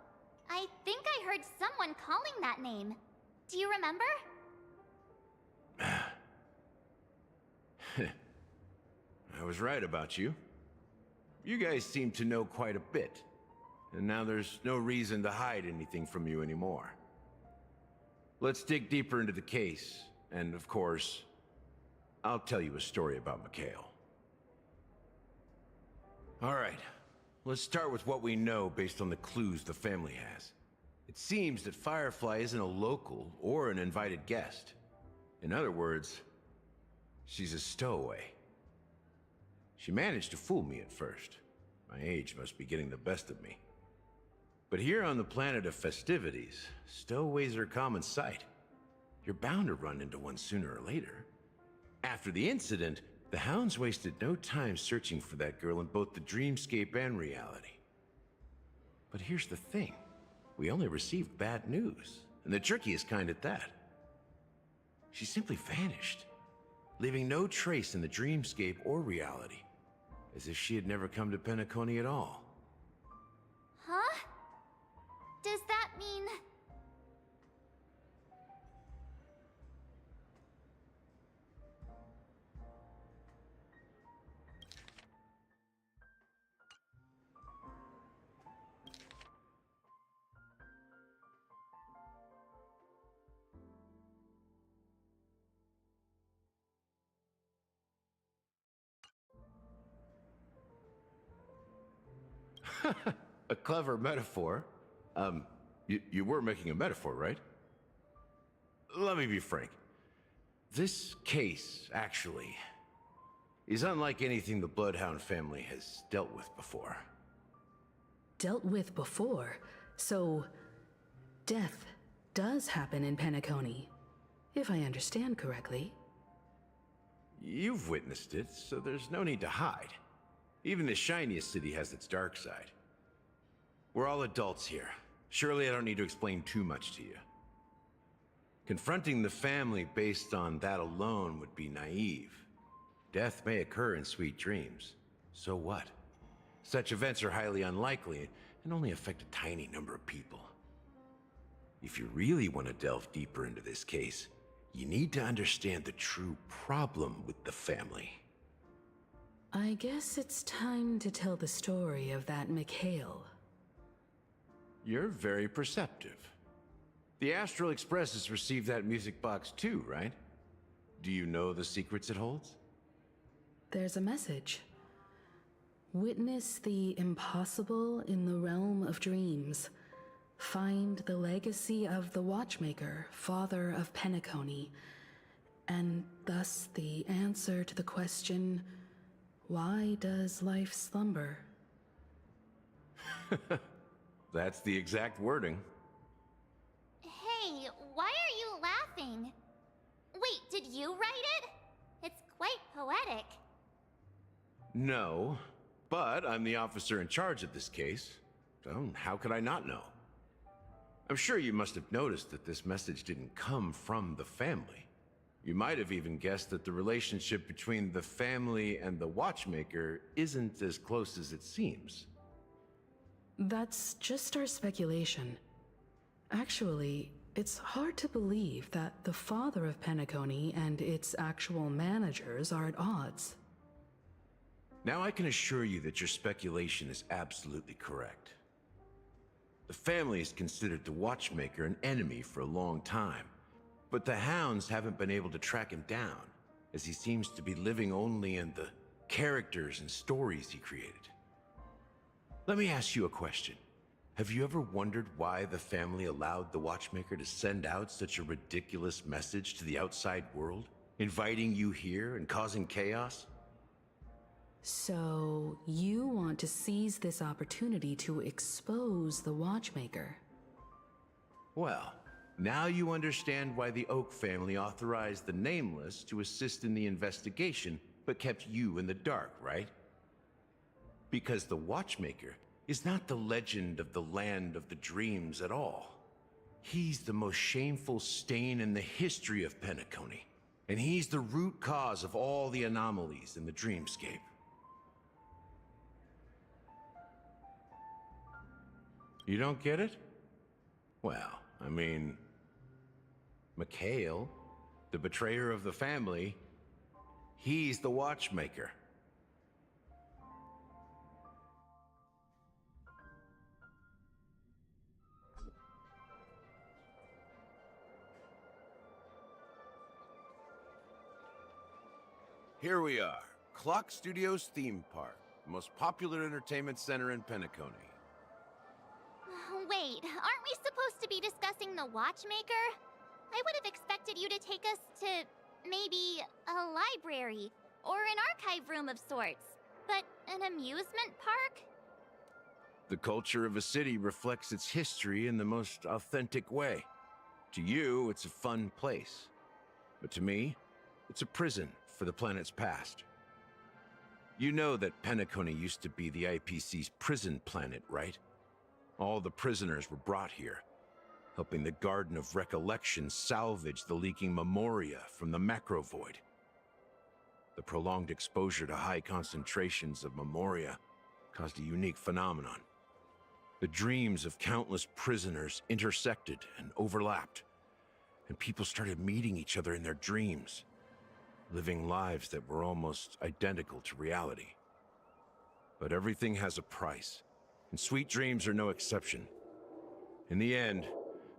I think I heard someone calling that name. Do you remember? I was right about you. You guys seem to know quite a bit, and now there's no reason to hide anything from you anymore. Let's dig deeper into the case, and of course, I'll tell you a story about Mikhail. All right, let's start with what we know based on the clues the family has. It seems that Firefly isn't a local or an invited guest. In other words, she's a stowaway. She managed to fool me at first. My age must be getting the best of me. But here on the planet of festivities, stowaways are a common sight. You're bound to run into one sooner or later. After the incident, the hounds wasted no time searching for that girl in both the dreamscape and reality. But here's the thing. We only received bad news. and the trickiest kind at that. She simply vanished, leaving no trace in the dreamscape or reality, as if she had never come to Penacony at all. Huh? Does that mean... A clever metaphor. You were making a metaphor, right? Let me be frank. This case, actually, is unlike anything the Bloodhound family has dealt with before. Dealt with before? So, death does happen in Penacony, if I understand correctly. You've witnessed it, so there's no need to hide. Even the shiniest city has its dark side. We're all adults here. Surely I don't need to explain too much to you. Confronting the family based on that alone would be naive. Death may occur in sweet dreams. So what? Such events are highly unlikely and only affect a tiny number of people. If you really want to delve deeper into this case, you need to understand the true problem with the family. I guess it's time to tell the story of that Mikhail. You're very perceptive. The Astral Express has received that music box too, right? Do you know the secrets it holds? There's a message. Witness the impossible in the realm of dreams. Find the legacy of the Watchmaker, father of Penacony, and thus the answer to the question, why does life slumber? That's the exact wording. Hey, why are you laughing? Wait, did you write it? It's quite poetic. No, but I'm the officer in charge of this case, so how could I not know? I'm sure you must have noticed that this message didn't come from the family. You might have even guessed that the relationship between the family and the Watchmaker isn't as close as it seems. That's just our speculation. Actually, it's hard to believe that the father of Penacony and its actual managers are at odds. Now I can assure you that your speculation is absolutely correct. The family has considered the Watchmaker an enemy for a long time, but the Hounds haven't been able to track him down, as he seems to be living only in the characters and stories he created. Let me ask you a question. Have you ever wondered why the family allowed the Watchmaker to send out such a ridiculous message to the outside world, inviting you here and causing chaos? So, you want to seize this opportunity to expose the Watchmaker? Well, now you understand why the Oak family authorized the Nameless to assist in the investigation, but kept you in the dark, right? Because the Watchmaker is not the legend of the Land of the Dreams at all. He's the most shameful stain in the history of Penacony, and he's the root cause of all the anomalies in the dreamscape. You don't get it? Well, I mean, Mikhail, the betrayer of the family, he's the Watchmaker. Here we are, Clock Studios Theme Park, the most popular entertainment center in Penacony. Wait, aren't we supposed to be discussing the Watchmaker? I would have expected you to take us to maybe a library or an archive room of sorts, but an amusement park? The culture of a city reflects its history in the most authentic way. To you, it's a fun place. But to me, it's a prison for the planet's past. You know that Penacony used to be the IPC's prison planet, right? All the prisoners were brought here. helping the Garden of Recollection salvage the leaking memoria from the macro void. The prolonged exposure to high concentrations of memoria caused a unique phenomenon. The dreams of countless prisoners intersected and overlapped, and people started meeting each other in their dreams, living lives that were almost identical to reality. But everything has a price, and sweet dreams are no exception. In the end,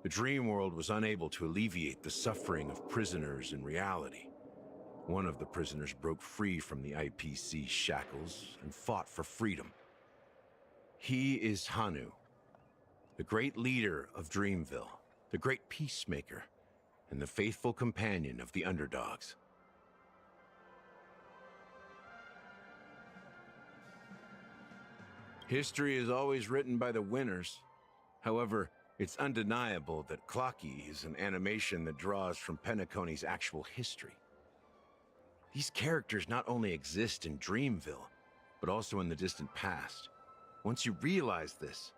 the dream world was unable to alleviate the suffering of prisoners in reality. One of the prisoners broke free from the IPC shackles and fought for freedom. He is Hanu, the great leader of Dreamville, the great peacemaker, and the faithful companion of the underdogs. History is always written by the winners. However, it's undeniable that Clocky is an animation that draws from Penacony's actual history. These characters not only exist in Dreamville, but also in the distant past. Once you realize this,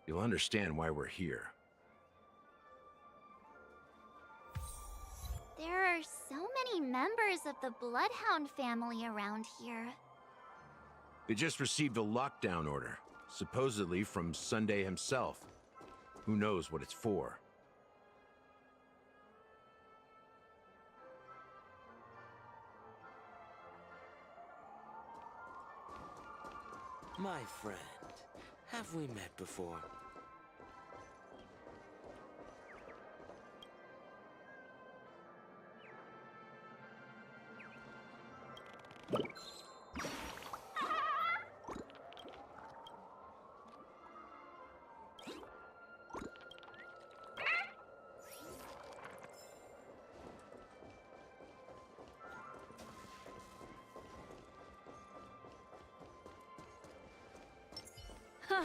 you'll understand why we're here. There are so many members of the Bloodhound family around here. They just received a lockdown order, supposedly from Sunday himself. Who knows what it's for? My friend, have we met before? Huh.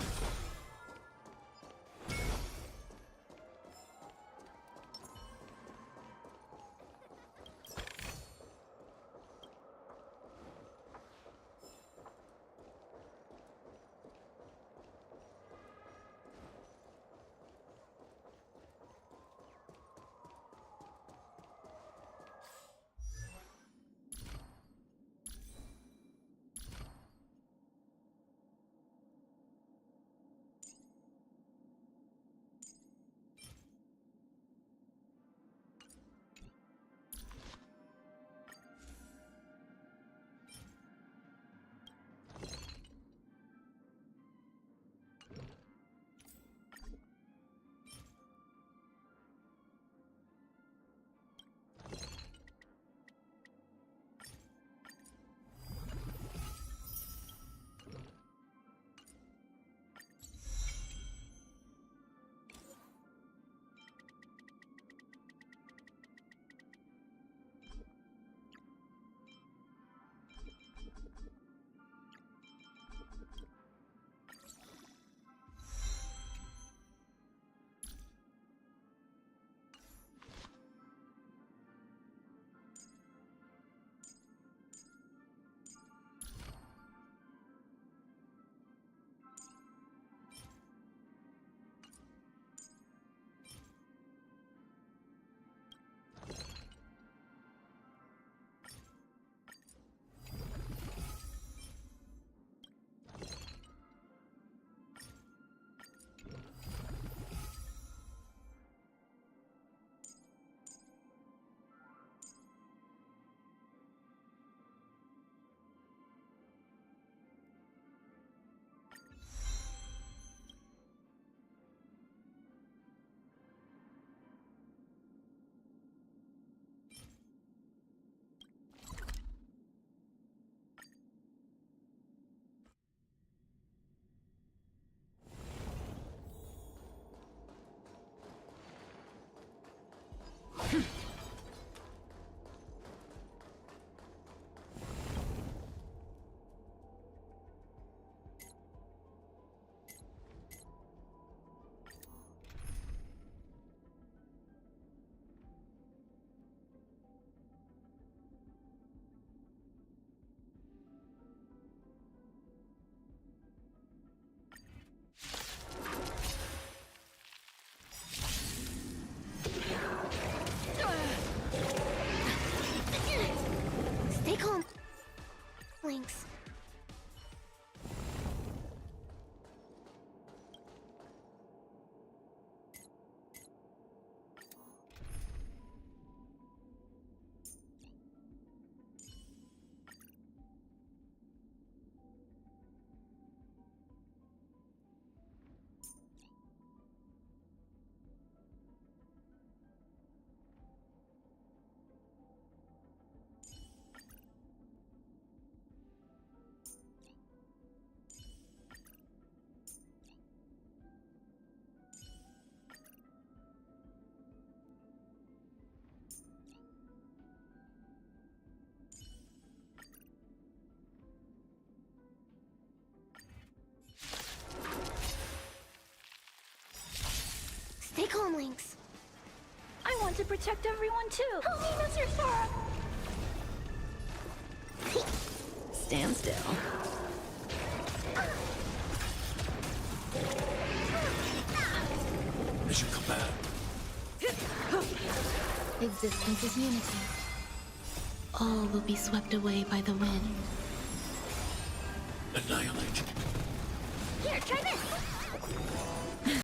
calm, Lynx. Stay calm, Lynx. I want to protect everyone too. Help me, Mr. Sora. Stand still. Mission command. Existence is unity. All will be swept away by the wind. Annihilate. Here, try this!